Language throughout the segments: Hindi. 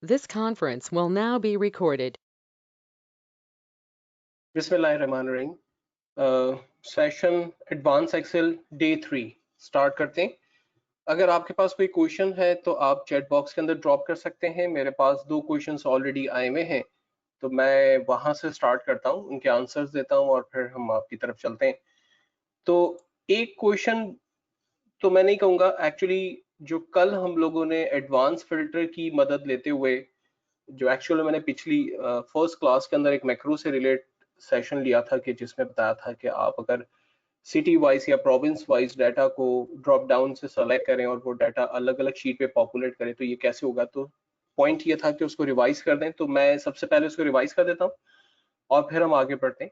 This conference will now be recorded. बिस्मिल्लाहिर्रहमानिर्रहीम। Session advance Excel day 3 start करते हैं। अगर आपके पास कोई क्वेश्चन है तो आप चैट बॉक्स के अंदर ड्रॉप कर सकते हैं। मेरे पास 2 क्वेश्चंस ऑलरेडी आए हुए हैं, तो मैं वहां से स्टार्ट करता हूं, उनके आंसर्स देता हूं और फिर हम आपकी तरफ चलते हैं। तो एक क्वेश्चन तो मैं नहीं कहूंगा, एक्चुअली जो कल हम लोगों ने एडवांस फिल्टर की मदद लेते हुए, जो एक्चुअली मैंने पिछली फर्स्ट क्लास के अंदर एक मैक्रो से रिलेट सेशन लिया था कि जिसमें बताया था कि आप अगर सिटी वाइज या प्रोविंस वाइज डाटा को ड्रॉप डाउन से सेलेक्ट करें और वो डाटा अलग अलग शीट पे पॉपुलेट करें तो ये कैसे होगा। तो पॉइंट ये था कि उसको रिवाइज कर दें, तो मैं सबसे पहले उसको रिवाइज कर देता हूँ और फिर हम आगे बढ़ते हैं।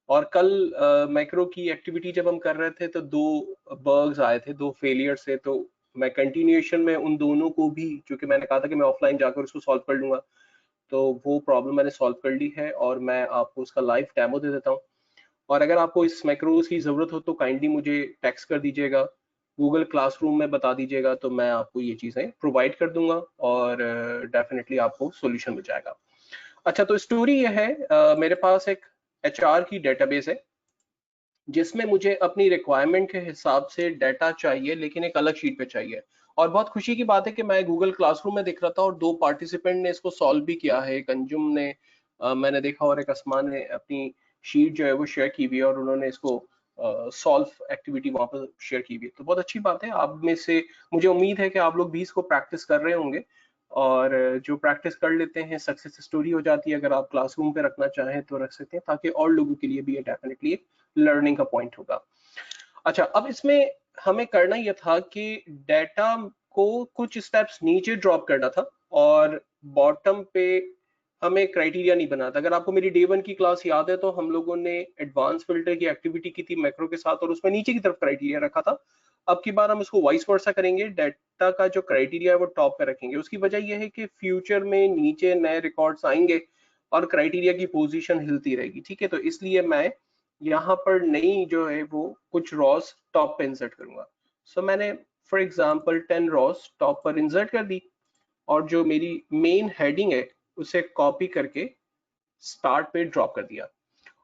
और कल मैक्रो की एक्टिविटी जब हम कर रहे थे तो 2 बग्स आए थे, 2 फेलियर से, तो मैं कंटिन्यूएशन में उन दोनों को भी, क्योंकि मैंने कहा था कि मैं ऑफलाइन जाकर उसको सॉल्व कर लूंगा, तो वो प्रॉब्लम मैंने सॉल्व कर ली है और मैं आपको उसका लाइव डेमो दे देता हूँ। और अगर आपको इस मैक्रोज की जरूरत हो तो काइंडली मुझे टेक्स्ट कर दीजिएगा, गूगल क्लासरूम में बता दीजिएगा, तो मैं आपको ये चीजें प्रोवाइड कर दूंगा और डेफिनेटली आपको सॉल्यूशन मिल जाएगा। अच्छा, तो स्टोरी ये है, मेरे पास एक एचआर की डेटाबेस है जिसमें मुझे अपनी रिक्वायरमेंट के हिसाब से डाटा चाहिए, लेकिन एक अलग शीट पे चाहिए। और बहुत खुशी की बात है कि मैं गूगल क्लासरूम में दिख रहा था और 2 पार्टिसिपेंट ने इसको सॉल्व भी किया है। एक अंजुम ने मैंने देखा, और एक असमान ने अपनी शीट जो है वो शेयर की हुई है और उन्होंने इसको सॉल्व एक्टिविटी वहां पर शेयर की हुई है। तो बहुत अच्छी बात है, आप में से मुझे उम्मीद है कि आप लोग भी इसको प्रैक्टिस कर रहे होंगे, और जो प्रैक्टिस कर लेते हैं सक्सेस स्टोरी हो जाती है। अगर आप क्लासरूम पे रखना चाहें तो रख सकते हैं, ताकि और लोगों के लिए भी ये डेफिनेटली एक लर्निंग का पॉइंट होगा। अच्छा, अब इसमें हमें करना यह था कि डेटा को कुछ स्टेप्स नीचे ड्रॉप करना था और बॉटम पे हमें क्राइटेरिया नहीं बनाता। अगर आपको मेरी डे 1 की क्लास याद है तो हम लोगों ने एडवांस फिल्टर की एक्टिविटी की थी मैक्रो के साथ और उसमें नीचे की तरफ क्राइटेरिया रखा था। अब की बार हम इसको वाइस वर्सा करेंगे, डाटा का जो क्राइटेरिया है वो टॉप पे रखेंगे। उसकी वजह यह है कि फ्यूचर में नीचे नए रिकॉर्ड्स आएंगे और क्राइटेरिया की पोजीशन हिलती रहेगी। ठीक है, तो इसलिए मैं यहाँ पर नई जो है वो कुछ रॉस टॉप पे इंसर्ट करूंगा। सो मैंने फॉर एग्जांपल 10 रॉस टॉप पर इंसर्ट कर दी और जो मेरी मेन हेडिंग है उसे कॉपी करके स्टार्ट पे ड्रॉप कर दिया।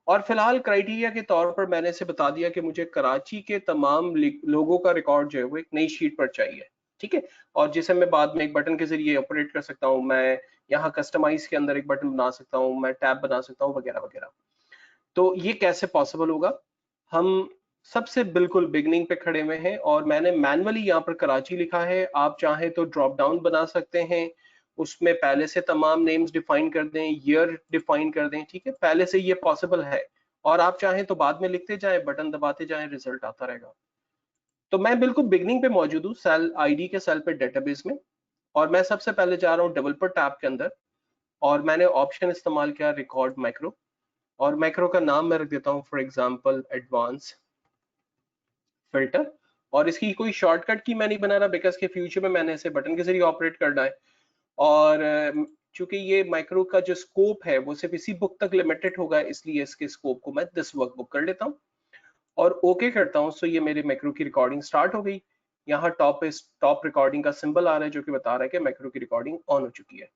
और फिलहाल क्राइटेरिया के तौर पर मैंने इसे बता दिया कि मुझे कराची के तमाम लोगों का रिकॉर्ड जो है वो एक नई शीट पर चाहिए। ठीक है, और जिसे मैं बाद में एक बटन के जरिए ऑपरेट कर सकता हूँ। मैं यहाँ कस्टमाइज के अंदर एक बटन बना सकता हूँ, मैं टैब बना सकता हूँ, वगैरह वगैरह। तो ये कैसे पॉसिबल होगा? हम सबसे बिल्कुल बिगनिंग पे खड़े हुए हैं और मैंने मैनुअली यहाँ पर कराची लिखा है। आप चाहें तो ड्रॉप डाउन बना सकते हैं, उसमें पहले से तमाम नेम्स डिफाइन कर दें, ईयर डिफाइन कर दें। ठीक है, पहले से ये पॉसिबल है, और आप चाहें तो बाद में लिखते जाएं, बटन दबाते जाएं, रिजल्ट आता रहेगा। तो मैं बिल्कुल बिगनिंग पे मौजूद हूँ, सेल आईडी के सेल पे डेटाबेस में, और मैं सबसे पहले जा रहा हूँ डेवलपर टैब के अंदर और मैंने ऑप्शन इस्तेमाल किया रिकॉर्ड माइक्रो, और मैक्रो का नाम मैं रख देता हूँ फॉर एग्जांपल एडवांस फिल्टर। और इसकी कोई शॉर्टकट की मैं नहीं बना रहा, बिकॉज के फ्यूचर में मैंने इसे बटन के जरिए ऑपरेट करना है। और चूंकि ये माइक्रो का जो स्कोप है वो सिर्फ इसी बुक तक लिमिटेड होगा, इसलिए इसके स्कोप को मैं दिस वर्क बुक कर लेता हूँ और ओके करता हूँ। सो ये मेरे मैक्रो की रिकॉर्डिंग स्टार्ट हो गई। यहाँ टॉप पे टॉप रिकॉर्डिंग का सिंबल आ रहा है जो कि बता रहा है कि मैक्रो की रिकॉर्डिंग ऑन हो चुकी है।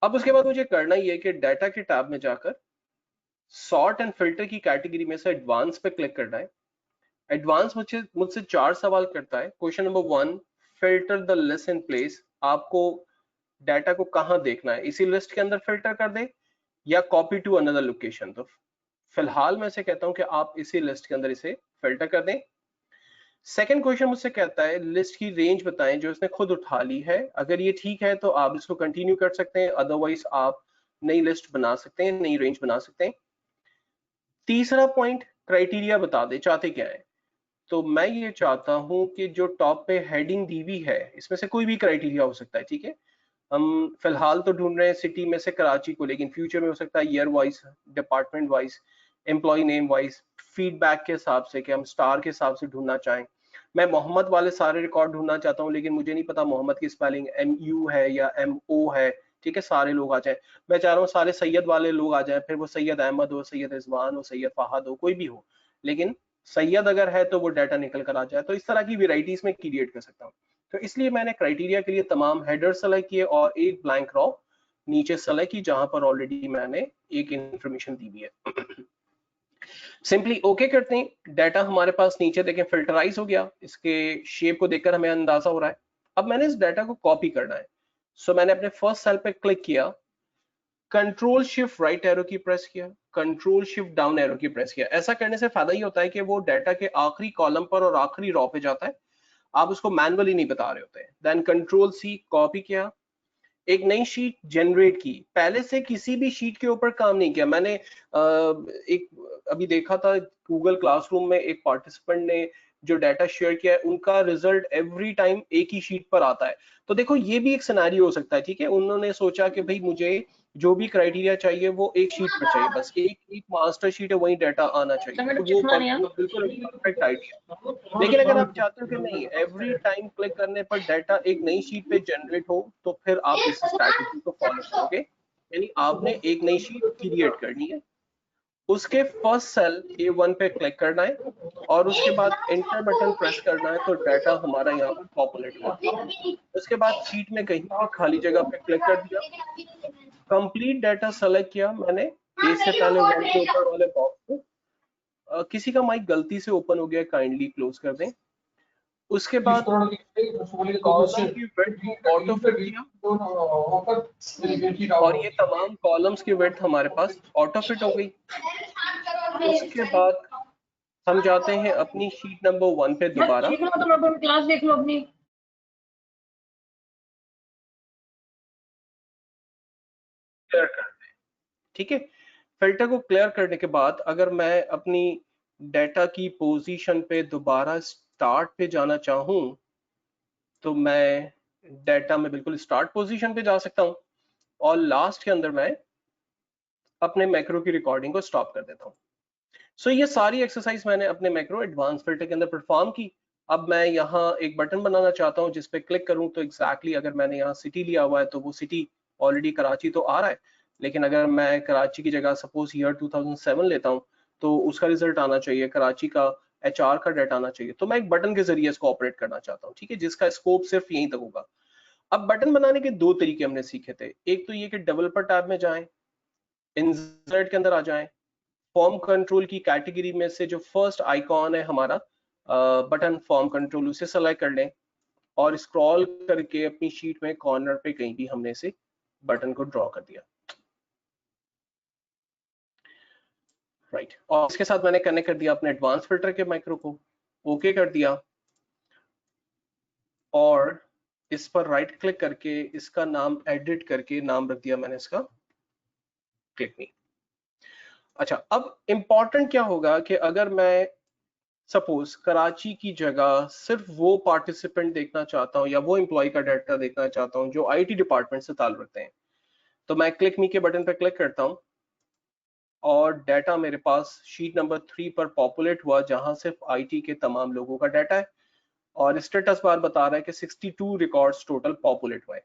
अब उसके बाद मुझे करना ही है कि डाटा के टैब में जाकर सॉर्ट एंड फिल्टर की कैटेगरी में से एडवांस पे क्लिक करना है। एडवांस मुझसे मुझसे 4 सवाल करता है। Question number 1, filter the list in place. आपको डाटा को कहां देखना है, इसी लिस्ट के अंदर फिल्टर कर दे या कॉपी टू अनदर लोकेशन। तो फिलहाल मैं इसे कहता हूं कि आप इसी लिस्ट के अंदर इसे फिल्टर कर दें। सेकंड क्वेश्चन मुझसे कहता है लिस्ट की रेंज बताएं जो इसने खुद उठा ली है। अगर ये ठीक है तो आप इसको कंटिन्यू कर सकते हैं, अदरवाइज आप नई लिस्ट बना सकते हैं, नई रेंज बना सकते हैं। तीसरा पॉइंट, क्राइटेरिया बता दे, चाहते क्या है। तो मैं ये चाहता हूं कि जो टॉप पे हेडिंग दी हुई है इसमें से कोई भी क्राइटेरिया हो सकता है। ठीक है, हम फिलहाल तो ढूंढ रहे हैं सिटी में से कराची को, लेकिन फ्यूचर में हो सकता है year wise, department wise, employee name wise, feedback के हिसाब से, कि हम स्टार के हिसाब से ढूंढना चाहें। मैं मोहम्मद वाले सारे रिकॉर्ड ढूंढना चाहता हूं, लेकिन मुझे नहीं पता मोहम्मद की स्पेलिंग MU है या MO है। ठीक है, सारे लोग आ जाए। मैं चाह रहा हूँ सारे सैयद वाले लोग आ जाए, फिर वो सैयद अहमद हो, सैयद रिजवान हो, सैयद फहद हो, कोई भी हो, लेकिन सैयद अगर है तो वो डाटा निकल कर आ जाए। तो इस तरह की वेराइटीज में क्रिएट कर सकता हूँ। तो इसलिए मैंने क्राइटेरिया के लिए तमाम हेडर सेलेक्ट किए और एक ब्लैंक रॉ नीचे सेलेक्ट की जहां पर ऑलरेडी मैंने एक इंफॉर्मेशन दी हुई है। सिंपली ओके करते हैं, डाटा हमारे पास नीचे देखें फिल्टराइज हो गया, इसके शेप को देखकर हमें अंदाजा हो रहा है। अब मैंने इस डाटा को कॉपी करना है, सो मैंने अपने फर्स्ट सेल पे क्लिक किया, कंट्रोल शिफ्ट राइट एरो की प्रेस किया, कंट्रोल शिफ्ट डाउन एरो की प्रेस किया। ऐसा करने से फायदा ये होता है कि वो डाटा के आखिरी कॉलम पर और आखिरी रो पे जाता है, आप उसको मैनुअली नहीं बता रहे होते हैं। देन कंट्रोल सी कॉपी किया, एक नई शीट जनरेट की, पहले से किसी भी शीट के ऊपर काम नहीं किया मैंने। एक अभी देखा था गूगल क्लासरूम में एक पार्टिसिपेंट ने जो डाटा शेयर किया है, उनका रिजल्ट एवरी टाइम एक ही शीट पर आता है। तो देखो ये भी एक सिनेरियो हो सकता है, ठीक है, उन्होंने सोचा कि भाई मुझे जो भी क्राइटेरिया चाहिए वो एक शीट पर चाहिए, बस एक मास्टर शीट है वहीं डाटा आना चाहिए, तो वो बिल्कुल परफेक्ट आइडिया। लेकिन अगर आप चाहते हो कि नहीं एवरी टाइम क्लिक करने पर डाटा एक नई शीट पे जनरेट हो, तो फिर आप इस स्ट्रैटेजी को फॉलो करोगे, यानी आपने एक नई शीट क्रिएट करनी है, उसके फर्स्ट सेल A1 पे क्लिक करना है और उसके बाद एंटर बटन प्रेस करना है, तो डाटा हमारा यहाँ पर पॉपुलेट हो गया। उसके बाद शीट में कहीं भी खाली जगह पे क्लिक कर दिया, कंप्लीट डाटा सेलेक्ट किया मैंने ए से पहले 1 के ऊपर वाले बॉक्स को। किसी का माइक गलती से ओपन हो गया, काइंडली क्लोज कर दें। उसके बाद कॉलम की विड्थ को ऑटो फिट किया और ये तमाम कॉलम्स की विड्थ हमारे पास ऑटो फिट हो गई। उसके बाद हम जाते हैं अपनी शीट नंबर 1 पे दोबारा, क्लास देख लो अपनी। क्लियर करते हैं, ठीक है। फिल्टर को क्लियर करने के बाद अगर मैं अपनी डाटा की पोजीशन पे दोबारा स्टार्ट पे जाना चाहूं, तो मैं डाटा में बिल्कुल स्टार्ट पोजीशन पे जा सकता हूं और लास्ट के अंदर मैं अपने मैक्रो की रिकॉर्डिंग को स्टॉप कर देता हूं। सो ये सारी एक्सरसाइज मैंने अपने मैक्रो एडवांस फिल्टर के अंदर परफॉर्म की। अब मैं यहाँ एक बटन बनाना चाहता हूँ जिस पे क्लिक करूँ तो एग्जैक्टली अगर मैंने यहाँ सिटी लिया हुआ है तो वो सिटी ऑलरेडी कराची तो आ रहा है, लेकिन अगर मैं कराची की जगह सपोज ईयर 2007 लेता हूँ तो उसका रिजल्ट आना चाहिए, कराची का HR का डाटा आना चाहिए। तो मैं एक बटन के जरिए इसको ऑपरेट करना चाहता हूँ, ठीक है, जिसका स्कोप सिर्फ यहीं तक होगा। अब बटन बनाने के दो तरीके हमने सीखे थे, एक तो ये कि डेवलपर टैब में जाएं, इंसर्ट के अंदर आ जाएं, फॉर्म कंट्रोल की कैटेगरी में से जो फर्स्ट आइकॉन है हमारा बटन फॉर्म कंट्रोल, उसे सेलेक्ट कर लें और स्क्रॉल करके अपनी शीट में कॉर्नर पे कहीं भी हमने से बटन को ड्रॉ कर दिया, राइट। और इसके साथ मैंने कनेक्ट कर दिया अपने एडवांस फिल्टर के माइक्रो को, ओके कर दिया और इस पर राइट क्लिक करके इसका नाम एडिट करके नाम रख दिया मैंने इसका क्लिक मी। अच्छा, अब इंपॉर्टेंट क्या होगा कि अगर मैं सपोज कराची की जगह सिर्फ वो पार्टिसिपेंट देखना चाहता हूँ या वो एम्प्लॉय का डाटा देखना चाहता हूँ जो IT डिपार्टमेंट से ताल्लुक रखते हैं, तो मैं क्लिक मी के बटन पर क्लिक करता हूँ और डाटा मेरे पास शीट नंबर 3 पर पॉपुलेट हुआ जहां सिर्फ IT के तमाम लोगों का डाटा है और स्टेटस बार बता रहा है कि 62 रिकॉर्ड्स टोटल पॉपुलेट हुए।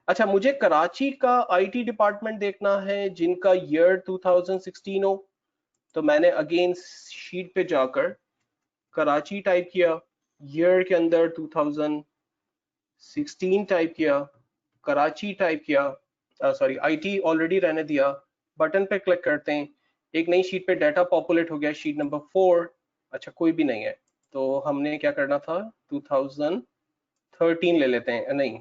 अच्छा, मुझे कराची का IT डिपार्टमेंट देखना है जिनका ईयर 2016 हो, तो मैंने अगेन शीट पे जाकर कराची टाइप किया, ईयर के अंदर 2016 टाइप किया, कराची टाइप किया, सॉरी IT ऑलरेडी रहने दिया, बटन पे क्लिक करते हैं, एक नई शीट पे डाटा पॉपुलेट हो गया, शीट नंबर 4। अच्छा, कोई भी नहीं है तो हमने क्या करना था, 2013 ले लेते हैं, नहीं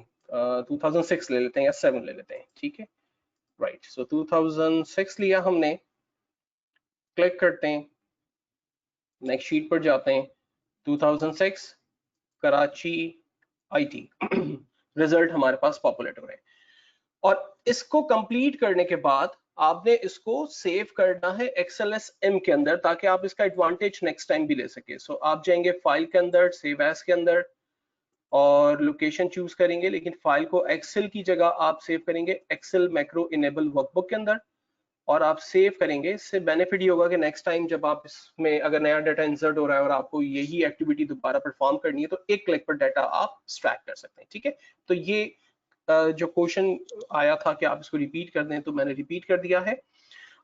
2006 ले लेते हैं या 7 ले लेते हैं, ठीक है, राइट। सो 2006 लिया हमने, क्लिक करते हैं, नेक्स्ट शीट पर जाते हैं, 2006 कराची IT रिजल्ट हमारे पास पॉपुलेट हो रहे हैं। और इसको कंप्लीट करने के बाद आपने इसको सेव करना है XLSM के अंदर ताकि आप इसका एडवांटेज नेक्स्ट टाइम भी ले सके। सो आप जाएंगे फाइल के अंदर, सेव एज के अंदर और लोकेशन चूज करेंगे, लेकिन फाइल को एक्सेल की जगह आप सेव करेंगे एक्सेल मैक्रो इनेबल वर्कबुक के अंदर और आप सेव करेंगे। इससे बेनिफिट ये होगा कि नेक्स्ट टाइम जब आप इसमें अगर नया डाटा इंसर्ट हो रहा है और आपको यही एक्टिविटी दोबारा परफॉर्म करनी है तो एक क्लिक पर डाटा आप एक्सट्रैक्ट कर सकते हैं, ठीक है। तो ये जो क्वेश्चन आया था कि आप इसको रिपीट कर दें, तो मैंने रिपीट कर दिया है।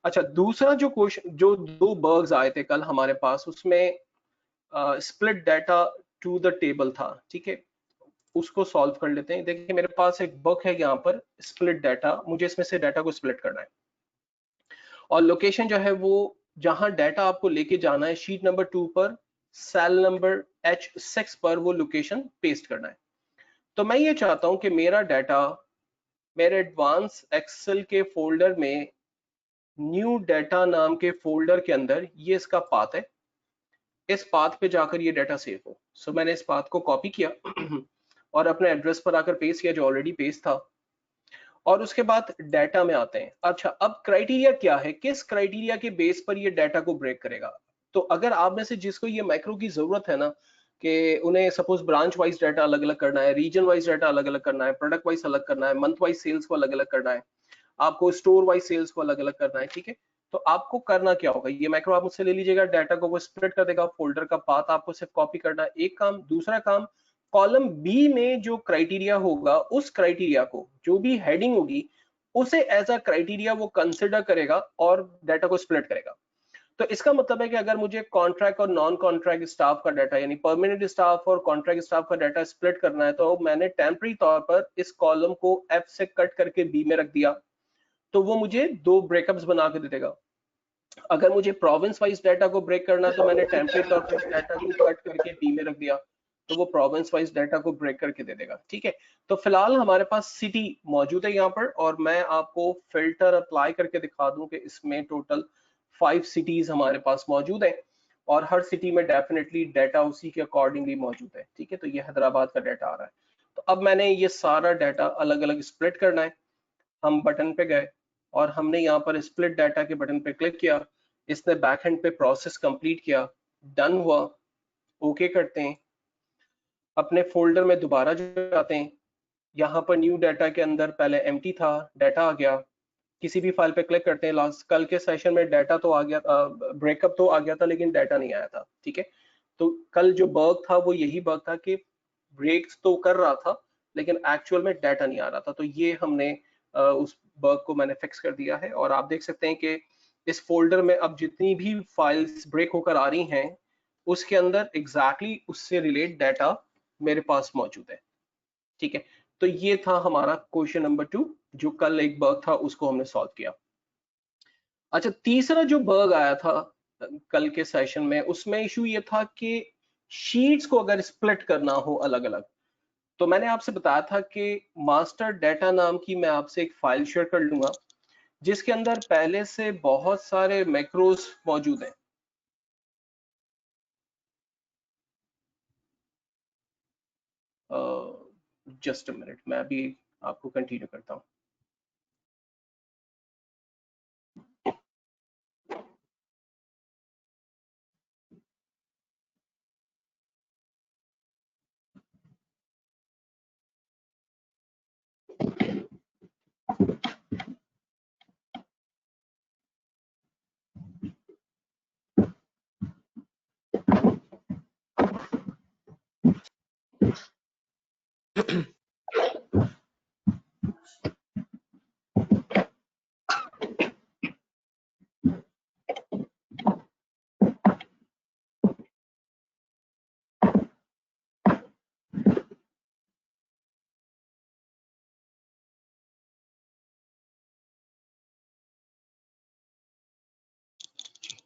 अच्छा, दूसरा जो क्वेश्चन, जो दो बग्स आए थे कल हमारे पास, उसमें split data to the table था, ठीक है। उसको सॉल्व कर लेते हैं। देखिए मेरे पास एक बुक है यहाँ पर, स्प्लिट डाटा, मुझे इसमें से डाटा को स्प्लिट करना है और लोकेशन जो है वो जहां डाटा आपको लेके जाना है शीट नंबर 2 पर सेल नंबर H6 पर वो लोकेशन पेस्ट करना है। तो मैं ये चाहता हूं कि मेरा डाटा मेरे एडवांस एक्सेल के फोल्डर में न्यू डाटा नाम के फोल्डर के अंदर, ये इसका पाथ है, इस पाथ पे जाकर ये डाटा सेव हो। सो मैंने इस पाथ को कॉपी किया और अपने एड्रेस पर आकर पेस्ट किया जो ऑलरेडी पेस्ट था, और उसके बाद डाटा में आते हैं। अच्छा, अब क्राइटेरिया क्या है, किस क्राइटेरिया के बेस पर ये डाटा को ब्रेक करेगा? तो अगर आप में से जिसको ये मैक्रो की जरूरत है ना, कि उन्हें सपोज ब्रांच वाइज डाटा अलग अलग करना है, रीजन वाइज डाटा अलग अलग करना है, प्रोडक्ट वाइज अलग करना है, मंथ वाइज सेल्स को अलग अलग करना है, आपको स्टोर वाइज सेल्स को अलग अलग करना है, ठीक है, तो आपको करना क्या होगा, ये मैक्रो आप मुझसे ले लीजिएगा, डाटा को वो स्प्लिट कर देगा, फोल्डर का पाथ आपको सिर्फ कॉपी करना है, एक काम। दूसरा काम, कॉलम बी में जो क्राइटेरिया होगा, उस क्राइटेरिया को, जो भी हेडिंग होगी, उसे एज अ क्राइटेरिया वो कंसिडर करेगा और डाटा को स्प्लिट करेगा। तो इसका मतलब है कि अगर मुझे कॉन्ट्रैक्ट और नॉन कॉन्ट्रैक्ट स्टाफ का डाटा, यानी परमानेंट स्टाफ और कॉन्ट्रैक्ट स्टाफ का डाटा स्प्लिट करना है, तो मैंने टेम्पररी तौर पर इस कॉलम को एफ से कट करके बी में रख दिया, तो वो मुझे दो ब्रेकअप्स बना के दे देगा। अगर मुझे प्रोविंस वाइज डाटा को ब्रेक करना है, तो मैंने टेम्पररी तौर पर डाटा को कट करके बी में रख दिया, तो वो प्रोविंस वाइज डाटा को ब्रेक करके दे देगा, ठीक है। तो फिलहाल हमारे पास सिटी मौजूद है यहाँ पर, और मैं आपको फिल्टर अप्लाई करके दिखा दूं कि इसमें टोटल 5 सिटीज हमारे पास मौजूद है, और हर सिटी में डेफिनेटली डाटा उसी के अकॉर्डिंगली मौजूद है, ठीक है। तो ये हैदराबाद का डाटा आ रहा है। तो अब मैंने ये सारा डाटा अलग अलग स्प्लिट करना है। हम बटन पे गए और हमने यहाँ पर स्प्लिट डाटा के बटन पे क्लिक किया, इसने बैकएंड पे प्रोसेस कंप्लीट किया, डन हुआ, ओके करते हैं, अपने फोल्डर में दोबारा जाते हैं, यहाँ पर न्यू डाटा के अंदर पहले एम्प्टी था, डाटा आ गया, किसी भी फाइल पे क्लिक करते हैं, लास्ट कल के सेशन में डाटा तो आ गया, ब्रेकअप तो आ गया था लेकिन डाटा नहीं आया था, ठीक है। तो कल जो बग था वो यही बग था कि ब्रेक्स तो कर रहा था लेकिन एक्चुअल में डाटा नहीं आ रहा था। तो ये हमने उस बग को मैंने फिक्स कर दिया है, और आप देख सकते हैं कि इस फोल्डर में अब जितनी भी फाइल्स ब्रेक होकर आ रही हैं, उसके अंदर एग्जैक्टली उससे रिलेट डाटा मेरे पास मौजूद है, ठीक है। तो ये था हमारा क्वेश्चन नंबर 2, जो कल एक बग था उसको हमने सॉल्व किया। अच्छा, तीसरा जो बग आया था कल के सेशन में, उसमें इशू ये था कि शीट्स को अगर स्प्लिट करना हो अलग अलग, तो मैंने आपसे बताया था कि मास्टर डाटा नाम की मैं आपसे एक फाइल शेयर कर लूंगा, जिसके अंदर पहले से बहुत सारे मैक्रोस मौजूद हैं। जस्ट अ मिनट, मैं अभी आपको कंटिन्यू करता हूँ।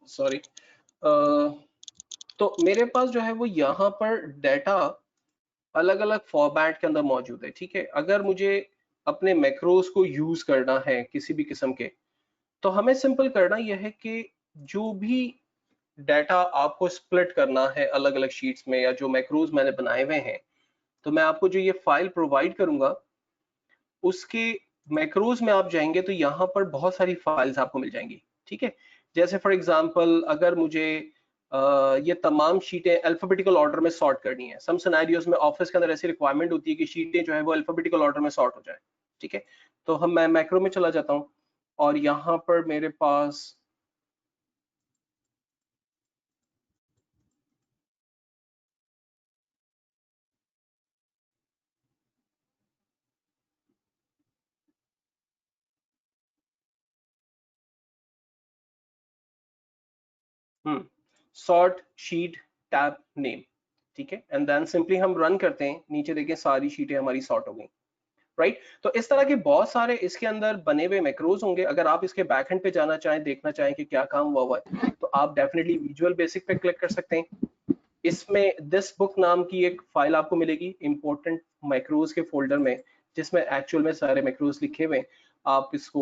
सॉरी, तो मेरे पास जो है वो यहाँ पर डाटा अलग अलग फॉर्मेट के अंदर मौजूद है, ठीक है। अगर मुझे अपने मैक्रोस को यूज करना है किसी भी किस्म के, तो हमें सिंपल करना यह है कि जो भी डाटा आपको स्प्लिट करना है अलग अलग शीट्स में, या जो मैक्रोज मैंने बनाए हुए हैं, तो मैं आपको जो ये फाइल प्रोवाइड करूंगा, उसके मैक्रोज में आप जाएंगे तो यहाँ पर बहुत सारी फाइल्स आपको मिल जाएंगी, ठीक है। जैसे फॉर एग्जांपल, अगर मुझे ये तमाम शीटें अल्फाबेटिकल ऑर्डर में सॉर्ट करनी है, सम सिनेरियोज में ऑफिस के अंदर ऐसी रिक्वायरमेंट होती है कि शीटें जो है वो अल्फाबेटिकल ऑर्डर में सॉर्ट हो जाए, ठीक है। तो मैं मैक्रो में चला जाता हूँ, और यहाँ पर मेरे पास सॉर्ट शीट टैब नेम, ठीक है, एंड देन सिंपली हम रन करते हैं, नीचे देखें सारी शीटें हमारी सॉर्ट हो गई, राइट। तो इस तरह के बहुत सारे इसके अंदर बने हुए मैक्रोज होंगे। अगर आप इसके बैकएंड पे जाना चाहें, देखना चाहें कि क्या काम हुआ है, तो आप डेफिनेटली विजुअल बेसिक पे क्लिक कर सकते हैं। इसमें दिस बुक नाम की एक फाइल आपको मिलेगी इंपॉर्टेंट मैक्रोज के फोल्डर में, जिसमें एक्चुअल में सारे मैक्रोज लिखे हुए हैं। आप इसको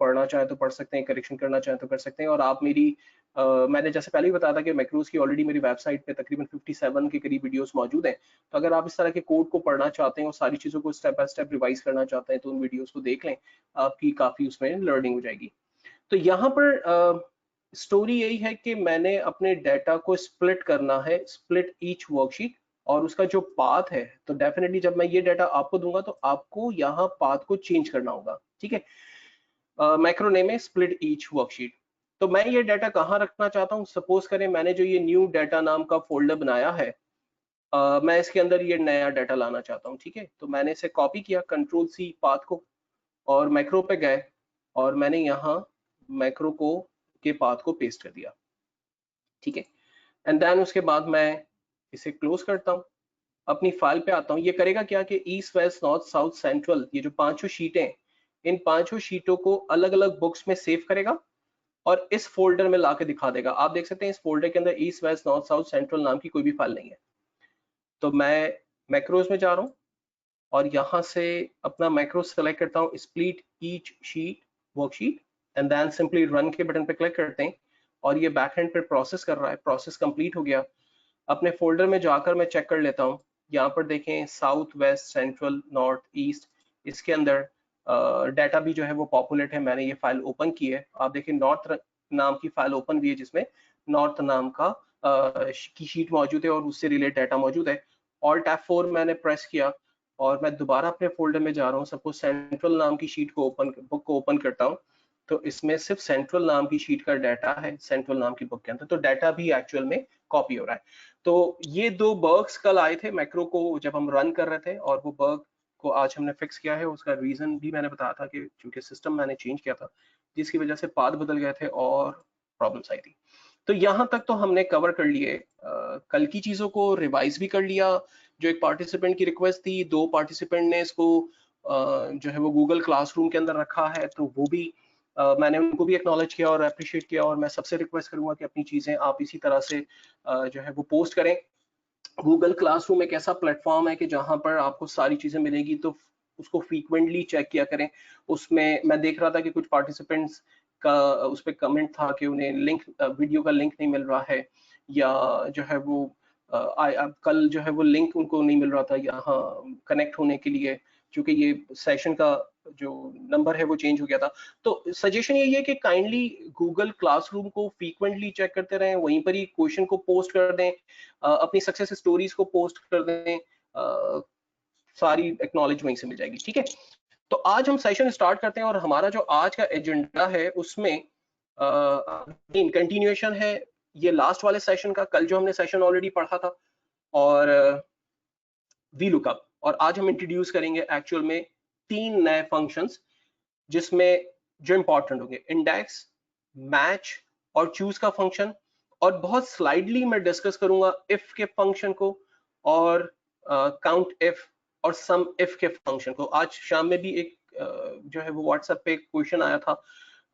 पढ़ना चाहें तो पढ़ सकते हैं, करेक्शन करना चाहें तो कर सकते हैं। और आप मेरी मैंने जैसे पहले ही बताया था कि मैक्रोज की ऑलरेडी मेरी वेबसाइट पे तकरीबन 57 के करीब वीडियोस मौजूद हैं। तो अगर आप इस तरह के कोड को पढ़ना चाहते हैं और सारी चीजों को स्टेप बाय स्टेप रिवाइज करना चाहते हैं, तो उन वीडियोस को देख लें, आपकी काफी उसमें लर्निंग हो जाएगी। तो यहाँ पर स्टोरी यही है कि मैंने अपने डाटा को स्प्लिट करना है, स्प्लिट ईच वर्कशीट, और उसका जो पाथ है, तो डेफिनेटली जब मैं ये डाटा आपको दूंगा तो आपको यहाँ पाथ को चेंज करना होगा, ठीक है। मैक्रो नेम है स्प्लिट ईच वर्कशीट। तो मैं ये डाटा कहाँ रखना चाहता हूँ, सपोज करें मैंने जो ये न्यू डाटा नाम का फोल्डर बनाया है, मैं इसके अंदर ये नया डाटा लाना चाहता हूँ, ठीक है। तो मैंने इसे कॉपी किया, कंट्रोल सी पाथ को, और मैक्रो पे गए, और मैंने यहाँ मैक्रो को के पाथ को पेस्ट कर दिया, ठीक है। एंड देन उसके बाद मैं इसे क्लोज करता हूँ, अपनी फाइल पे आता हूँ। ये करेगा क्या कि east west north south central, ये जो पांचों शीटें, इन पांचों शीटों को अलग अलग बुक्स में सेव करेगा और इस फोल्डर में लाके दिखा देगा। आप देख सकते हैं इस फोल्डर के अंदर east west north south central नाम की कोई भी फाइल नहीं है। तो मैं मैक्रोज में जा रहा हूँ और यहाँ से अपना मैक्रो सेलेक्ट करता हूँ, split each sheet worksheet, and then simply run के बटन पे क्लिक करते हैं और ये बैकएंड पे प्रोसेस कर रहा है। प्रोसेस कंप्लीट हो गया। अपने फोल्डर में जाकर मैं चेक कर लेता हूँ। यहाँ पर देखें south west central north east, इसके अंदर डाटा भी जो है वो पॉपुलेट है। मैंने ये फाइल ओपन की है, आप देखें नॉर्थ नाम की फाइल ओपन हुई है, जिसमें नॉर्थ नाम का की शीट मौजूद है और उससे रिलेटेड डाटा मौजूद है। ऑल्ट F4 मैंने प्रेस किया और मैं दोबारा अपने फोल्डर में जा रहा हूँ। सपोज सेंट्रल नाम की शीट को बुक को ओपन करता हूँ, तो इसमें सिर्फ सेंट्रल नाम की शीट का डाटा है सेंट्रल नाम की बुक के अंदर, तो डाटा भी एक्चुअल में कॉपी हो रहा है। तो ये दो बग्स कल आए थे मैक्रो को जब हम रन कर रहे थे, और वो बग को आज हमने फिक्स किया है। उसका रीजन भी मैंने बताया था कि चूंकि सिस्टम मैंने चेंज किया था, जिसकी वजह से पाथ बदल गए थे और प्रॉब्लम्स आई थी। तो यहाँ तक तो हमने कवर कर लिए, कल की चीजों को रिवाइज भी कर लिया। जो एक पार्टिसिपेंट की रिक्वेस्ट थी, दो पार्टिसिपेंट ने इसको जो है वो गूगल क्लासरूम के अंदर रखा है, तो वो भी मैंने उनको भी एक्नॉलेज किया और अप्रिशिएट किया। और मैं सबसे रिक्वेस्ट करूंगा कि अपनी चीजें आप इसी तरह से जो है वो पोस्ट करें। गूगल क्लासरूम एक ऐसा प्लेटफॉर्म है कि जहां पर आपको सारी चीजें मिलेगी, तो उसको फ्रीक्वेंटली चेक किया करें। उसमें मैं देख रहा था कि कुछ पार्टिसिपेंट्स का उस पर कमेंट था कि उन्हें लिंक वीडियो का लिंक नहीं मिल रहा है, या जो है वो कल जो है वो लिंक उनको नहीं मिल रहा था यहाँ कनेक्ट होने के लिए, क्योंकि ये सेशन का जो नंबर है वो चेंज हो गया था। तो सजेशन यही है कि काइंडली गूगल क्लासरूम को फ्रीक्वेंटली चेक करते रहें, वहीं पर ही क्वेश्चन को पोस्ट कर दें, अपनी सक्सेस स्टोरीज को पोस्ट कर दें, सारी एक्नॉलेज वहीं से मिल जाएगी, ठीक है। तो आज हम सेशन स्टार्ट करते हैं और हमारा जो आज का एजेंडा है उसमें कंटिन्यूएशन है ये लास्ट वाले सेशन का। कल जो हमने सेशन ऑलरेडी पढ़ा था, और वी लुकअप, और आज हम इंट्रोड्यूस करेंगे एक्चुअल में 3 नए फंक्शंस, जिसमें जो इंपॉर्टेंट होंगे इंडेक्स, मैच और चूज का फंक्शन, और बहुत स्लाइडली मैं डिस्कस करूंगा इफ के फंक्शन को, और काउंट इफ और सम इफ के फंक्शन को। आज शाम में भी एक जो है वो व्हाट्सएप पे एक क्वेश्चन आया था,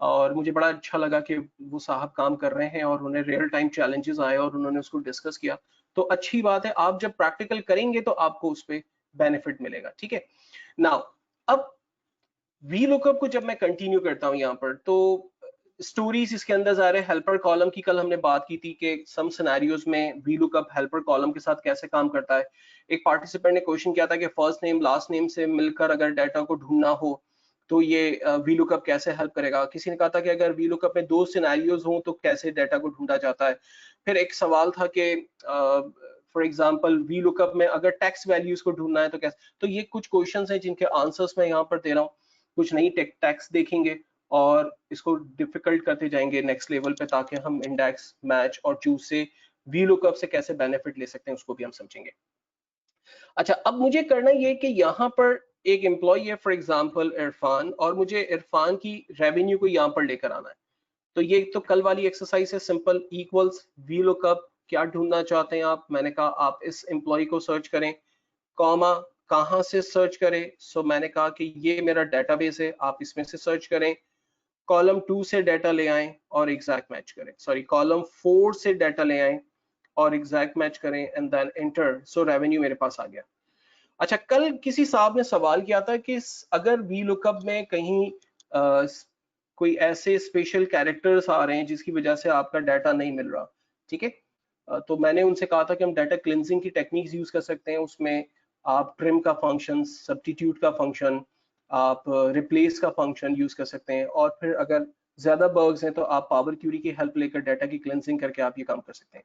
और मुझे बड़ा अच्छा लगा कि वो साहब काम कर रहे हैं और उन्हें रियल टाइम चैलेंजेस आए और उन्होंने उसको डिस्कस किया। तो अच्छी बात है, आप जब प्रैक्टिकल करेंगे तो आपको उस पर बेनिफिट मिलेगा, ठीक है। नाउ अब वी लुकअप को जब मैं कंटिन्यू करता हूं यहाँ पर, तो स्टोरीज इसके अंदर जा रहे हैं। हेल्पर कॉलम की कल हमने बात की थी कि सम सिनेरियोज में वी लुकअप हेल्पर कॉलम के साथ कैसे काम करता है। एक पार्टिसिपेंट ने क्वेश्चन किया था कि फर्स्ट नेम लास्ट नेम से मिलकर अगर डाटा को ढूंढना हो तो ये वी लुकअप कैसे हेल्प करेगा। किसी ने कहा था कि अगर वी लुकअप में 2 सिनेरियोज हों तो कैसे डाटा को ढूंढा जाता है। फिर एक सवाल था कि फॉर एग्जांपल वी लुकअप में अगर टेक्स्ट वैल्यूज को ढूंढना है तो कैसे। तो ये कुछ क्वेश्चंस हैं जिनके आंसर्स मैं यहाँ पर दे रहा हूँ। कुछ नई टेक्स्ट देखेंगे और इसको डिफिकल्ट करते जाएंगे नेक्स्ट लेवल पे, ताकि हम इंडेक्स, मैच और चूज से वी लुकअप से कैसे बेनिफिट ले सकते हैं उसको भी हम समझेंगे। अच्छा, अब मुझे करना ये कि यहाँ पर एक एम्प्लॉय है फॉर एग्जांपल इरफान, और मुझे इरफान की रेवेन्यू को यहाँ पर लेकर आना है। तो ये तो कल वाली एक्सरसाइज है, सिंपल इक्वल्स वी लुकअप क्या ढूंढना चाहते हैं आप, मैंने कहा आप इस एम्प्लॉय को सर्च करें, कॉमा कहाँ से सर्च करें, सो मैंने कहा कि ये मेरा डेटाबेस है, आप इसमें से सर्च करें, कॉलम 2 से डाटा ले आएं और एग्जैक्ट मैच करें, सॉरी कॉलम 4 से डाटा ले आएं और एग्जैक्ट मैच करें and then enter, so revenue मेरे पास आ गया। अच्छा, कल किसी साहब ने सवाल किया था कि अगर वी लुकअप में कहीं कोई ऐसे स्पेशल कैरेक्टर्स आ रहे हैं जिसकी वजह से आपका डाटा नहीं मिल रहा, ठीक है, तो मैंने उनसे कहा था कि हम डाटा क्लिनजिंग की टेक्निक्स यूज कर सकते हैं। उसमें आप ट्रिम का फंक्शन, सब्स्टिट्यूट का फंक्शन, आप रिप्लेस का फंक्शन यूज कर सकते हैं, और फिर अगर ज्यादा बग्स हैं तो आप पावर क्यूरी की हेल्प लेकर डाटा की क्लिनजिंग करके आप ये काम कर सकते हैं।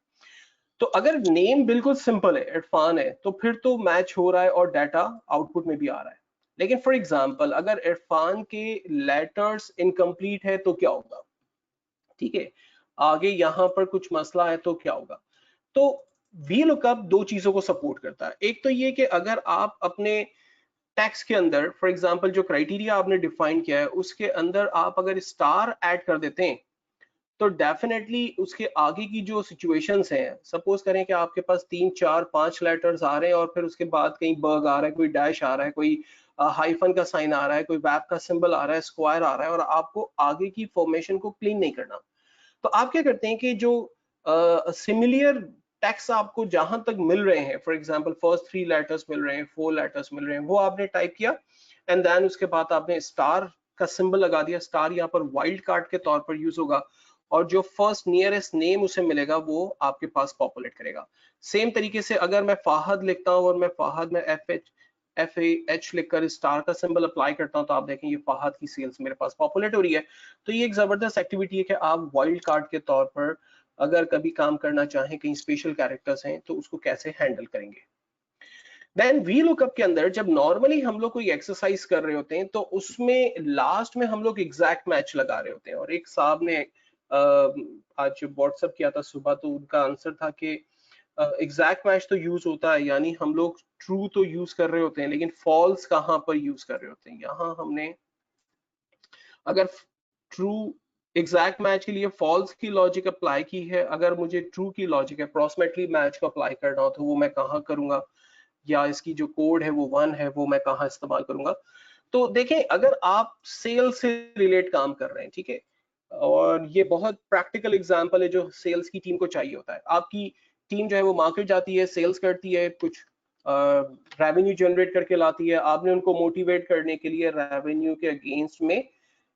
तो अगर नेम बिल्कुल सिंपल है, इरफान है, तो फिर तो मैच हो रहा है और डाटा आउटपुट में भी आ रहा है। लेकिन फॉर एग्जांपल अगर इरफान के लेटर्स इनकम्प्लीट है तो क्या होगा, ठीक है, आगे यहाँ पर कुछ मसला है तो क्या होगा। तो वी लुकअप दो चीजों को सपोर्ट करता है। एक तो ये कि अगर आप अपने टैक्स के अंदर फॉर एग्जांपल जो क्राइटेरिया आपने डिफाइन किया है उसके अंदर आप अगर स्टार ऐड कर देते हैं तो डेफिनेटली उसके आगे की जो सिचुएशंस हैं, सपोज करें कि आपके पास 3 4 5 लेटर्स आ रहे हैं और फिर उसके बाद कहीं बग आ रहा है, कोई डैश आ रहा है, कोई हाइफन का साइन आ रहा है, कोई वैप का सिंबल आ रहा है, स्क्वायर आ रहा है, और आपको आगे की फॉर्मेशन को क्लीन नहीं करना, तो आप क्या करते हैं कि जो सिमिलर टेक्स्ट आपको जहां तक मिल रहे हैं, फॉर एग्जांपल फर्स्ट 3 लेटर्स मिल रहे हैं, 4 लेटर्स मिल रहे हैं, वो आपने टाइप किया एंड देन उसके बाद आपने स्टार का सिंबल लगा दिया। स्टार यहाँ पर वाइल्ड कार्ड के तौर पर यूज होगा और जो फर्स्ट नियरेस्ट नेम उसे मिलेगा वो आपके पास पॉपुलेट करेगा। सेम तरीके से अगर मैं फाहद लिखता हूँ और मैं फाहद में FAH लिखकर स्टार का सिंबल अप्लाई करता हूँ तो आप देखें ये फाहद की सेल्स मेरे पास पॉपुलेट हो रही है। तो ये एक जबरदस्त एक्टिविटी है कि आप वाइल्ड कार्ड के तौर पर अगर कभी काम करना चाहें, कहीं स्पेशल कैरेक्टर्स हैं तो उसको कैसे हैंडल करेंगे। देन वी लुकअप के अंदर जब नॉर्मली हम लोग कोई एक्सरसाइज कर रहे होते हैं तो उसमें लास्ट में हम लोग एग्जैक्ट मैच लगा रहे होते हैं, और एक साहब ने आज व्हाट्सएप किया था सुबह, तो उनका आंसर था कि एग्जैक्ट मैच तो यूज होता है, यानी हम लोग ट्रू तो यूज कर रहे होते हैं लेकिन फॉल्स कहाँ पर यूज कर रहे होते हैं। यहाँ हमने अगर ट्रू एग्जैक्ट मैच के लिए फॉल्स की लॉजिक अप्लाई की है, अगर मुझे ट्रू की लॉजिक अप्रोक्सीमेटली मैच को अप्लाई करना हो तो वो मैं कहाँ करूंगा, या इसकी जो कोड है वो 1 है वो मैं कहाँ इस्तेमाल करूंगा। तो देखें अगर आप सेल्स से रिलेट काम कर रहे हैं, ठीक है, और ये बहुत प्रैक्टिकल एग्जांपल है जो सेल्स की टीम को चाहिए होता है। आपकी टीम जो है वो मार्केट जाती है, सेल्स करती है, कुछ रेवेन्यू जनरेट करके लाती है, आपने उनको मोटिवेट करने के लिए रेवेन्यू के अगेंस्ट में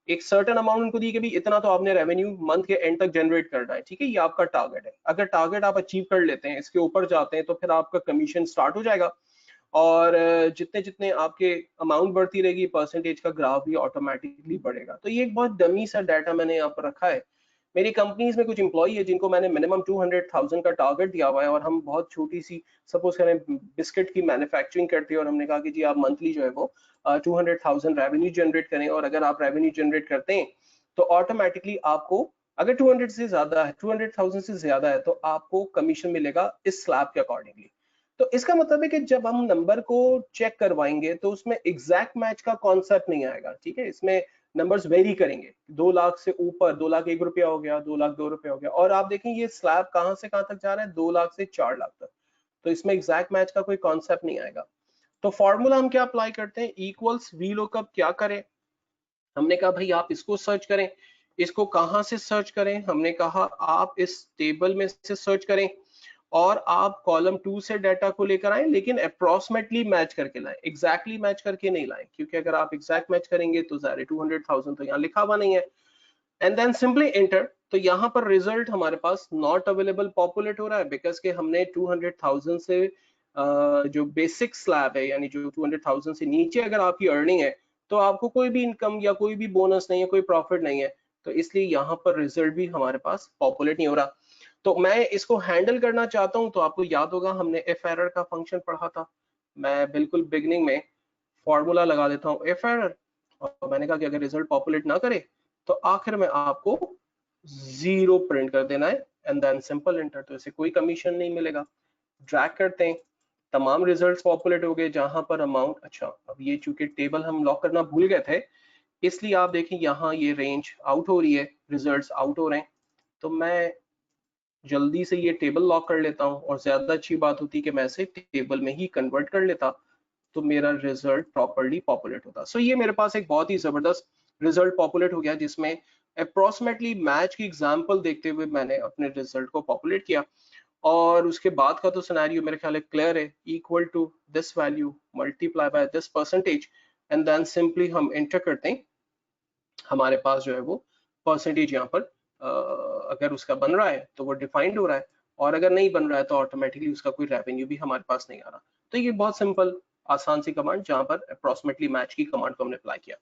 एक सर्टेन अमाउंट उनको दी कि भाई इतना तो आपने रेवेन्यू मंथ के एंड तक जनरेट करना है, ठीक है, ये आपका टारगेट है। अगर टारगेट आप अचीव कर लेते हैं, इसके ऊपर जाते हैं, तो फिर आपका कमीशन स्टार्ट हो जाएगा और जितने जितने आपके अमाउंट बढ़ती रहेगी परसेंटेज का ग्राफ भी ऑटोमेटिकली बढ़ेगा। तो ये एक बहुत डमी सा डाटा मैंने यहाँ पर रखा है। मेरी कंपनीज में कुछ एम्प्लॉई है जिनको मैंने मिनिमम 200,000 का टारगेट दिया हुआ है, और हम बहुत छोटी सी सपोज करें बिस्किट की मैन्युफैक्चरिंग करते हैं और हमने कहा कि जी आप मंथली जो है वो 200,000 रेवेन्यू जनरेट करें, और अगर आप रेवेन्यू जनरेट करते हैं तो ऑटोमेटिकली आपको अगर 200 से ज्यादा है, 200,000 से ज्यादा है, तो आपको कमीशन मिलेगा इस स्लैब के अकॉर्डिंगली। तो इसका मतलब है कि जब हम नंबर को चेक करवाएंगे तो उसमें एग्जैक्ट मैच का कॉन्सेप्ट नहीं आएगा, ठीक है, इसमें नंबर्स वेरी करेंगे। 2 लाख से ऊपर 2 लाख 1 रुपया हो गया, 2 लाख 2 रुपया हो गया, और आप देखें ये स्लैब कहां से कहां तक जा रहा है, 2 लाख से 4 लाख तक। तो इसमें एग्जैक्ट मैच का कोई कॉन्सेप्ट नहीं आएगा। तो फॉर्मूला हम क्या अप्लाई करते हैं, इक्वल्स वी लुकअप क्या करें, हमने कहा भाई आप इसको सर्च करें। इसको कहां से सर्च करें, हमने कहा आप इस टेबल में से सर्च करें और आप कॉलम 2 से डाटा को लेकर आए, लेकिन अप्रोक्सीमेटली मैच करके लाएं, एग्जैक्टली मैच करके नहीं लाएं, क्योंकि अगर आप एग्जैक्ट मैच करेंगे तो ज़ाहिर 200,000 तो यहाँ लिखा हुआ नहीं है। And then simply enter. तो यहाँ पर रिजल्ट हमारे पास नॉट अवेलेबल पॉपुलेट हो रहा है बिकॉज के हमने 200,000 से जो बेसिक स्लैब है, यानी जो 200,000 से नीचे अगर आपकी अर्निंग है तो आपको कोई भी इनकम या कोई भी बोनस नहीं है, कोई प्रॉफिट नहीं है, तो इसलिए यहाँ पर रिजल्ट भी हमारे पास पॉपुलेट नहीं हो रहा। तो मैं इसको हैंडल करना चाहता हूं, तो आपको याद होगा हमने एफ एरर का फंक्शन पढ़ा था। मैं बिल्कुल बिगनिंग में फॉर्मूला लगा देता हूँ एफ एरर, और मैंने कहा कि अगर रिजल्ट पॉपुलेट ना करे तो आखिर में आपको 0 प्रिंट कर देना है एंड देन सिंपल एंटर। तो इसे कोई कमीशन नहीं मिलेगा। ड्रैग करते हैं, तमाम रिजल्ट्स पॉपुलेट हो गए जहां पर अमाउंट, अच्छा अब ये चूंकि टेबल हम लॉक करना भूल गए थे इसलिए आप देखें यहाँ ये रेंज आउट हो रही है, रिजल्ट्स आउट हो रहे हैं। तो मैं जल्दी से ये टेबल लॉक कर लेता हूँ, और ज्यादा अच्छी बात होती कि मैं इसे टेबल में ही कन्वर्ट कर लेता तो मेरा रिजल्ट प्रॉपरली पॉपुलेट होता। सो ये मेरे पास एक बहुत ही जबरदस्त रिजल्ट पॉपुलेट हो गया, जिसमें अप्रोक्सीमेटली मैच की एग्जांपल देखते हुए मैंने अपने रिजल्ट को पॉपुलेट किया। और उसके बाद का तो सिनेरियो मेरे ख्याल है क्लियर है, equal to this value multiply by this percentage, and then simply हम एंटर करते हैं। हमारे पास जो है वो परसेंटेज यहाँ पर अगर उसका बन रहा है तो वो डिफाइंड हो रहा है, और अगर नहीं बन रहा है तो ऑटोमेटिकली उसका कोई रेवेन्यू भी हमारे पास नहीं आ रहा। तो ये बहुत सिंपल आसान सी कमांड, जहां पर अप्रोक्सीमेटली मैच की कमांड को हमने अप्लाई किया।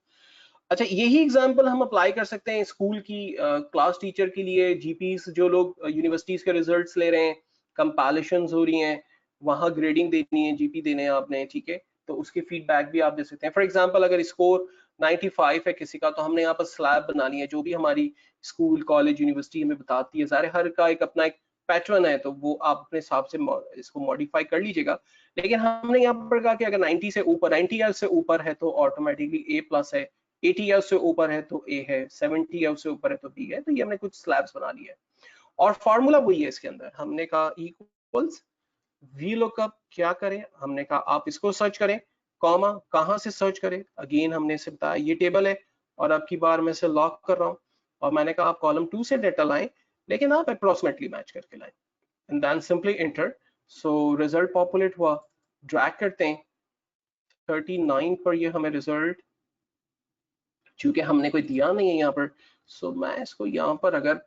अच्छा, यही एग्जांपल हम अप्लाई कर सकते हैं स्कूल की क्लास टीचर के लिए। जीपीस जो लोग यूनिवर्सिटीज के रिजल्ट्स ले रहे हैं, कंपैरिजंस हो रही हैं, वहां ग्रेडिंग देनी है, जीपी देने हैं आपने, ठीक है, तो उसके फीडबैक भी आप दे सकते हैं। फॉर एग्जांपल अगर स्कोर 95 है किसी का, तो हमने यहाँ पर स्लैब बनानी है, जो भी हमारी स्कूल कॉलेज यूनिवर्सिटी हमें बताती है। ज़ाहिर हर का एक अपना एक पैटर्न है, तो वो आप अपने हिसाब से इसको मॉडिफाई कर लीजिएगा। लेकिन हमने यहाँ पर कहा कि अगर 90 से ऊपर, 90 से ऊपर है तो ऑटोमेटिकली A+ है, 80 या उससे ऊपर है तो A है, 70 या उससे ऊपर है तो B है। तो ये हमने कुछ स्लैब्स बना लिए है, और फॉर्मूला वही है इसके अंदर। हमने कहा इक्वल्स VLOOKUP क्या करें, हमने कहा आप इसको सर्च करें, कॉमा कहां से सर्च करें, अगेन हमने इसे बताया ये टेबल है, और अब की बार मैं इसे लॉक कर रहा हूं, और मैंने कहा आप कॉलम 2 से डेटा लाएं, लेकिन आप अप्रोक्सीमेटली मैच करके लाएं, and then simply enter. So result populate हुआ, ड्रैग करते हैं 39 पर, ये हमें रिजल्ट, चूंकि हमने कोई दिया नहीं है यहाँ पर, सो मैं इसको यहाँ पर अगर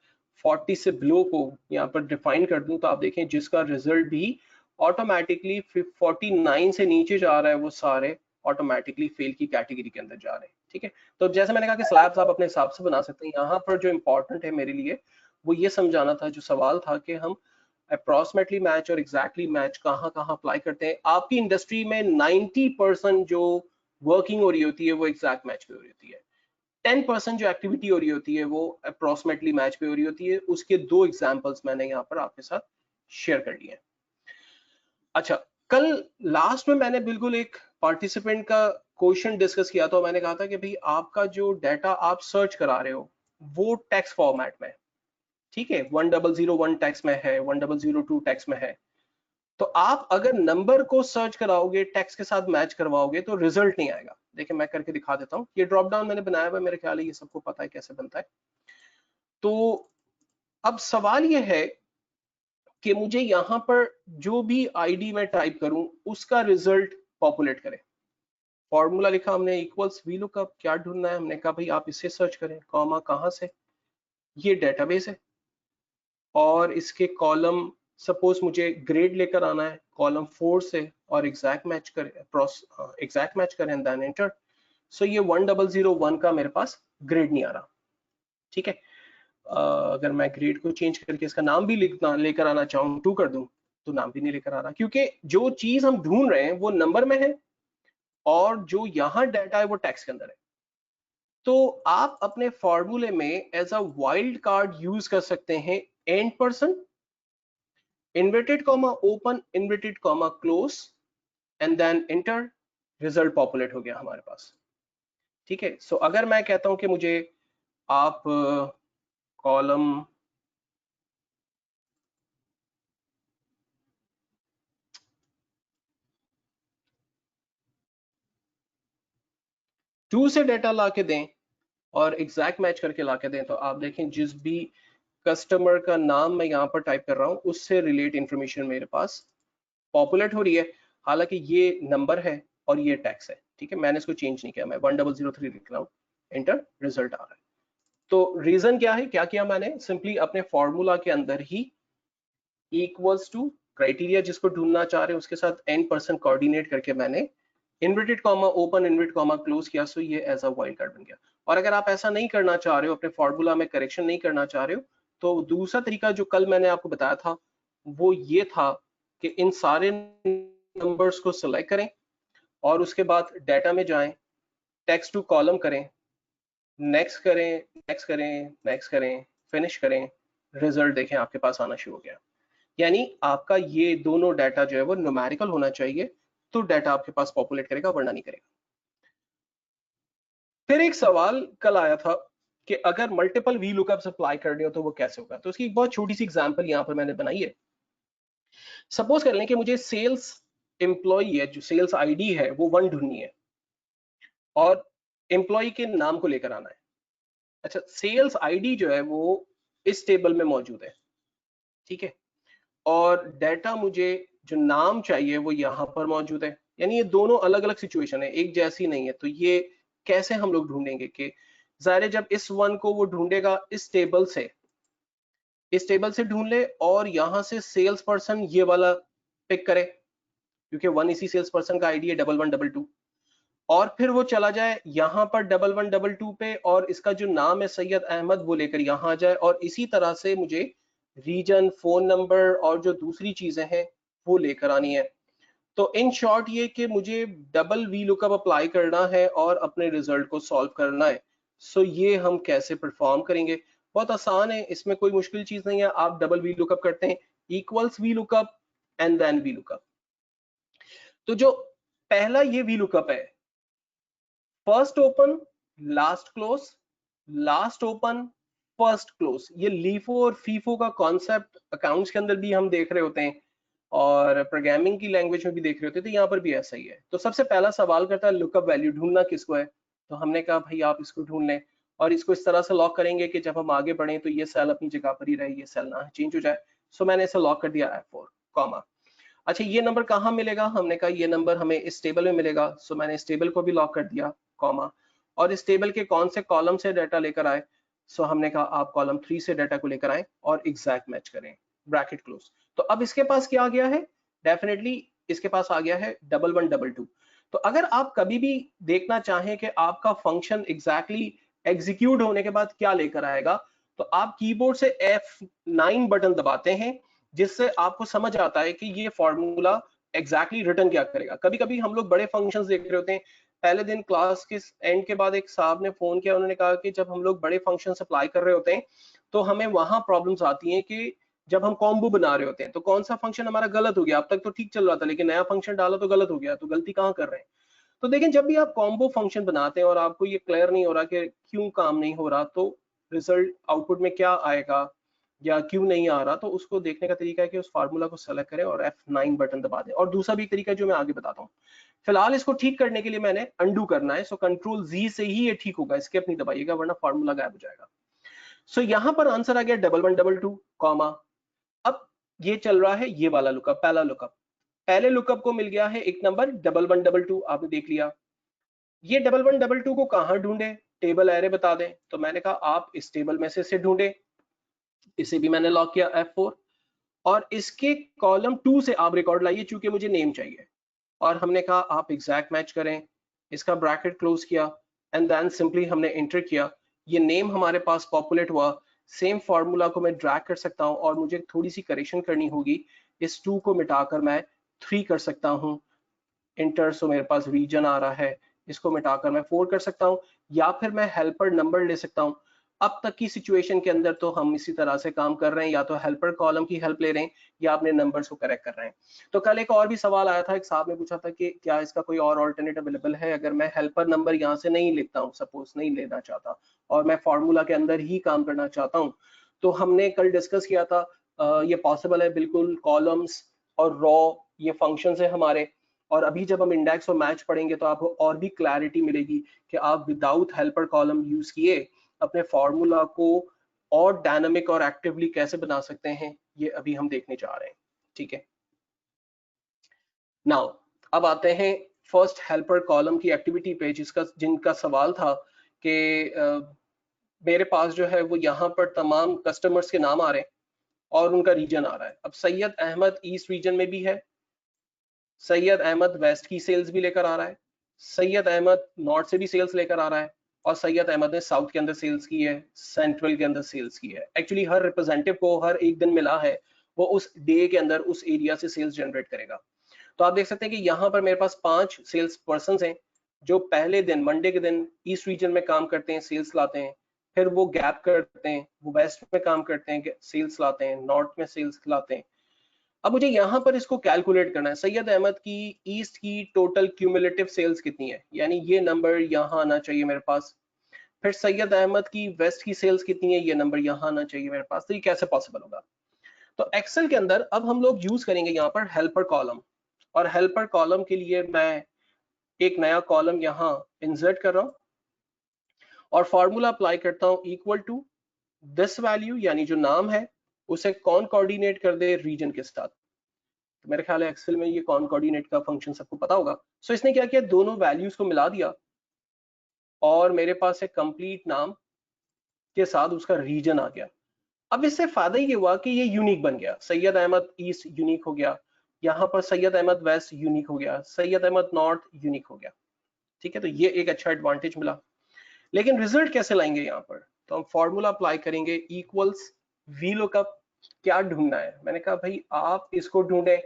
40 से बिलो को यहाँ पर डिफाइन कर दूं, तो आप देखें जिसका रिजल्ट भी ऑटोमेटिकली 49 से नीचे जा रहा है, वो सारे ऑटोमेटिकली फेल की कैटेगरी के अंदर जा रहे हैं, ठीक है। तो जैसे मैंने कहा कि स्लैब्स आप अपने हिसाब से बना सकते हैं। यहाँ पर जो इंपॉर्टेंट है मेरे लिए वो ये समझाना था, जो सवाल था कि हम अप्रोक्सीमेटली मैच और एग्जैक्टली मैच कहाँ कहाँ अप्लाई करते हैं। आपकी इंडस्ट्री में 90% जो वर्किंग हो रही होती है वो एग्जैक्ट मैच पे हो रही होती है, 10% जो एक्टिविटी हो रही होती है वो अप्रोक्सीमेटली मैच पे हो रही होती है। उसके दो एग्जांपल्स मैंने यहाँ पर आपके साथ शेयर कर लिए हैं। अच्छा, कल लास्ट में मैंने बिल्कुल एक पार्टिसिपेंट का क्वेश्चन डिस्कस किया था। मैंने कहा था कि भाई आपका जो डाटा आप सर्च करा रहे हो वो टेक्स्ट फॉर्मेट में, ठीक है, 1001 टेक्स्ट में है, 1002 टेक्स्ट में है, तो आप अगर नंबर को सर्च कराओगे, टेक्स्ट के साथ मैच करवाओगे, तो रिजल्ट नहीं आएगा। देखिए मैं करके दिखा देता हूँ। ये ड्रॉप डाउन मैंने बनाया हुआ है, मेरे ख्याल है ये सबको पता है कैसे बनता है। तो अब सवाल ये है कि मुझे यहाँ पर जो भी आईडी मैं टाइप करूं उसका रिजल्ट पॉपुलेट करे। फॉर्मूला लिखा हमने इक्वल्स VLOOKUP, क्या ढूंढना है, हमने कहा भाई आप इसे सर्च करें, कॉमा कहां से, ये डेटाबेस है, और इसके कॉलम सपोज मुझे ग्रेड लेकर आना है, कॉलम 4 से, और एग्जैक्ट मैच करें, एग्जैक्ट मैच करें, देन एंटर। सो ये 1001 का मेरे पास ग्रेड नहीं आ रहा, ठीक है। अगर मैं ग्रेड को चेंज करके इसका नाम भी लिखना लेकर आना चाहूँ, 2 कर दूं, तो नाम भी नहीं लेकर आ रहा, क्योंकि जो चीज हम ढूंढ रहे हैं वो नंबर में है, और जो यहाँ डाटा है वो टेक्स्ट के अंदर है। तो आप अपने फॉर्मूले में as a wild card use कर सकते हैं ampersand, inverted comma open, inverted comma close, and then enter. Result populate हो गया हमारे पास, ठीक है। सो अगर मैं कहता हूं कि मुझे आप कॉलम टू से डेटा ला के दें और एग्जैक्ट मैच करके ला के दें, तो आप देखें जिस भी कस्टमर का नाम मैं यहाँ पर टाइप कर रहा हूँ उससे रिलेट इंफॉर्मेशन मेरे पास पॉपुलेट हो रही है। हालांकि ये नंबर है और ये टैक्स है, ठीक है, मैंने इसको चेंज नहीं किया, मैं 1003 लिख रहा हूँ, एंटर, रिजल्ट आ रहा है। तो रीजन क्या है, क्या किया मैंने, सिंपली अपने फॉर्मूला के अंदर ही इक्वल्स टू क्राइटेरिया जिसको ढूंढना चाह रहे हैं उसके साथ n% कोऑर्डिनेट करके मैंने inverted comma open, inverted comma close किया, सो ये एज अ वाइल्ड कार्ड बन गया। और अगर आप ऐसा नहीं करना चाह रहे हो, अपने फॉर्मूला में करेक्शन नहीं करना चाह रहे हो, तो दूसरा तरीका जो कल मैंने आपको बताया था वो ये था कि इन सारे नंबर्स को सिलेक्ट करें और उसके बाद डाटा में जाएं, टेक्स्ट टू कॉलम करें, नेक्स्ट करें, नेक्स्ट करें, नेक्स्ट करें, फिनिश करें, रिजल्ट देखें आपके पास आना शुरू हो गया। यानी आपका ये दोनों डाटा जो है वो न्यूमेरिकल होना चाहिए, तो डाटा आपके पास पॉपुलेट करेगा, वरना नहीं करेगा। फिर एक सवाल कल आया था कि अगर मल्टीपल वी लुकअप्स अप्लाई करने हो तो वो कैसे होगा। तो उसकी एक बहुत छोटी सी एग्जांपल यहाँ पर मैंने बनाई है। सपोज कर लें कि मुझे सेल्स एम्प्लॉय है, जो सेल्स आईडी है वो 1 ढूंढनी है और एम्प्लॉय के नाम को लेकर आना है। अच्छा, सेल्स आईडी जो है वो इस टेबल में मौजूद है, ठीक है, और डाटा मुझे जो नाम चाहिए वो यहाँ पर मौजूद है। यानी ये दोनों अलग अलग सिचुएशन है, एक जैसी नहीं है। तो ये कैसे हम लोग ढूंढेंगे कि ज़ाहिर है जब इस वन को वो ढूंढेगा इस टेबल से ढूंढ ले और यहाँ से सेल्स पर्सन ये वाला पिक करे, क्योंकि 1 इसी सेल्स पर्सन का आईडी है 1112, और फिर वो चला जाए यहाँ पर 1112 पे और इसका जो नाम है सैयद अहमद वो लेकर यहाँ आ जाए, और इसी तरह से मुझे रीजन, फोन नंबर और जो दूसरी चीजें हैं वो लेकर आनी है। तो इन शॉर्ट ये कि मुझे डबल वी लुकअप अप्लाई करना है और अपने रिजल्ट को सॉल्व करना है। सो ये हम कैसे परफॉर्म करेंगे? बहुत आसान है, इसमें कोई मुश्किल चीज नहीं है। आप डबल वी लुकअप करते हैं, equals V lookup and then V lookup. तो जो पहला ये वी लुकअप है, first open last close, last open first close, ये लीफो और फीफो का कॉन्सेप्ट अकाउंट्स के अंदर भी हम देख रहे होते हैं और प्रोग्रामिंग की लैंग्वेज में भी देख रहे होते हैं, तो यहाँ पर भी ऐसा ही है। तो सबसे पहला सवाल करता है लुकअप वैल्यू ढूंढना किसको है, तो हमने कहा भाई आप इसको ढूंढ लें और इसको इस तरह से लॉक करेंगे कि जब हम आगे बढ़े तो ये सेल अपनी जगह पर ही रहे, ये सेल ना चेंज हो जाए। सो मैंने इसे लॉक कर दिया F4 कॉमा। अच्छा, ये नंबर कहाँ मिलेगा? हमने कहा ये नंबर हमें इस टेबल में मिलेगा। सो मैंने इस टेबल को भी लॉक कर दिया कॉमा, और इस टेबल के कौन से कॉलम से डाटा लेकर आए? सो हमने कहा आप कॉलम 3 से डाटा को लेकर आए और एग्जैक्ट मैच करें, ब्रैकेट क्लोज। तो अब इसके पास क्या आ गया है? डेफिनेटली इसके पास आ गया है 1112। तो अगर आप कभी भी देखना चाहें कि आपका फंक्शन एग्जैक्टली एग्जीक्यूट होने के बाद क्या लेकर आएगा, तो आप कीबोर्ड से F9 बटन दबाते हैं, जिससे आपको समझ आता है कि ये फॉर्मूला एग्जैक्टली रिटर्न क्या करेगा। कभी कभी हम लोग बड़े फंक्शंस देख रहे होते हैं। पहले दिन क्लास के एंड के बाद एक साहब ने फोन किया, उन्होंने कहा कि जब हम लोग बड़े फंक्शन अप्लाई कर रहे होते हैं तो हमें वहां प्रॉब्लम्स आती हैं कि जब हम कॉम्बो बना रहे होते हैं तो कौन सा फंक्शन हमारा गलत हो गया, अब तक तो ठीक चल रहा था लेकिन नया फंक्शन डाला तो गलत हो गया, तो गलती कहाँ कर रहे हैं? तो देखें, जब भी आप कॉम्बो फंक्शन बनाते हैं और आपको ये क्लियर नहीं हो रहा कि क्यों काम नहीं हो रहा, तो रिजल्ट आउटपुट में क्या आएगा या क्यों नहीं आ रहा, तो उसको देखने का तरीका है कि उस फार्मूला को सेलेक्ट करें और F9 बटन दबा दें। और दूसरा भी तरीका जो मैं आगे बताता हूँ। फिलहाल इसको ठीक करने के लिए मैंने अंडू करना है, सो कंट्रोल Z से ही ये ठीक होगा, स्किप नहीं दबाइएगा वरना फार्मूला गायब हो जाएगा। सो यहाँ पर आंसर आ गया 1112 कॉमा। अब ये चल रहा है ये वाला लुकअप, पहला लुकअप। पहले लुकअप को मिल गया है एक नंबर 1112, आपने देख लिया। ये 1112 को कहाँ ढूंढे? टेबल एरे बता दें, तो मैंने कहा आप इस टेबल में से इसे ढूंढे, इसे भी मैंने लॉक किया F4, और इसके कॉलम 2 से आप रिकॉर्ड लाइए चूंकि मुझे नेम चाहिए, और हमने कहा आप एग्जैक्ट मैच करें, इसका ब्रैकेट क्लोज किया एंड देन सिंपली हमने एंटर किया। ये नेम हमारे पास पॉपुलेट हुआ। सेम फार्मूला को मैं ड्रैग कर सकता हूं और मुझे थोड़ी सी करेक्शन करनी होगी, इस 2 को मिटाकर मैं 3 कर सकता हूं, इंटर। सो मेरे पास रीजन आ रहा है, इसको मिटाकर मैं 4 कर सकता हूं, या फिर मैं हेल्पर नंबर ले सकता हूं। अब तक की सिचुएशन के अंदर तो हम इसी तरह से काम कर रहे हैं, या तो हेल्पर कॉलम की हेल्प ले रहे हैं या अपने नंबर्स को करेक्ट कर रहे हैं। तो कल एक और भी सवाल आया था, एक साहब ने पूछा था कि क्या इसका कोई और ऑल्टरनेट अवेलेबल है अगर मैं हेल्पर नंबर यहाँ से नहीं लेता हूँ, सपोज नहीं लेना चाहता और मैं फार्मूला के अंदर ही काम करना चाहता हूँ। तो हमने कल डिस्कस किया था ये पॉसिबल है बिल्कुल। कॉलम्स और रॉ ये फंक्शन है हमारे, और अभी जब हम इंडेक्स और मैच पढ़ेंगे तो आपको और भी क्लैरिटी मिलेगी कि आप विदाउट हेल्पर कॉलम यूज किए अपने फॉर्मूला को और डायनामिक और एक्टिवली कैसे बना सकते हैं, ये अभी हम देखने जा रहे हैं। ठीक है, नाउ अब आते हैं फर्स्ट हेल्पर कॉलम की एक्टिविटी पे, जिनका सवाल था कि मेरे पास जो है वो यहाँ पर तमाम कस्टमर्स के नाम आ रहे हैं और उनका रीजन आ रहा है। अब सैयद अहमद ईस्ट रीजन में भी है, सैयद अहमद वेस्ट की सेल्स भी लेकर आ रहा है, सैयद अहमद नॉर्थ से भी सेल्स लेकर आ रहा है, और सैयद अहमद ने साउथ के अंदर सेल्स की है, सेंट्रल के अंदर सेल्स की है। एक्चुअली हर रिप्रेजेंटेटिव को हर एक दिन मिला है, वो उस डे के अंदर उस एरिया से सेल्स जनरेट करेगा। तो आप देख सकते हैं कि यहाँ पर मेरे पास 5 सेल्स पर्सन हैं जो पहले दिन मंडे के दिन ईस्ट रीजन में काम करते हैं, सेल्स लाते हैं, फिर वो गैप करते हैं, वो वेस्ट में काम करते हैं, सेल्स लाते हैं, नॉर्थ में सेल्स लाते हैं। अब मुझे यहाँ पर इसको कैलकुलेट करना है, सैयद अहमद की ईस्ट की टोटल क्यूमुलेटिव सेल्स कितनी है, यानी ये नंबर यहाँ आना चाहिए मेरे पास। फिर सैयद अहमद की वेस्ट की सेल्स कितनी है, ये नंबर यहाँ आना चाहिए मेरे पास। तो ये कैसे पॉसिबल होगा? तो एक्सेल के अंदर अब हम लोग यूज करेंगे यहाँ पर हेल्पर कॉलम, और हेल्पर कॉलम के लिए मैं एक नया कॉलम यहाँ इंसर्ट कर रहा हूँ और फॉर्मूला अप्लाई करता हूँ इक्वल टू दिस वैल्यू, यानी जो नाम है उसे कौन कोऑर्डिनेट कर दे रीजन के साथ। तो मेरे ख्याल है एक्सेल में ये कौन कोऑर्डिनेट का फंक्शन सबको पता होगा। सो इसने क्या किया, दोनों वैल्यूज को मिला दिया और मेरे पास एक कंप्लीट नाम के साथ उसका रीजन आ गया। अब इससे फायदा ये हुआ कि ये यूनिक बन गया, सैयद अहमद ईस्ट यूनिक हो गया, यहाँ पर सैयद अहमद वेस्ट यूनिक हो गया, सैयद अहमद नॉर्थ यूनिक हो गया। ठीक है, तो ये एक अच्छा एडवांटेज मिला। लेकिन रिजल्ट कैसे लाएंगे यहाँ पर? तो हम फॉर्मूला अप्लाई करेंगे इक्वल्स वी लुकअप। क्या ढूंढना है? मैंने कहा भाई आप इसको ढूंढे,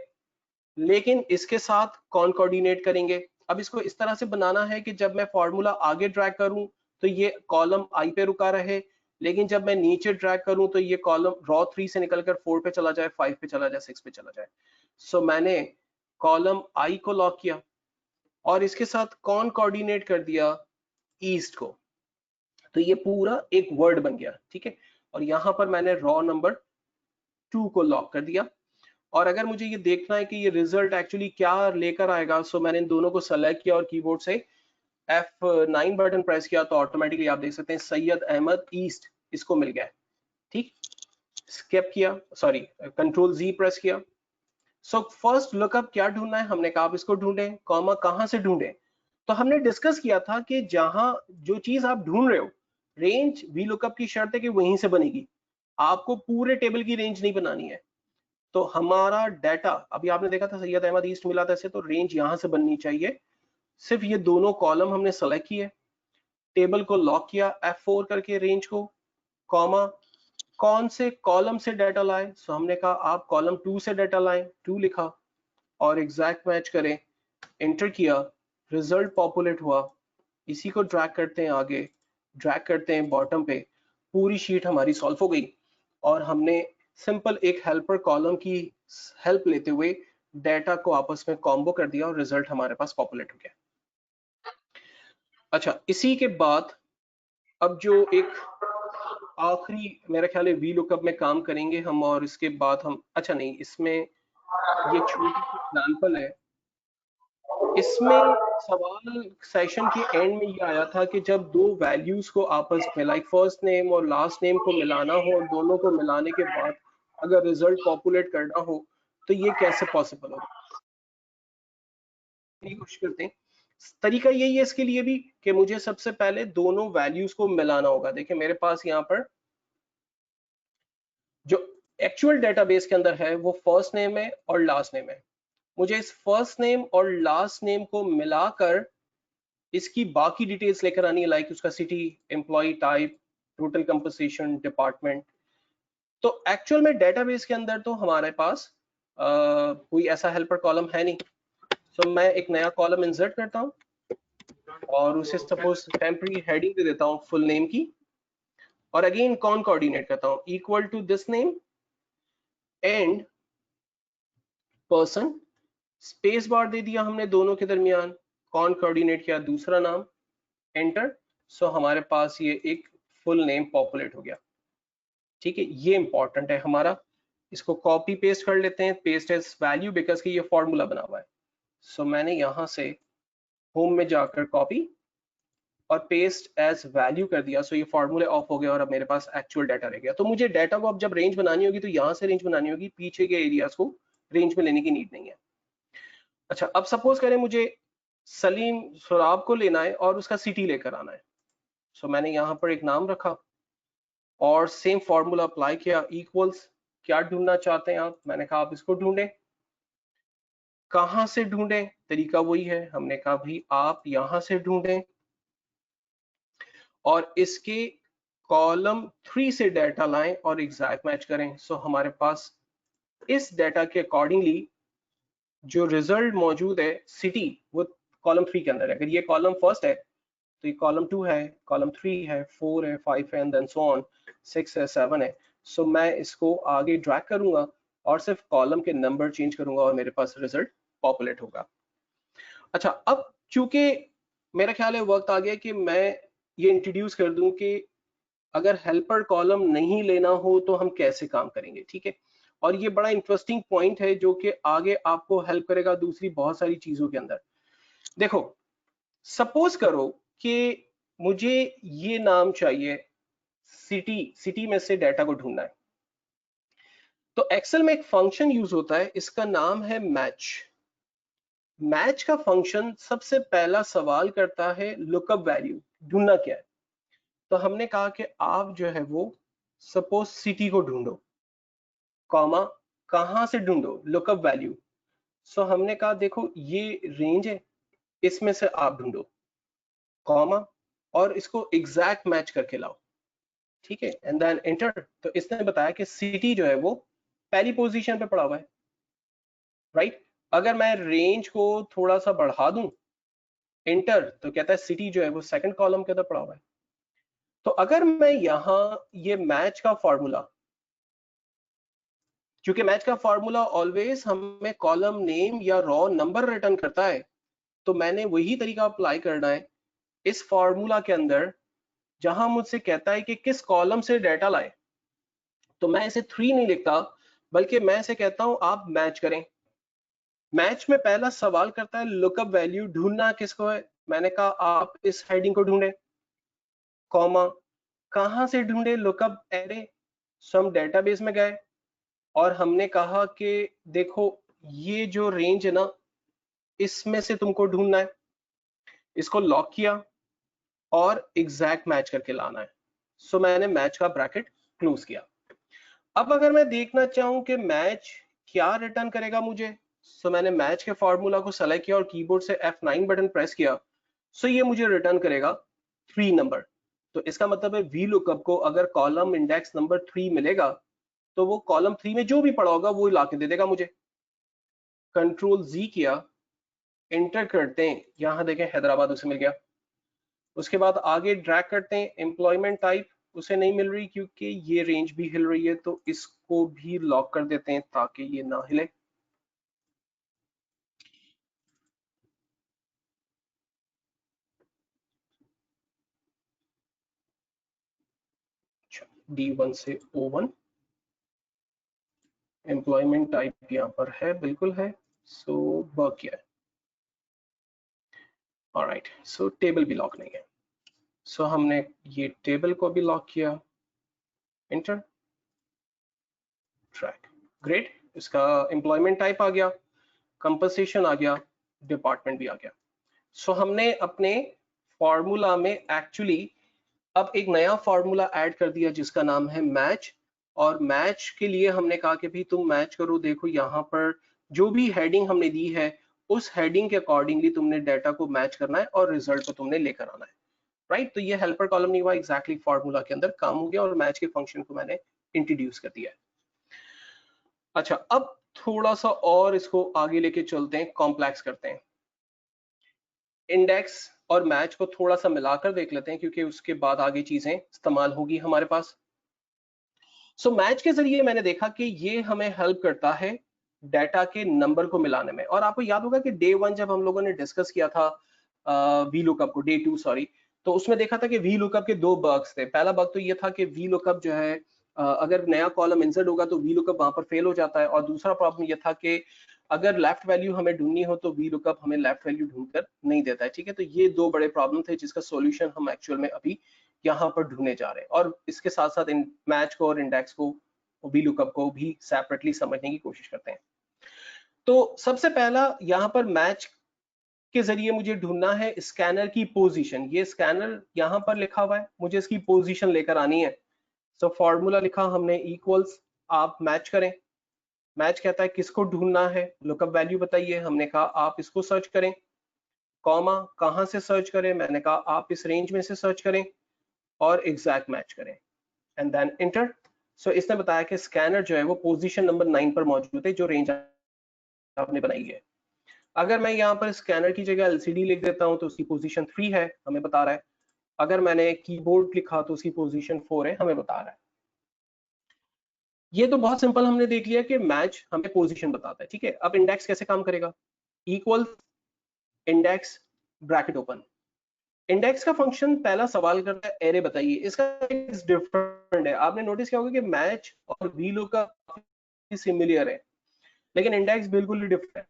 लेकिन इसके साथ कौन कोऑर्डिनेट करेंगे। अब इसको इस तरह से बनाना है कि जब मैं फॉर्मूला आगे ड्रैग करूं तो ये कॉलम आई पे रुका रहे, लेकिन जब मैं नीचे ड्रैग करूं तो ये कॉलम रॉ 3 से निकलकर 4 पे चला जाए, 5 पे चला जाए, 6 पे चला जाए। सो मैंने कॉलम आई को लॉक किया और इसके साथ कौन कोऑर्डिनेट कर दिया, ईस्ट को। तो ये पूरा एक वर्ड बन गया। ठीक है, और यहां पर मैंने रॉ नंबर 2 को लॉक कर दिया। और अगर मुझे ये देखना है कि ये रिजल्ट एक्चुअली क्या लेकर आएगा, सो मैंने इन दोनों को सेलेक्ट किया और कीबोर्ड से F9 बटन प्रेस किया, तो ऑटोमेटिकली आप देख सकते हैं सैयद अहमद ईस्ट इसको मिल गया। ठीक, स्किप किया, सॉरी कंट्रोल Z प्रेस किया। सो फर्स्ट लुकअप क्या ढूंढना है, हमने कहा आप इसको ढूंढें, कॉमा कहां से ढूंढें। तो हमने डिस्कस किया था कि जहां जो चीज आप ढूंढ रहे हो, रेंज वी लुकअप की शर्त है कि वहीं से बनेगी, आपको पूरे टेबल की रेंज नहीं बनानी है। तो हमारा डाटा अभी आपने देखा था सैयद अहमद ईस्ट मिला था ऐसे, तो रेंज यहां से बननी चाहिए। सिर्फ ये दोनों कॉलम हमने सेलेक्ट किए, टेबल को लॉक किया F4 करके रेंज को, कॉमा कौन से कॉलम से डाटा लाए। सो हमने कहा आप कॉलम 2 से डाटा लाएं, 2 लिखा और एग्जैक्ट मैच करें, एंटर किया, रिजल्ट पॉपुलेट हुआ। इसी को ड्रैग करते हैं आगे, ड्रैग करते हैं बॉटम पे, पूरी शीट हमारी सॉल्व हो गई और हमने सिंपल एक हेल्पर कॉलम की हेल्प लेते हुए डाटा को आपस में कॉम्बो कर दिया और रिजल्ट हमारे पास पॉपुलेट हो गया। अच्छा, इसी के बाद अब जो एक आखिरी मेरा ख्याल है वी लुकअप में काम करेंगे हम, और इसके बाद हम, अच्छा नहीं, इसमें ये छोटी सी एग्जांपल है। इसमें सवाल सेशन के एंड में ये आया था कि जब दो वैल्यूज को आपस में लाइक फर्स्ट नेम और लास्ट नेम को मिलाना हो और दोनों को मिलाने के बाद अगर रिजल्ट पॉपुलेट करना हो तो ये कैसे पॉसिबल होगा। कोशिश करते हैं। तरीका यही है इसके लिए भी कि मुझे सबसे पहले दोनों वैल्यूज को मिलाना होगा। देखिए मेरे पास यहाँ पर जो एक्चुअल डेटाबेस के अंदर है वो फर्स्ट नेम है और लास्ट नेम है। मुझे इस फर्स्ट नेम और लास्ट नेम को मिलाकर इसकी बाकी डिटेल्स लेकर आनी है, लाइक उसका city, employee type, total composition, department. तो एक्चुअल में डेटाबेस के अंदर तो हमारे पास कोई ऐसा हेल्पर कॉलम है नहीं। तो मैं एक नया कॉलम इंसर्ट करता हूँ और उसे सपोज टेम्परेरी हेडिंग दे देता हूँ फुल नेम की, और अगेन कौन कोऑर्डिनेट करता हूँ, equal to this name and person, space bar दे दिया हमने दोनों के दरमियान, कौन कोऑर्डिनेट किया, दूसरा नाम, एंटर। सो हमारे पास ये एक फुल नेम पॉपुलेट हो गया। ठीक है, ये इंपॉर्टेंट है हमारा। इसको कॉपी पेस्ट कर लेते हैं, पेस्ट एज वैल्यू, बिकॉज कि ये फॉर्मूला बना हुआ है। सो मैंने यहां से होम में जाकर कॉपी और पेस्ट एज वैल्यू कर दिया। सो ये फॉर्मूले ऑफ हो गया और अब मेरे पास एक्चुअल डाटा रह गया। तो मुझे डाटा को अब जब रेंज बनानी होगी तो यहाँ से रेंज बनानी होगी, पीछे के एरियाज को रेंज में लेने की नीड नहीं है। अच्छा, अब सपोज करें मुझे सलीम सुराब को लेना है और उसका सिटी लेकर आना है। सो मैंने यहाँ पर एक नाम रखा और सेम फॉर्मूला अप्लाई किया, इक्वल्स क्या ढूंढना चाहते हैं आप, मैंने कहा आप इसको ढूंढें। कहां से ढूंढें, तरीका वही है, हमने कहा भाई आप यहां से ढूंढें और इसके कॉलम 3 से डाटा लाएं और एग्जैक्ट मैच करें। सो हमारे पास इस डाटा के अकॉर्डिंगली जो रिजल्ट मौजूद है सिटी, वो कॉलम 3 के अंदर है। अगर ये कॉलम फर्स्ट है तो ये कॉलम 2 है, कॉलम 3 है, 4 है, 5 है, एंड देन सो ऑन, 6 है, 7 है। सो मैं इसको आगे ड्रैग करूंगा और सिर्फ कॉलम के नंबर चेंज करूंगा और मेरे पास रिजल्ट पॉपुलेट होगा। अच्छा, अब चूंकि मेरा ख्याल है वक्त आ गया कि मैं ये इंट्रोड्यूस कर दूं कि अगर हेल्पर कॉलम नहीं लेना हो तो हम कैसे काम करेंगे, ठीक है। और ये बड़ा इंटरेस्टिंग पॉइंट है जो कि आगे आपको हेल्प करेगा दूसरी बहुत सारी चीजों के अंदर। देखो, सपोज करो कि मुझे ये नाम चाहिए, सिटी, सिटी में से डाटा को ढूंढना है। तो एक्सेल में एक फंक्शन यूज होता है, इसका नाम है मैच। मैच का फंक्शन सबसे पहला सवाल करता है लुकअप वैल्यू, ढूंढना क्या है। तो हमने कहा कि आप जो है वो सपोज सिटी को ढूंढो, कॉमा कहां से ढूंढो, लुकअप वैल्यू। सो हमने कहा देखो ये रेंज है, इसमें से आप ढूंढो, कॉमा, और इसको एग्जैक्ट मैच करके लाओ, ठीक है, एंड देन एंटर। तो इसने बताया कि सिटी जो है वो पहली पोजीशन पे पड़ा हुआ है, राइट। अगर मैं रेंज को थोड़ा सा बढ़ा दूं, एंटर, तो कहता है सिटी जो है वो सेकंड कॉलम के अंदर पड़ा हुआ है। तो अगर मैं यहां ये मैच का फॉर्मूला, क्योंकि मैच का फॉर्मूला ऑलवेज हमें कॉलम नेम या रॉ नंबर रिटर्न करता है, तो मैंने वही तरीका अप्लाई करना है इस फॉर्मूला के अंदर, जहां मुझसे कहता है कि किस कॉलम से डाटा लाए। तो मैं इसे 3 नहीं लिखता, बल्कि मैं इसे कहता हूं आप मैच करें। मैच में पहला सवाल करता है लुकअप वैल्यू, ढूंढना किसको है। मैंने कहा आप इस हेडिंग को ढूंढे, कॉमा कहां से ढूंढे, लुकअप एरे। सो हम डेटाबेस में गए और हमने कहा कि देखो ये जो रेंज है ना, इसमें से तुमको ढूंढना है। इसको लॉक किया और एग्जैक्ट मैच करके लाना है। सो मैंने मैच का ब्रैकेट क्लोज किया। अब अगर मैं देखना चाहूं कि मैच क्या रिटर्न करेगा मुझे, सो मैंने मैच के फॉर्मूला को सेलेक्ट किया और कीबोर्ड से F9 बटन प्रेस किया। सो ये मुझे रिटर्न करेगा 3 नंबर। तो इसका मतलब है वी लुकअप को अगर कॉलम इंडेक्स नंबर 3 मिलेगा, तो वो कॉलम 3 में जो भी पड़ा होगा वो ला के दे देगा मुझे। कंट्रोल Z किया, एंटर करते हैं, यहां देखें हैदराबाद उसे मिल गया। उसके बाद आगे ड्रैग करते हैं, एम्प्लॉयमेंट टाइप उसे नहीं मिल रही क्योंकि ये रेंज भी हिल रही है, तो इसको भी लॉक कर देते हैं ताकि ये ना हिले। D1 से O1, एम्प्लॉयमेंट टाइप यहाँ पर है, बिल्कुल है। सो वर्क किया है, ऑलराइट। सो टेबल भी लॉक नहीं है। सो हमने ये टेबल को भी लॉक किया, एंटर, ट्रैक, ग्रेट। इसका एम्प्लॉयमेंट टाइप आ गया, कंपनसेशन आ गया, डिपार्टमेंट भी आ गया। सो हमने अपने फॉर्मूला में एक्चुअली अब एक नया फॉर्मूला ऐड कर दिया जिसका नाम है मैच। और मैच के लिए हमने कहा कि भाई तुम मैच करो, देखो यहाँ पर जो भी हेडिंग हमने दी है उस हेडिंग के अकॉर्डिंगली तुमने डाटा को मैच करना है और रिजल्ट को तुमने लेकर आना है, राइट। तो ये हेल्पर कॉलम नहीं हुआ, एग्जैक्टली फॉर्मूला के अंदर काम हो गया और मैच के फंक्शन को मैंने इंट्रोड्यूस कर दिया है। अच्छा, अब थोड़ा सा और इसको आगे लेके चलते हैं, कॉम्प्लेक्स करते हैं। इंडेक्स और मैच को थोड़ा सा मिलाकर देख लेते हैं क्योंकि उसके बाद आगे चीजें इस्तेमाल होगी हमारे पास। सो मैच के जरिए मैंने देखा कि ये हमें हेल्प करता है डाटा के नंबर को मिलाने में। और आपको याद होगा कि डे 1 जब हम लोगों ने डिस्कस किया था वी लुकअप को, डे 2 सॉरी, तो उसमें देखा था कि वी लुकअप के 2 बग्स थे। पहला बग तो ये था कि वी लुकअप जो है अगर नया कॉलम इंसर्ट होगा तो वी लुकअप वहां पर फेल हो जाता है। और दूसरा प्रॉब्लम ये था कि अगर लेफ्ट वैल्यू हमें ढूंढनी हो तो वी लुकअप हमें लेफ्ट वैल्यू ढूंढकर नहीं देता है, ठीक है। तो ये 2 बड़े प्रॉब्लम थे जिसका सॉल्यूशन हम एक्चुअल में अभी यहाँ पर ढूंढने जा रहे हैं। और इसके साथ साथ मैच को और इंडेक्स को, वी लुकअप को भी सेपरेटली समझने की कोशिश करते हैं। तो सबसे पहला यहाँ पर मैच के जरिए मुझे ढूंढना है स्कैनर की पोजीशन। ये स्कैनर यहाँ पर लिखा हुआ है, मुझे इसकी पोजीशन लेकर आनी है। सो फॉर्मूला लिखा हमने, इक्वल्स, आप मैच करें। मैच कहता है किसको ढूंढना है, लुकअप वैल्यू बताइए। हमने कहा आप इसको सर्च करें, कॉमा कहां से सर्च करें, मैंने कहा आप इस रेंज में से सर्च करें और एग्जैक्ट मैच करें, एंड देन एंटर। सो इसने बताया कि स्कैनर जो है वो पोजीशन नंबर 9 पर मौजूद है, जो रेंज आपने बनाई है। अगर मैं यहाँ पर स्कैनर की जगह एलसीडी लिख देता हूँ तो उसकी पोजीशन 3 है, हमें बता रहा है। अगर मैंने कीबोर्ड लिखा तो उसकी पोजीशन 4 है, हमें बता रहा है। ये तो बहुत सिंपल हमने देख लिया कि मैच हमें पोजीशन बताता है, ठीक है। अब इंडेक्स कैसे काम करेगा, equal index bracket open, index का फंक्शन पहला सवाल करता है एरे बताइए, इसका डिफरेंट है। आपने नोटिस किया होगा कि मैच और VLOOKUP सिमिलर है, लेकिन इंडेक्स बिल्कुल ही डिफरेंट है।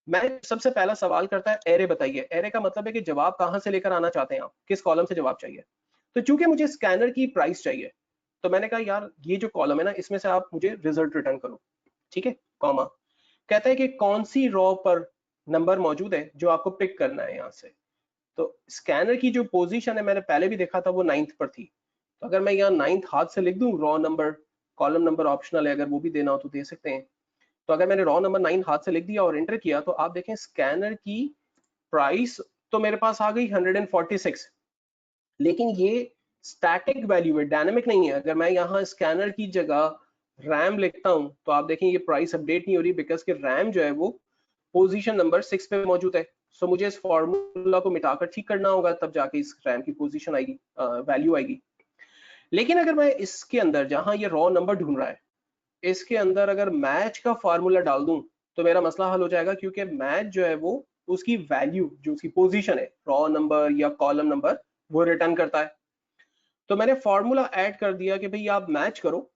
मैच सबसे पहला सवाल करता है एरे बताइए। एरे का मतलब है कि जवाब कहां से लेकर आना चाहते हैं आप, किस कॉलम से जवाब चाहिए। तो चूंकि मुझे स्कैनर की प्राइस चाहिए, तो मैंने कहा यार ये जो कॉलम है ना, इसमें से आप मुझे रिजल्ट रिटर्न करो, ठीक है, कॉमा। कहता है कि कौन सी रॉ पर नंबर मौजूद है जो आपको पिक करना है यहाँ से। तो स्कैनर की जो पोजीशन है, मैंने पहले भी देखा था, वो 9th पर थी। तो अगर मैं यहाँ 9th हाथ से लिख दूं, raw number, column number optional है, अगर वो भी देना हो तो दे सकते हैं। तो अगर मैंने रॉ नंबर 9 हाथ से लिख दिया और एंटर किया, तो आप देखें स्कैनर की प्राइस तो मेरे पास आ गई 146, लेकिन ये स्टैटिक वैल्यू है, डायनेमिक नहीं है। अगर मैं यहाँ स्कैनर की जगह रैम लिखता हूं, तो आप देखें ये प्राइस अपडेट नहीं हो रही, बिकॉज कि रैम जो है वो पोजीशन नंबर 6 पे मौजूद है। सो मुझे इस फॉर्मूला को मिटाकर ठीक करना होगा, तब जाके इस रैम की पोजीशन आएगी, वैल्यू आएगी। लेकिन अगर मैं इसके अंदर, जहां ये रॉ नंबर ढूंढ रहा है, इसके अंदर अगर मैच का फार्मूला डाल दूं, तो मेरा मसला हल हो जाएगा, क्योंकि मैच जो है वो उसकी वैल्यू, जो उसकी पोजीशन है, रॉ नंबर या कॉलम नंबर, वो रिटर्न करता है। तो मैंने फॉर्मूला ऐड कर दिया कि भाई आप मैच करो।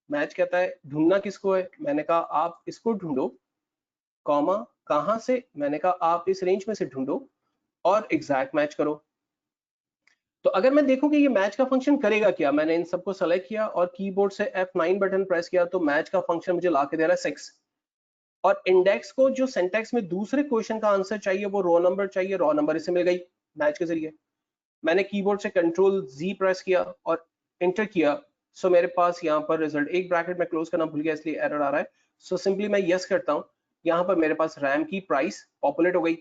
मैच कहता है ढूंढना किसको है, मैंने कहा आप इसको ढूंढो, कॉमा, कहां से, मैंने कहा आप इस रेंज में से ढूंढो और एग्जैक्ट मैच करो। तो अगर मैं देखूं कि ये मैच का फंक्शन करेगा क्या, मैंने इन सबको सेलेक्ट किया और कीबोर्ड से F9 बटन प्रेस किया, तो मैच का फंक्शन मुझे ला के दे रहा है 6। और इंडेक्स को जो सिंटेक्स में दूसरे क्वेश्चन का आंसर चाहिए, वो रो नंबर चाहिए, रो नंबर इसे मिल गई मैच के जरिए। मैंने कीबोर्ड से Ctrl+Z प्रेस किया और एंटर किया। सो मेरे पास यहाँ पर रिजल्ट, एक ब्रैकेट में क्लोज करना भूल गया इसलिए एरर आ रहा है। सो सिंपली मैं यस करता हूँ, यहाँ पर मेरे पास रैम की प्राइस पॉपुलेट हो गई।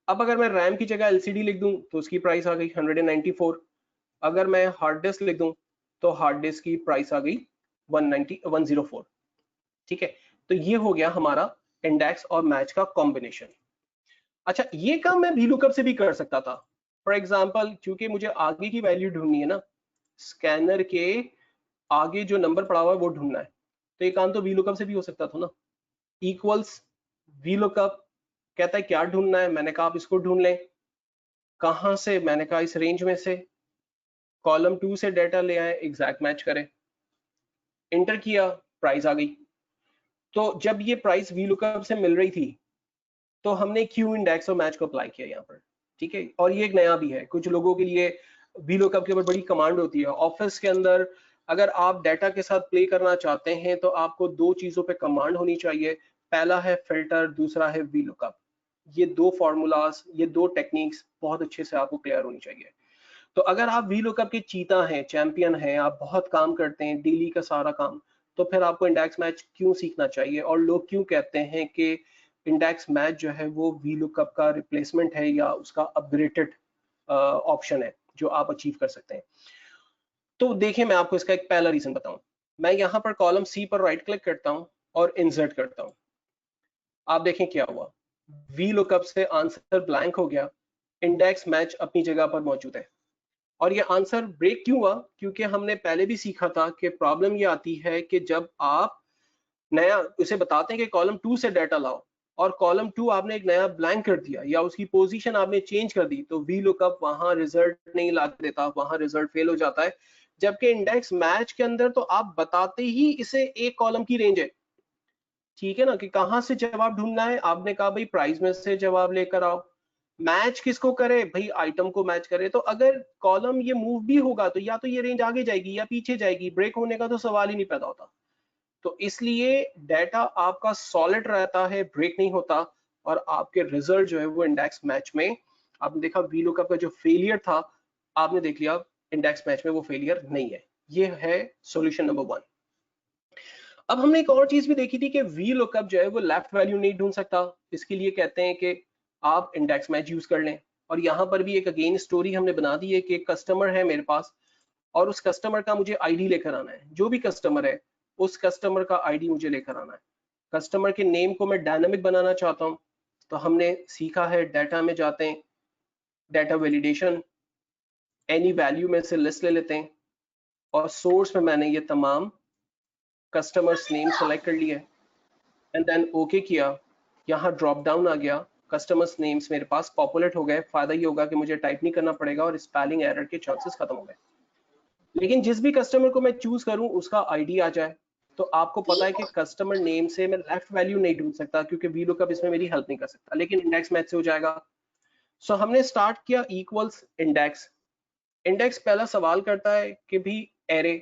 अब अगर मैं रैम की जगह LCD लिख दूं, तो उसकी प्राइस आ गई 194। अगर मैं हार्ड डिस्क लिख दूं, तो हार्ड डिस्क की प्राइस आ गई 104। ठीक है, तो ये हो गया हमारा इंडेक्स और मैच का कॉम्बिनेशन। अच्छा, ये काम मैं VLOOKUP से भी कर सकता था। फॉर एग्जाम्पल, क्योंकि मुझे आगे की वैल्यू ढूंढनी है ना, स्कैनर के आगे जो नंबर पड़ा हुआ है वो ढूंढना है, तो ये काम तो VLOOKUP से भी हो सकता था ना। इक्वल्स VLOOKUP, कहता है क्या ढूंढना है, मैंने कहा आप इसको ढूंढ लें। कहां से, मैंने कहा इस रेंज में से। कॉलम 2 से डेटा ले आए, एग्जैक्ट मैच करें, एंटर किया, प्राइस आ गई। तो जब ये प्राइस VLOOKUP से मिल रही थी, तो हमने क्यू इंडेक्स और मैच को अप्लाई किया यहाँ पर, ठीक है। और ये एक नया भी है, कुछ लोगों के लिए VLOOKUP के ऊपर बड़ी कमांड होती है ऑफिस के अंदर। अगर आप डाटा के साथ प्ले करना चाहते हैं, तो आपको दो चीजों पे कमांड होनी चाहिए। पहला है फिल्टर, दूसरा है VLOOKUP। ये दो फॉर्मूलाज, ये दो टेक्निक्स बहुत अच्छे से आपको क्लियर होनी चाहिए। तो अगर आप VLOOKUP के चीता हैं, चैंपियन हैं, आप बहुत काम करते हैं डेली का सारा काम, तो फिर आपको इंडेक्स मैच क्यों सीखना चाहिए। और लोग क्यों कहते हैं कि इंडेक्स मैच जो है वो VLOOKUP का रिप्लेसमेंट है या उसका अपग्रेडेड ऑप्शन है जो आप अचीव कर सकते हैं। तो देखिए, मैं आपको इसका एक पहला रीजन बताऊं। मैं यहाँ पर कॉलम C पर राइट क्लिक करता हूं और इंसर्ट करता हूं। आप देखें क्या हुआ, VLOOKUP से आंसर ब्लैंक हो गया, इंडेक्स मैच अपनी जगह पर मौजूद है। और ये आंसर ब्रेक क्यों हुआ, क्योंकि हमने पहले भी सीखा था कि प्रॉब्लम ये आती है कि जब आप नया उसे बताते हैं कि कॉलम 2 से डाटा लाओ, और कॉलम 2 आपने एक नया ब्लैंक कर दिया या उसकी पोजीशन आपने चेंज कर दी, तो VLOOKUP वहां रिजल्ट नहीं ला देता, वहां रिजल्ट फेल हो जाता है। जबकि इंडेक्स मैच के अंदर तो आप बताते ही इसे एक कॉलम की रेंज है, ठीक है ना, कि कहां से जवाब ढूंढना है। आपने कहा भाई प्राइस में से जवाब लेकर आओ। मैच किसको करे, भाई आइटम को मैच करे। तो अगर कॉलम ये मूव भी होगा, तो या तो ये रेंज आगे जाएगी या पीछे जाएगी, ब्रेक होने का तो सवाल ही नहीं पैदा होता। तो इसलिए डाटा आपका सॉलिड रहता है, ब्रेक नहीं होता, और आपके रिजल्ट जो है वो इंडेक्स मैच में, आपने देखा VLOOKUP का जो फेलियर था, आपने देख लिया इंडेक्स मैच में वो फेलियर नहीं है। ये है सॉल्यूशन नंबर 1। अब हमने एक और चीज भी देखी थी कि VLOOKUP जो है वो लेफ्ट वैल्यू नहीं ढूंढ सकता। इसके लिए कहते हैं कि आप इंडेक्स मैच यूज कर लें। और यहाँ पर भी एक अगेन स्टोरी हमने बना दी है कि एक कस्टमर है मेरे पास, और उस कस्टमर का मुझे आईडी लेकर आना है। जो भी कस्टमर है, उस कस्टमर का आईडी मुझे लेकर आना है। कस्टमर के नेम को मैं डायनामिक बनाना चाहता हूँ, तो हमने सीखा है, डाटा में जाते हैं, डाटा वैलिडेशन, एनी वैल्यू में से लिस्ट ले लेते हैं, और सोर्स में मैंने ये तमाम कस्टमर्स नेम सेलेक्ट कर लिया एंड देन ओके किया। यहाँ ड्रॉप डाउन आ गया, कस्टमर्स नेम्स मेरे पास पॉपुलेट हो गए, फायदा ये होगा कि मुझे टाइप नहीं करना पड़ेगा और स्पेलिंग एरर के चांसेस खत्म हो गए। लेकिन जिस भी कस्टमर को मैं चूज करूं उसका आईडी आ जाए, तो आपको पता है कि कस्टमर नेम से मैं लेफ्ट वैल्यू नहीं ढूंढ सकता क्योंकि VLOOKUP इसमें मेरी हेल्प नहीं कर सकता, लेकिन इंडेक्स मैच से हो जाएगा। सो हमने स्टार्ट किया इक्वल्स इंडेक्स। इंडेक्स पहला सवाल करता है कि भी एरे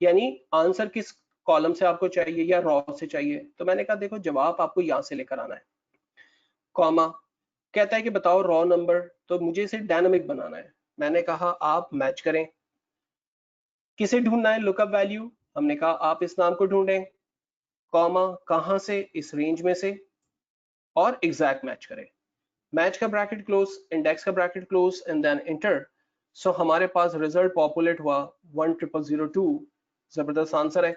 यानी आंसर किस कॉलम से आपको चाहिए या रॉ से चाहिए, तो मैंने कहा देखो जवाब आपको यहां से लेकर आना है। कॉमा कहता है कि बताओ रॉ नंबर, तो मुझे इसे डायनामिक बनाना है। मैंने कहा आप मैच करें। किसे ढूंढना है लुकअप वैल्यू, हमने कहा आप इस नाम को ढूंढें। कॉमा कहां से, इस रेंज में से, और एग्जैक्ट मैच करें। मैच का ब्रैकेट क्लोज, इंडेक्स का bracket close and then enter. So हमारे पास रिजल्ट पॉपुलेट हुआ 10002। जबरदस्त आंसर है।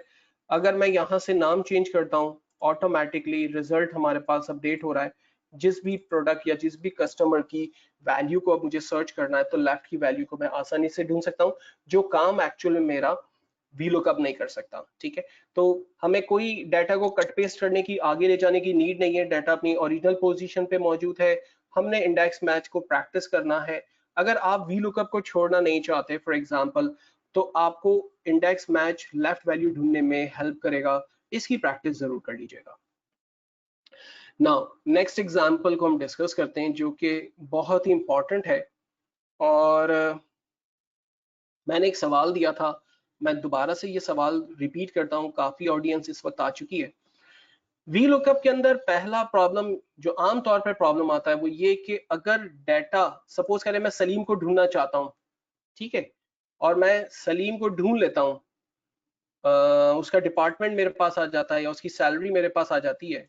अगर मैं यहां से नाम चेंज करता हूं, ऑटोमेटिकली रिजल्ट हमारे पास अपडेट हो रहा है। जिस भी प्रोडक्ट या जिस भी कस्टमर की वैल्यू को अब मुझे सर्च करना है, तो लेफ्ट की वैल्यू को मैं आसानी से ढूंढ सकता हूं, जो काम एक्चुअल में मेरा VLOOKUP नहीं कर सकता। ठीक है, तो हमें कोई डाटा को कट पेस्ट करने की, आगे ले जाने की नीड नहीं है। डाटा अपनी ओरिजिनल पोजीशन पे मौजूद है। हमने इंडेक्स मैच को प्रैक्टिस करना है। अगर आप VLOOKUP को छोड़ना नहीं चाहते फॉर एग्जांपल, तो आपको इंडेक्स मैच लेफ्ट वैल्यू ढूंढने में हेल्प करेगा। इसकी प्रैक्टिस जरूर कर लीजिएगा। नाउ नेक्स्ट एग्जांपल को हम डिस्कस करते हैं, जो कि बहुत ही इंपॉर्टेंट है। और मैंने एक सवाल दिया था, मैं दोबारा से ये सवाल रिपीट करता हूँ, काफी ऑडियंस इस वक्त आ चुकी है। VLOOKUP के अंदर पहला प्रॉब्लम जो आमतौर पर प्रॉब्लम आता है वो ये कि अगर डाटा, सपोज करें मैं सलीम को ढूंढना चाहता हूँ, ठीक है, और मैं सलीम को ढूंढ लेता हूँ, उसका डिपार्टमेंट मेरे पास आ जाता है या उसकी सैलरी मेरे पास आ जाती है,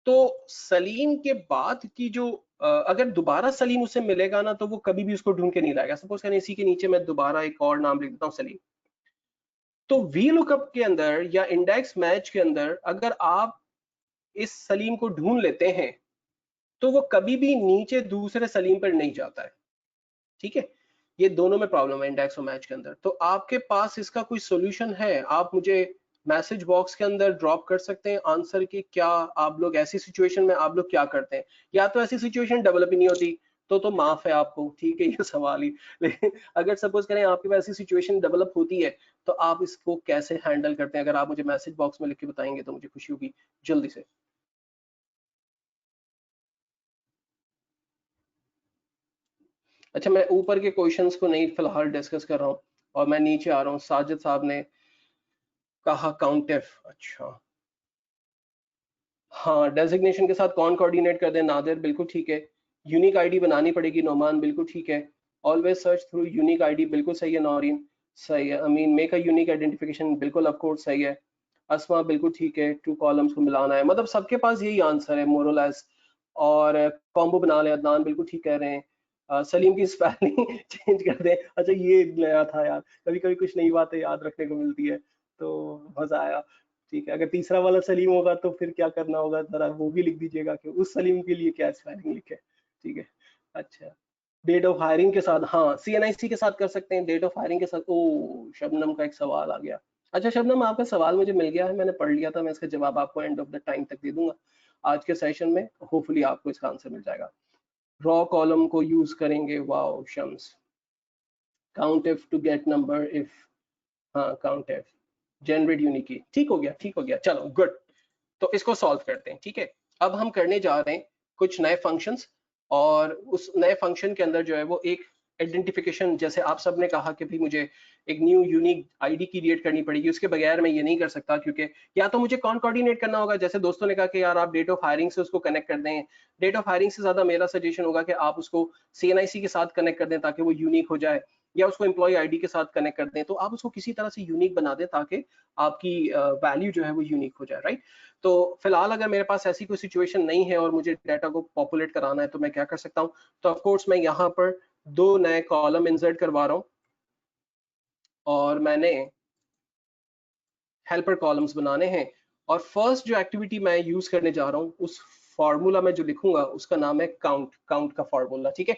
तो सलीम के बाद की जो अगर दोबारा सलीम उसे मिलेगा ना, तो वो कभी भी उसको ढूंढ के नहीं लाएगा। सपोज करें इसी के नीचे मैं दोबारा एक और नाम लिख देता हूँ, सलीम। तो VLOOKUP के अंदर या इंडेक्स मैच के अंदर अगर आप इस सलीम को ढूंढ लेते हैं, तो वो कभी भी नीचे दूसरे सलीम पर नहीं जाता है। ठीक है, ये दोनों में प्रॉब्लम है इंडेक्स और मैच के अंदर। तो आपके पास इसका कोई सॉल्यूशन है? आप मुझे मैसेज बॉक्स के अंदर ड्रॉप कर सकते हैं आंसर की, क्या आप लोग ऐसी सिचुएशन में आप लोग क्या करते हैं, या तो ऐसी सिचुएशन डेवलप ही नहीं होती तो माफ है आपको, ठीक है, ये सवाल ही। लेकिन अगर सपोज करें आपके पास ऐसी सिचुएशन डेवलप होती है, तो आप इसको कैसे हैंडल करते हैं? अगर आप मुझे मैसेज बॉक्स में लिख के बताएंगे तो मुझे खुशी होगी, जल्दी से। अच्छा, मैं ऊपर के क्वेश्चंस को नहीं फिलहाल डिस्कस कर रहा हूँ और मैं नीचे आ रहा हूँ। साजिद साहब ने कहा काउंटिफ, अच्छा हाँ, डेजिग्नेशन के साथ कौन कोऑर्डिनेट कर दे, नादिर बिल्कुल ठीक है। यूनिक आईडी बनानी पड़ेगी, नोमान बिल्कुल ठीक है। Always search through unique ID बिल्कुल सही है, नौरीन सही है। अमीन मेक अ यूनिक आइडेंटिफिकेशन बिल्कुल ऑफ कोर्स सही है। अस्मा बिल्कुल ठीक है, टू कॉलम्स को मिलाना है, मतलब सबके पास यही आंसर है मोरलेस। और कॉम्बो बना ले, अदनान बिल्कुल ठीक कह रहे हैं। सलीम की स्पेलिंग चेंज कर दें, अच्छा ये नया था यार, कभी कभी कुछ नई बातें याद रखने को मिलती है, तो मजा आया। ठीक है, अगर तीसरा वाला सलीम होगा तो फिर क्या करना होगा, जरा वो भी लिख दीजिएगा कि उस सलीम के लिए क्या स्पेलिंग लिखे। ठीक है, अच्छा डेट ऑफ हायरिंग के साथ, हाँ CNIC के साथ कर सकते हैं, डेट ऑफ हायरिंग के साथ। ओ शबनम का एक सवाल आ गया। अच्छा शबनम, आपका सवाल मुझे मिल गया है, मैंने पढ़ लिया था, मैं इसका जवाब आपको एंड ऑफ द टाइम तक दे दूंगा आज के सेशन में। होपफुली आपको इसका आंसर मिल जाएगा। रॉ कॉलम को यूज करेंगे, वाओ शम्स। Count if to get number if, हाँ count if generate unique key, ठीक हो गया, ठीक हो गया, चलो गुड। तो इसको सॉल्व करते हैं। ठीक है, अब हम करने जा रहे हैं कुछ नए फंक्शंस, और उस नए फंक्शन के अंदर जो है वो एक आइडेंटिफिकेशन, जैसे आप सब ने कहा कि भाई मुझे एक न्यू यूनिक आईडी क्रिएट करनी पड़ेगी, उसके बगैर मैं ये नहीं कर सकता, क्योंकि या तो मुझे कौन कोऑर्डिनेट करना होगा, जैसे दोस्तों ने कहा कि यार आप डेट ऑफ हायरिंग से उसको कनेक्ट कर दें। डेट ऑफ हायरिंग से ज्यादा मेरा सजेशन होगा कि आप उसको CNIC के साथ कनेक्ट कर दें ताकि वो यूनिक हो जाए, या उसको एम्प्लॉय आईडी के साथ कनेक्ट कर दें, तो आप उसको किसी तरह से यूनिक बना दें ताकि आपकी वैल्यू जो है वो यूनिक हो जाए, राइट। तो फिलहाल अगर मेरे पास ऐसी कोई सिचुएशन नहीं है और मुझे डाटा को पॉपुलेट कराना है, तो मैं क्या कर सकता हूँ? तो ऑफ कोर्स मैं यहाँ पर दो नए कॉलम इंसर्ट करवा रहा हूँ, और मैंने हेल्पर कॉलम्स बनाने हैं। और फर्स्ट जो एक्टिविटी मैं यूज करने जा रहा हूँ, उस फॉर्मूला में जो लिखूंगा उसका नाम है काउंट, काउंट का फॉर्मूला। ठीक है,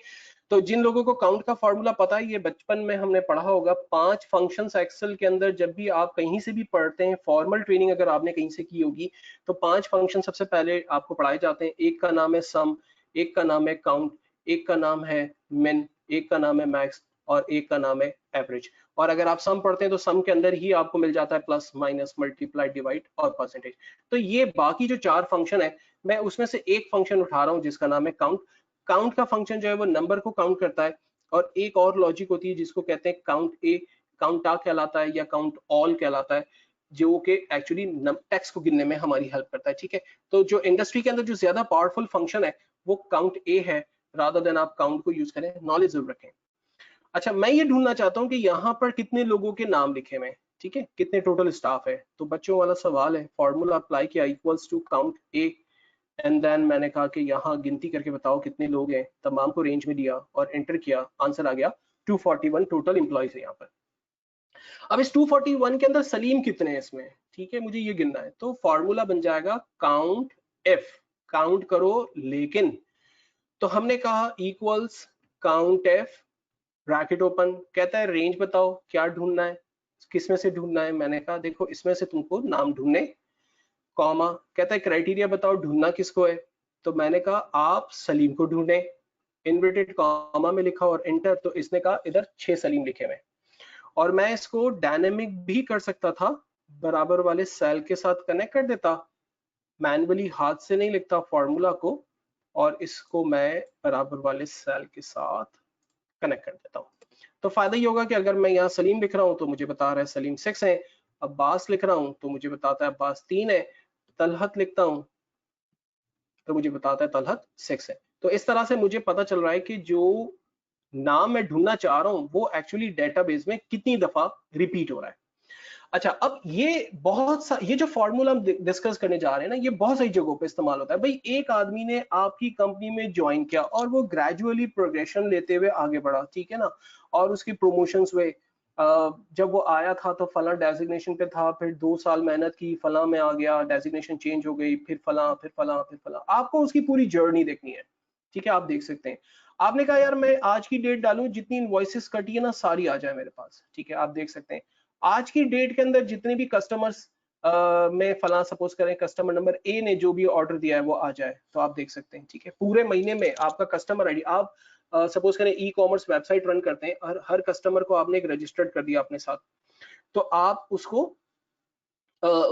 तो जिन लोगों को काउंट का फॉर्मूला पता है, ये बचपन में हमने पढ़ा होगा। 5 फंक्शंस एक्सेल के अंदर, जब भी आप कहीं से भी पढ़ते हैं, फॉर्मल ट्रेनिंग अगर आपने कहीं से की होगी, तो 5 फंक्शन सबसे पहले आपको पढ़ाए जाते हैं। एक का नाम है सम, एक का नाम है काउंट, एक का नाम है मिन, एक का नाम है मैक्स और एक का नाम है एवरेज। और अगर आप सम पढ़ते हैं तो सम के अंदर ही आपको मिल जाता है प्लस माइनस मल्टीप्लाई डिवाइड और परसेंटेज। तो ये बाकी जो 4 फंक्शन है मैं उसमें से एक फंक्शन उठा रहा हूँ जिसका नाम है काउंट। काउंट का फंक्शन जो है वो नंबर को काउंट करता है। और एक और लॉजिक होती है जिसको कहते हैं काउंट ए, काउंट आ कहलाता है या काउंट ऑल कहलाता है, जो कि एक्चुअली टेक्स्ट को गिनने में हमारी हेल्प करता है। ठीक है, तो जो इंडस्ट्री के अंदर जो ज्यादा पावरफुल फंक्शन है वो काउंट ए है, रादर देन आप काउंट को यूज करें। नॉलेज जरूर रखें। अच्छा, मैं ये ढूंढना चाहता हूँ कि यहाँ पर कितने लोगों के नाम लिखे हुए हैं। ठीक है, कितने टोटल स्टाफ है। तो बच्चों वाला सवाल है, फॉर्मूला अप्लाई किया equals to count A and then मैंने कहा कि यहाँ गिनती करके बताओ कितने लोग हैं, तमाम को रेंज में दिया और एंटर किया, आंसर आ गया 241 टोटल एम्प्लॉइज है यहाँ पर। अब इस 241 के अंदर सलीम कितने हैं इसमें, ठीक है, मुझे ये गिनना है। तो फॉर्मूला बन जाएगा काउंट एफ, काउंट करो लेकिन। तो हमने कहा equals count if bracket open, कहता है रेंज बताओ क्या ढूंढना है, किस में से ढूंढना है। मैंने कहा देखो इसमें से तुमको नाम ढूंढने, कॉमा, कहता है क्राइटेरिया बताओ ढूंढना किसको है। तो मैंने कहा आप सलीम को ढूंढे, इन्वर्टेड कॉमा में लिखा और एंटर। तो इसने कहा इधर 6 सलीम लिखे हुए। और मैं इसको डायनेमिक भी कर सकता था, बराबर वाले सेल के साथ कनेक्ट कर देता, मैनुअली हाथ से नहीं लिखता फॉर्मूला को, और इसको मैं बराबर वाले सेल के साथ कनेक्ट कर देता हूँ। तो फायदा ये होगा कि अगर मैं यहाँ सलीम लिख रहा हूँ तो मुझे बता रहा है सलीम 6 है, अब्बास लिख रहा हूँ तो मुझे बताता है अब्बास 3 है, तलहत लिखता हूँ तो मुझे बताता है तलहत 6 है। तो इस तरह से मुझे पता चल रहा है कि जो नाम मैं ढूंढना चाह रहा हूँ वो एक्चुअली डेटाबेस में कितनी दफा रिपीट हो रहा है। अच्छा, अब ये जो फॉर्मूला हम डिस्कस करने जा रहे हैं ना, ये बहुत सारी जगहों पे इस्तेमाल होता है। भाई एक आदमी ने आपकी कंपनी में ज्वाइन किया और वो ग्रेजुअली प्रोग्रेशन लेते हुए आगे बढ़ा, ठीक है ना, और उसकी प्रमोशंस हुए। जब वो आया था तो फला डेजिग्नेशन पे था, फिर 2 साल मेहनत की, फला में आ गया, डेजिग्नेशन चेंज हो गई, फिर फला, फिर फला, फिर फला। आपको उसकी पूरी जर्नी देखनी है, ठीक है, आप देख सकते हैं। आपने कहा यार मैं आज की डेट डालूं, जितनी इनवॉइसेस कटी है ना सारी आ जाए मेरे पास, ठीक है, आप देख सकते हैं आज की डेट के अंदर जितने भी कस्टमर्स में फला, सपोज करें कस्टमर नंबर ए ने जो भी ऑर्डर दिया है वो आ जाए, तो आप देख सकते हैं। ठीक है, पूरे महीने में आपका कस्टमर आईडी, आप सपोज करें ई कॉमर्स वेबसाइट रन करते हैं और हर कस्टमर को आपने एक रजिस्टर्ड कर दिया अपने साथ, तो आप उसको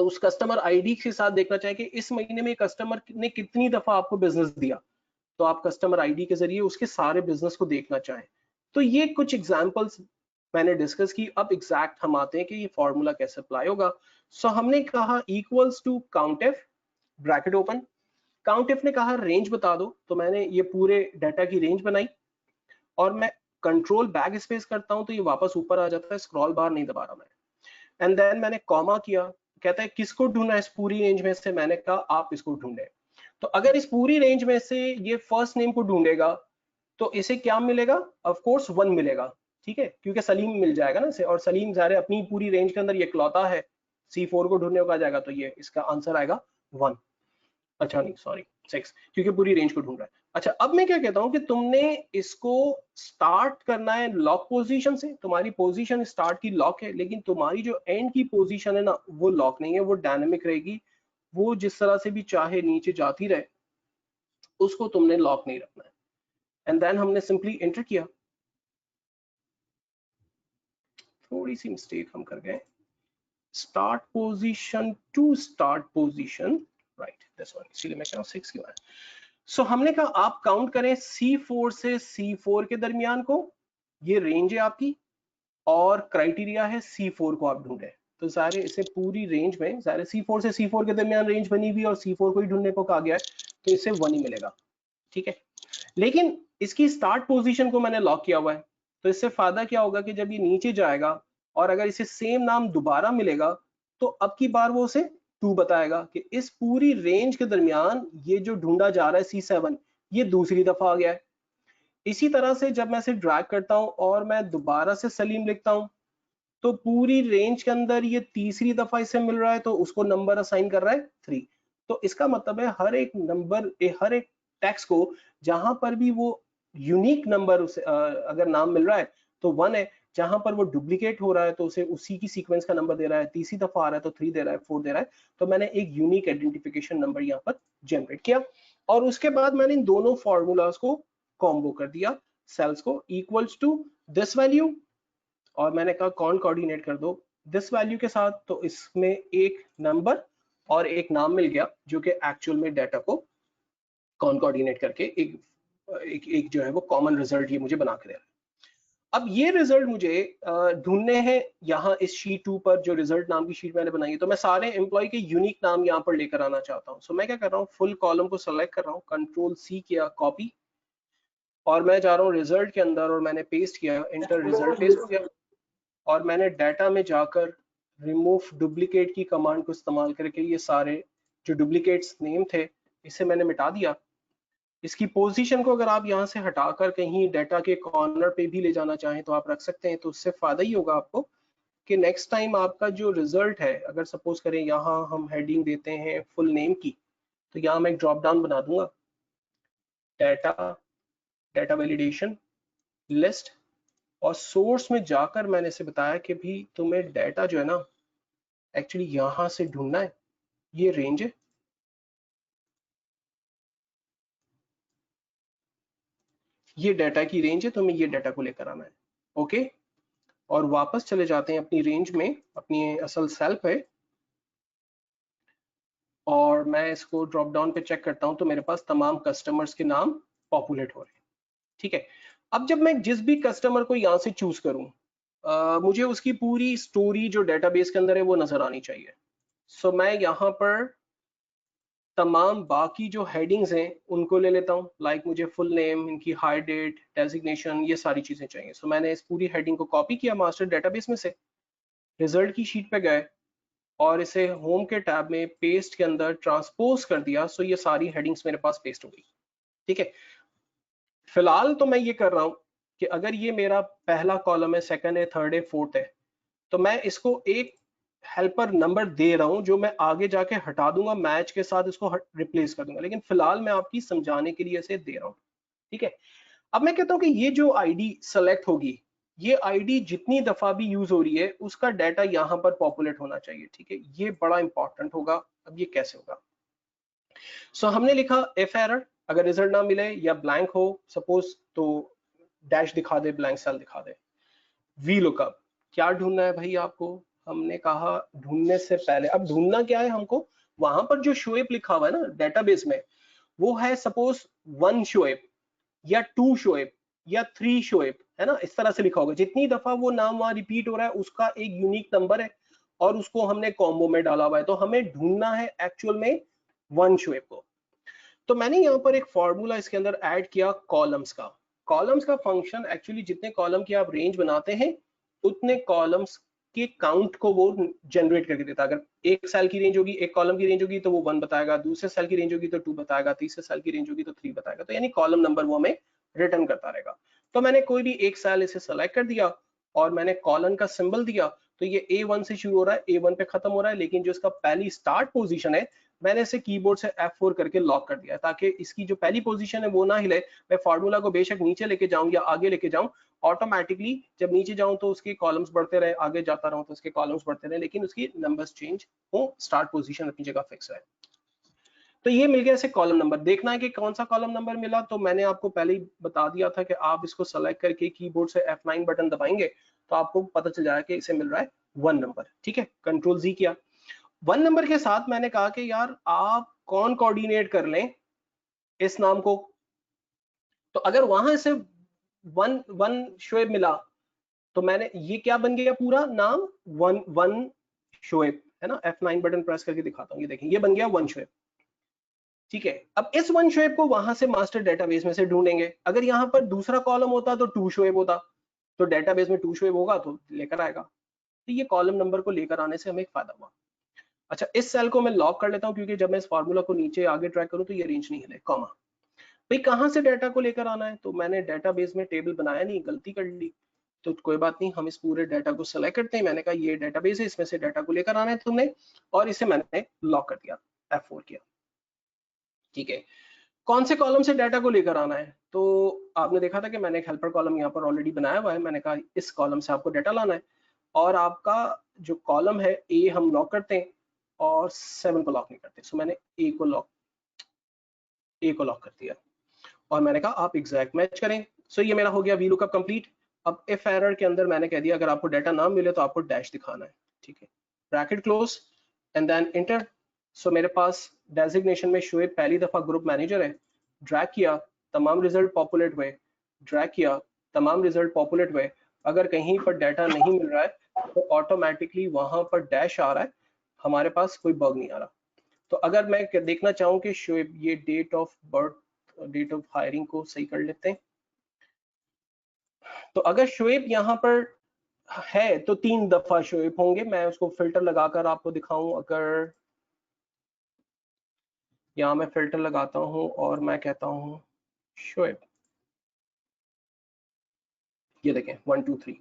उस कस्टमर आईडी के साथ देखना चाहिए कि इस महीने में कस्टमर ने कितनी दफा आपको बिजनेस दिया, तो आप कस्टमर आईडी के जरिए उसके सारे बिजनेस को देखना चाहें। तो ये कुछ एग्जांपल्स मैंने डिस्कस की। अब एग्जैक्ट हम आते हैं कि ये फॉर्मूला कैसे अप्लाई होगा। सो हमने कहा equals to count if bracket open, count if ने कहा रेंज बता दो, तो मैंने ये पूरे डाटा की रेंज बनाई और मैं कंट्रोल बैक स्पेस करता हूं तो ये वापस ऊपर आ जाता है, स्क्रॉल बार नहीं दबा रहा मैं। एंड देन मैंने कॉमा किया, कहता है किसको ढूंढना है इस पूरी रेंज में से, मैंने कहा आप इसको ढूंढे। तो अगर इस पूरी रेंज में से ये फर्स्ट नेम को ढूंढेगा तो इसे क्या मिलेगा, ऑफ कोर्स 1 मिलेगा, ठीक है, क्योंकि सलीम मिल जाएगा ना इसे, और सलीम ज़ाहिर अपनी पूरी रेंज के अंदर ये इकलौता है, C4 को ढूंढने को आ जाएगा तो ये इसका आंसर आएगा 1। अच्छा नहीं सॉरी 6, क्योंकि पूरी रेंज को ढूंढ रहा है। अच्छा, अब मैं क्या कहता हूं कि तुमने इसको स्टार्ट करना है लॉक पोजीशन से, तुम्हारी पोजीशन स्टार्ट की लॉक है, लेकिन तुम्हारी जो एंड की पोजीशन है ना वो लॉक नहीं है, वो डायनेमिक रहेगी, वो जिस तरह से भी चाहे नीचे जाती रहे, उसको तुमने लॉक नहीं रखना है। एंड देन हमने सिंपली एंटर किया। थोड़ी सी मिस्टेक हम कर गए, start position to start position, right this one, इसलिए मैं कह रहा हूं 6 क्यों है। सो हमने कहा आप काउंट करें C4 से C4 के दरमियान को, ये रेंज है आपकी, और क्राइटेरिया है C4 को आप ढूंढे। तो सारे इसे पूरी रेंज में सारे C4 से C4 के दरमियान रेंज बनी हुई और C4 को ही ढूंढने को कहा गया है, तो इसे 1 ही मिलेगा, ठीक है। लेकिन इसकी स्टार्ट पोजीशन को मैंने लॉक किया हुआ है, तो इससे फायदा क्या होगा कि जब ये नीचे जाएगा और अगर इसे सेम नाम दोबारा मिलेगा तो अब की बार वो उसे 2 बताएगा कि इस पूरी रेंज के दरमियान ये जो ढूंढा जा रहा है C7 ये दूसरी दफा आ गया है। इसी तरह से जब मैं इसे ड्रैग करता हूं और मैं दोबारा से सलीम लिखता हूं तो पूरी रेंज के अंदर ये तीसरी दफा इसे मिल रहा है, तो उसको नंबर असाइन कर रहा है 3। तो इसका मतलब है हर एक नंबर, हर एक टेक्स्ट को जहां पर भी वो यूनिक नंबर उसे अगर नाम मिल रहा है तो 1 है, जहां पर वो डुप्लीकेट हो रहा है तो उसे उसी की सीक्वेंस का नंबर दे रहा है, तीसरी दफा आ रहा है तो 3 दे रहा है, 4 दे रहा है। तो मैंने एक यूनिक आइडेंटिफिकेशन नंबर यहाँ पर जनरेट किया। और उसके बाद मैंने इन दोनों फॉर्मूलाज को कॉम्बो कर दिया, सेल्स को इक्वल्स टू दिस वैल्यू, और मैंने कहा कौन कोऑर्डिनेट कर दो दिस वैल्यू के साथ, तो इसमें एक नंबर और एक नाम मिल गया जो कि एक्चुअल में डाटा को कौन कोऑर्डिनेट करके एक जो है वो कॉमन रिजल्ट ये मुझे बना के दे रहा है। अब ये रिजल्ट मुझे ढूंढने हैं यहाँ इस शीट 2 पर, जो रिजल्ट नाम की शीट मैंने बनाई है। तो मैं सारे एम्प्लॉय के यूनिक नाम यहाँ पर लेकर आना चाहता हूँ। सो मैं क्या कर रहा हूँ, फुल कॉलम को सेलेक्ट कर रहा हूँ, कंट्रोल सी किया, कॉपी, और मैं जा रहा हूँ रिजल्ट के अंदर और मैंने पेस्ट किया, इंटर रिजल्ट पेस्ट किया, और मैंने डाटा में जाकर रिमूव डुप्लीकेट की कमांड को इस्तेमाल करके ये सारे जो डुप्लीकेट्स नेम थे इसे मैंने मिटा दिया। इसकी पोजीशन को अगर आप यहाँ से हटाकर कहीं डाटा के कॉर्नर पे भी ले जाना चाहें तो आप रख सकते हैं, तो उससे फायदा ही होगा आपको कि नेक्स्ट टाइम आपका जो रिजल्ट है, अगर सपोज करें यहाँ हम हेडिंग देते हैं फुल नेम की, तो यहाँ मैं एक ड्रॉप डाउन बना दूंगा, डाटा वैलिडेशन लिस्ट, और सोर्स में जाकर मैंने इसे बताया कि भी तुम्हें डाटा जो है ना एक्चुअली यहां से ढूंढना है, ये रेंज है, ये डाटा की रेंज है, तुम्हें ये डाटा को लेकर आना है। ओके, और वापस चले जाते हैं अपनी रेंज में, अपनी असल सेल पे, और मैं इसको ड्रॉप डाउन पे चेक करता हूं तो मेरे पास तमाम कस्टमर्स के नाम पॉपुलेट हो रहे हैं। ठीक है, अब जब मैं जिस भी कस्टमर को यहां से चूज करूं, मुझे उसकी पूरी स्टोरी जो डेटाबेस के अंदर है वो नजर आनी चाहिए। सो मैं यहाँ पर तमाम बाकी जो हेडिंग्स हैं उनको ले लेता हूँ, लाइक मुझे फुल नेम, इनकी हायर डेट, डेजिग्नेशन, ये सारी चीजें चाहिए। सो मैंने इस पूरी हेडिंग को कॉपी किया मास्टर डेटाबेस में से, रिजल्ट की शीट पे गए और इसे होम के टैब में पेस्ट के अंदर ट्रांसपोज कर दिया। सो ये सारी हेडिंग्स मेरे पास पेस्ट हो गई। ठीक है, फिलहाल तो मैं ये कर रहा हूँ कि अगर ये मेरा पहला कॉलम है, सेकंड है, थर्ड है, फोर्थ है, तो मैं इसको एक हेल्पर नंबर दे रहा हूं जो मैं आगे जाके हटा दूंगा, मैच के साथ इसको रिप्लेस कर दूंगा, लेकिन फिलहाल मैं आपकी समझाने के लिए इसे दे रहा हूं। ठीक है, अब मैं कहता हूं कि ये जो आईडी सेलेक्ट होगी, ये आईडी जितनी दफा भी यूज हो रही है उसका डाटा यहां पर पॉपुलेट होना चाहिए। ठीक है, ये बड़ा इंपॉर्टेंट होगा। अब ये कैसे होगा, सो हमने लिखा इफ एरर, अगर रिजल्ट ना मिले या ब्लैंक हो सपोज, तो डैश दिखा दे, ब्लैंक सेल दिखा दे। वी लुकअप, क्या ढूंढना है भाई आपको, हमने कहा ढूंढने से पहले, अब ढूंढना क्या है हमको, वहां पर जो शोएब लिखा हुआ है ना डेटाबेस में, वो है सपोज 1 शोएब या 2 शोएब या 3 शोएब, है ना, इस तरह से लिखा होगा। जितनी दफा वो नाम वहां रिपीट हो रहा है उसका एक यूनिक नंबर है और उसको हमने कॉम्बो में डाला हुआ है, तो हमें ढूंढना है एक्चुअल में 1 शोएब को। तो मैंने यहाँ पर एक फॉर्मूला इसके अंदर ऐड किया कॉलम्स का। कॉलम्स का फंक्शन एक्चुअली जितने कॉलम की आप रेंज बनाते हैं उतने कॉलम्स के काउंट को वो जनरेट करके देता है। अगर एक सेल की रेंज होगी, एक कॉलम की रेंज होगी तो वो 1 बताएगा, दूसरे सेल की रेंज होगी तो 2 बताएगा, तीसरे सेल की रेंज होगी तो 3 बताएगा, तो यानी कॉलम नंबर वो हमें रिटर्न करता रहेगा। तो मैंने कोई भी एक सेल इसे सेलेक्ट कर दिया और मैंने कॉलन का सिंबल दिया, तो ये A1 से शुरू हो रहा है, A1 पे खत्म हो रहा है, लेकिन जो इसका पहली स्टार्ट पोजीशन है मैंने इसे कीबोर्ड से F4 करके लॉक कर दिया ताकि इसकी जो पहली पोजीशन है वो ना हिले। मैं फार्मूला को बेशक नीचे लेके जाऊं या आगे लेके जाऊं, ऑटोमेटिकली जब नीचे जाऊं तो उसके कॉलम्स बढ़ते रहे, आगे जाता रहूं तो उसके कॉलम्स बढ़ते रहे, लेकिन उसकी नंबर्स चेंज हो, स्टार्ट पोजीशन अपनी जगह फिक्स है। तो ये मिल गया इसे कॉलम नंबर। देखना है कि कौन सा कॉलम नंबर मिला, तो मैंने आपको पहले ही बता दिया था कि आप इसको सेलेक्ट करके कीबोर्ड से F9 बटन दबाएंगे तो आपको पता चल जाएगा कि इसे मिल रहा है 1 नंबर। ठीक है, कंट्रोल Z किया। 1 नंबर के साथ मैंने कहा कि यार आप कौन कोऑर्डिनेट कर लें इस नाम को, तो अगर वहां से 1 शोएब मिला तो मैंने ये क्या बन गया पूरा नाम 1 शोएब, है ना। F9 बटन प्रेस करके दिखाता हूँ, ये देखें ये बन गया 1 शोएब। ठीक है, अब इस 1 शोएब को वहां से मास्टर डेटाबेस में से ढूंढेंगे। अगर यहाँ पर दूसरा कॉलम होता तो 2 शोएब होता, तो डेटाबेस में 2 शोएब होगा तो लेकर आएगा। तो ये कॉलम नंबर को लेकर आने से हमें एक फायदा हुआ। अच्छा, इस सेल को मैं लॉक कर लेता हूं क्योंकि जब मैं इस फार्मूला को नीचे आगे ट्रैक करूं तो ये रेंज नहीं हिले, कॉमा। भाई कहां से डाटा को लेकर आना है, तो मैंने डेटाबेस में टेबल बनाया नहीं, गलती कर ली, तो कोई बात नहीं, हम इस पूरे डाटा को सेलेक्ट करते हैं। मैंने कहा ये डेटाबेस है, इसमें से डाटा को लेकर आना है तुमने, और इसे मैंने लॉक कर दिया, F4 किया। ठीक है, कौन से कॉलम से डाटा को लेकर आना है, तो आपने देखा था कि मैंने एक हेल्पर कॉलम यहाँ पर ऑलरेडी बनाया हुआ है। मैंने कहा इस कॉलम से आपको डाटा लाना है, और आपका जो कॉलम है ए हम लॉक करते हैं और 7 को लॉक नहीं करते, सो मैंने ए को लॉक ए को लॉक कर दिया और मैंने कहा आप एग्जैक्ट मैच करें। सो ये मेरा हो गया वी लुकअप कंप्लीट। अब इफ एरर के अंदर मैंने कह दिया अगर आपको डाटा ना मिले तो आपको डैश दिखाना है, ठीक है, bracket close and then enter. So मेरे पास डेजिग्नेशन में शोएब पहली दफा ग्रुप मैनेजर है, ड्रैग किया तमाम रिजल्ट पॉपुलेट हुए, ड्रैग किया तमाम रिजल्ट पॉपुलेट हुए। अगर कहीं पर डाटा नहीं मिल रहा है तो ऑटोमेटिकली वहां पर डैश आ रहा है, हमारे पास कोई बग नहीं आ रहा। तो अगर मैं देखना चाहूँ कि शोएब ये date of birth, date of hiring को सही कर लेते हैं, तो अगर शोएब यहाँ पर है तो 3 दफा शोएब होंगे। मैं उसको फिल्टर लगाकर आपको दिखाऊं, अगर यहाँ मैं फिल्टर लगाता हूं और मैं कहता हूं शोएब, ये देखें 1 2 3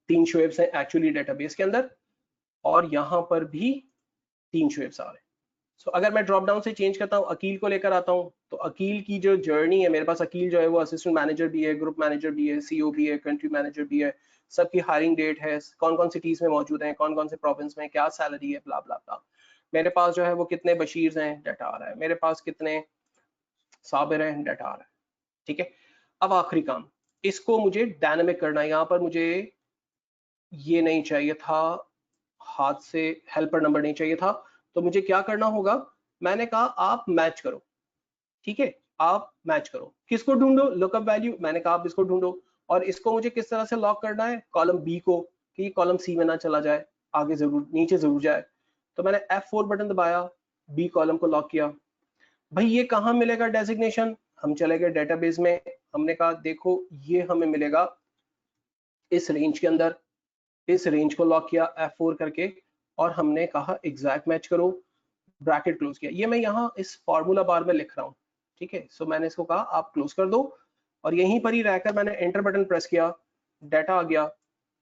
3 शोएब्स हैं एक्चुअली डेटाबेस के अंदर और यहाँ पर भी 3 शोएब्स आ रहे हैं। सो अगर मैं ड्रॉप डाउन से चेंज करता हूँ, अकील को लेकर आता हूँ, तो अकील की जो जर्नी है, मेरे पास अकील जो है वो असिस्टेंट मैनेजर भी है, ग्रुप मैनेजर भी है, सीओ भी है, कंट्री मैनेजर भी है, सबकी हायरिंग डेट है, कौन कौन सिटीज में मौजूद है, कौन कौन से प्रोविंस में, क्या सैलरी है, ब्ला ब्ला ब्ला। मेरे पास जो है वो कितने बशीर हैं, डाटा आ रहा है, मेरे पास कितने साबिर हैं, डाटा आ रहा है, ठीक है। अब आखिरी काम, इसको मुझे डायनामिक करना है। यहाँ पर मुझे ये नहीं चाहिए था, हाथ से हेल्पर नंबर नहीं चाहिए था, तो मुझे क्या करना होगा, मैंने कहा आप मैच करो, ठीक है, आप मैच करो। किसको ढूंढो, लुकअप वैल्यू, मैंने कहा आप इसको ढूंढो। और इसको मुझे किस तरह से लॉक करना है, कॉलम बी को, कि कॉलम सी में ना चला जाए, आगे जरूर नीचे जरूर जाए। तो मैंने F4 बटन दबाया, बी कॉलम को लॉक किया। भाई ये कहाँ मिलेगा डेजिग्नेशन, हम चले गए डेटाबेस में, हमने कहा देखो ये हमें मिलेगा इस रेंज के अंदर, इस रेंज को लॉक किया F4 करके और हमने कहा एग्जैक्ट मैच करो, ब्रैकेट क्लोज किया। ये मैं यहाँ इस फॉर्मूला बार में लिख रहा हूँ, ठीक है। सो मैंने इसको कहा आप क्लोज कर दो और यहीं पर ही रहकर मैंने एंटर बटन प्रेस किया, डाटा आ गया।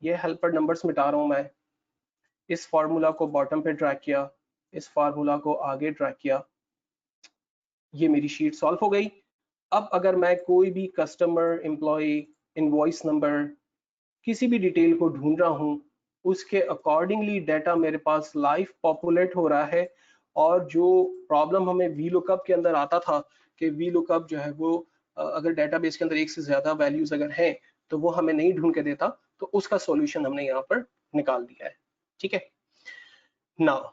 ये हेल्पर नंबर्स मिटा रहा हूं मैं, इस फॉर्मूला को बॉटम पे ड्रैग किया, इस फॉर्मूला को आगे ड्रैग किया, ये मेरी शीट सॉल्व हो गई। अब अगर मैं कोई भी कस्टमर, एम्प्लॉय, इनवॉइस नंबर, किसी भी डिटेल को ढूंढ रहा हूं, उसके अकॉर्डिंगली डाटा मेरे पास लाइव पॉपुलेट हो रहा है। और जो प्रॉब्लम हमें वी लुकअप के अंदर आता था कि वी लुकअप जो है वो अगर डाटाबेस के अंदर एक से ज्यादा वैल्यूज अगर हैं तो वो हमें नहीं ढूंढ के देता, तो उसका सॉल्यूशन हमने यहाँ पर निकाल दिया है, ठीक है। नाउ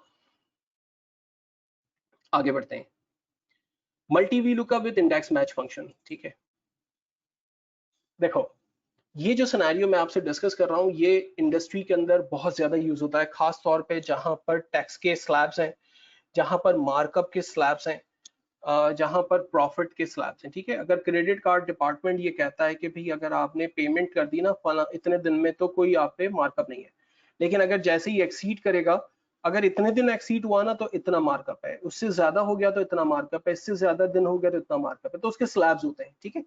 आगे बढ़ते हैं, multi V lookup with index match function, ठीक है। देखो ये जो सिनेरियो मैं आपसे डिस्कस कर रहा हूँ ये इंडस्ट्री के अंदर बहुत ज्यादा यूज होता है, खास तौर पे जहां पर टैक्स के स्लैब्स हैं, जहां पर मार्कअप के स्लैब्स हैं, जहां पर प्रॉफिट के स्लैब्स हैं, ठीक है। अगर क्रेडिट कार्ड डिपार्टमेंट ये कहता है कि भाई अगर आपने पेमेंट कर दी ना फला इतने दिन में तो कोई आप पे मार्कअप नहीं है, लेकिन अगर जैसे ही एक्सीड करेगा, अगर इतने दिन एक्सीड हुआ ना तो इतना मार्कअप है, उससे ज्यादा हो गया तो इतना मार्कअप है, इससे ज्यादा दिन हो गया तो इतना मार्कअप है, तो उसके स्लैब्स होते हैं, ठीक है।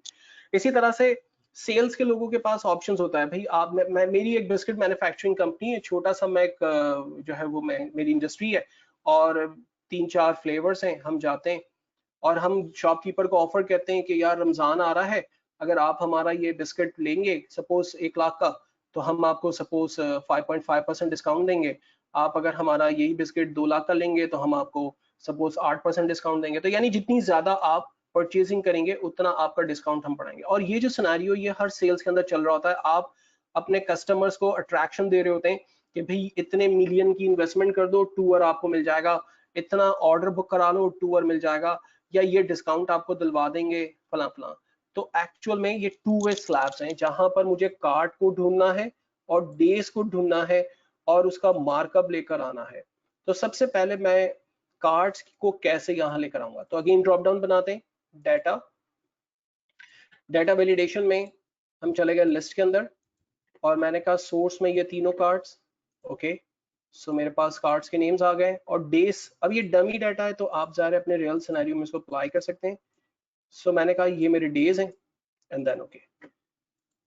इसी तरह से सेल्स के लोगों के पास ऑप्शंस होता है, भाई आप मेरी एक बिस्किट मैन्युफैक्चरिंग कंपनी है, छोटा सा मैं एक जो है वो मेरी इंडस्ट्री है और 3 4 फ्लेवर्स हैं, हम जाते हैं और हम शॉपकीपर को ऑफर कहते हैं कि यार रमजान आ रहा है, अगर आप हमारा ये बिस्किट लेंगे सपोज 1 लाख का, तो हम आपको सपोज 5.5% डिस्काउंट देंगे। आप अगर हमारा यही बिस्किट 2 लाख का लेंगे तो हम आपको सपोज 8% डिस्काउंट देंगे। तो यानी जितनी ज्यादा आप परचेजिंग करेंगे उतना आपका डिस्काउंट हम बढ़ाएंगे। और ये जो सिनेरियो ये हर सेल्स के अंदर चल रहा होता है, आप अपने कस्टमर्स को अट्रैक्शन दे रहे होते हैं कि भाई इतने मिलियन की इन्वेस्टमेंट कर दो, टूर आपको मिल जाएगा, इतना ऑर्डर बुक करा लो, टूर मिल जाएगा, या ये डिस्काउंट आपको दिलवा देंगे, फला फला। तो एक्चुअल में ये 2 वे स्लैब्स हैं जहां पर मुझे कार्ड को ढूंढना है और डेज को ढूंढना है और उसका मार्कअप लेकर आना है। तो सबसे पहले मैं कार्ड्स को कैसे यहां लेकर आऊंगा, तो अगेन ड्रॉप डाउन बनाते हैं, डाटा, डाटा वैलिडेशन में हम चले गए लिस्ट के अंदर और मैंने कहा सोर्स में ये तीनों कार्ड्स, ओके। सो मेरे पास कार्ड्स के नेम्स आ गए और डेज, अब ये डमी डाटा है तो आप ज़ाहिर अपने रियल सिनेरियो में इसको अप्लाई कर सकते हैं। सो मैंने कहा ये मेरे डेज हैं एंड देन ओके।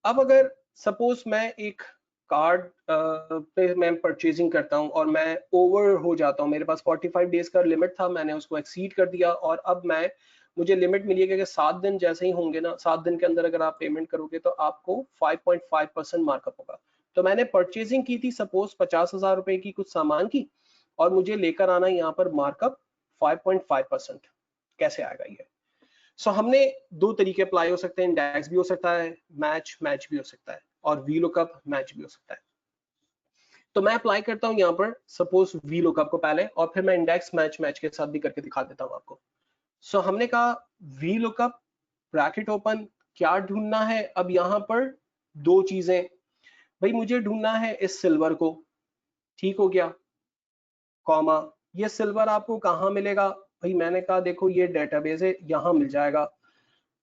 अब अगर सपोज मैं एक कार्ड पे मैं परचेजिंग करता हूं और मैं ओवर हो जाता हूं, मेरे पास 45 डेज का लिमिट था, मैंने उसको एक्सीड कर दिया और अब मैं मुझे लिमिट मिली है कि 7 दिन जैसे ही होंगे ना, 7 दिन के अंदर अगर आप पेमेंट करोगे तो आपको 5.5% मार्कअप होगा। तो मैंने परचेजिंग की थी सपोज 50,000 रुपए की कुछ सामान की और मुझे लेकर आना यहाँ पर मार्कअप 5.5%, कैसे आएगा ये। सो हमने दो तरीके अप्लाई हो सकते हैं, इंडेक्स भी हो सकता है, मैच भी हो सकता है, और वी लुकअप मैच भी हो सकता है। तो मैं अप्लाई करता हूं यहाँ पर सपोज वी लुकअप को पहले, और फिर मैं इंडेक्स मैच के साथ भी करके दिखा देता हूं आपको। सो हमने कहा वी लुकअप ब्रैकेट ओपन, क्या ढूंढना है अब यहाँ पर? दो चीजें भाई, मुझे ढूंढना है इस सिल्वर को, ठीक हो गया, कॉमा ये सिल्वर आपको कहाँ मिलेगा भाई? मैंने कहा देखो ये डेटाबेस है, यहाँ मिल जाएगा,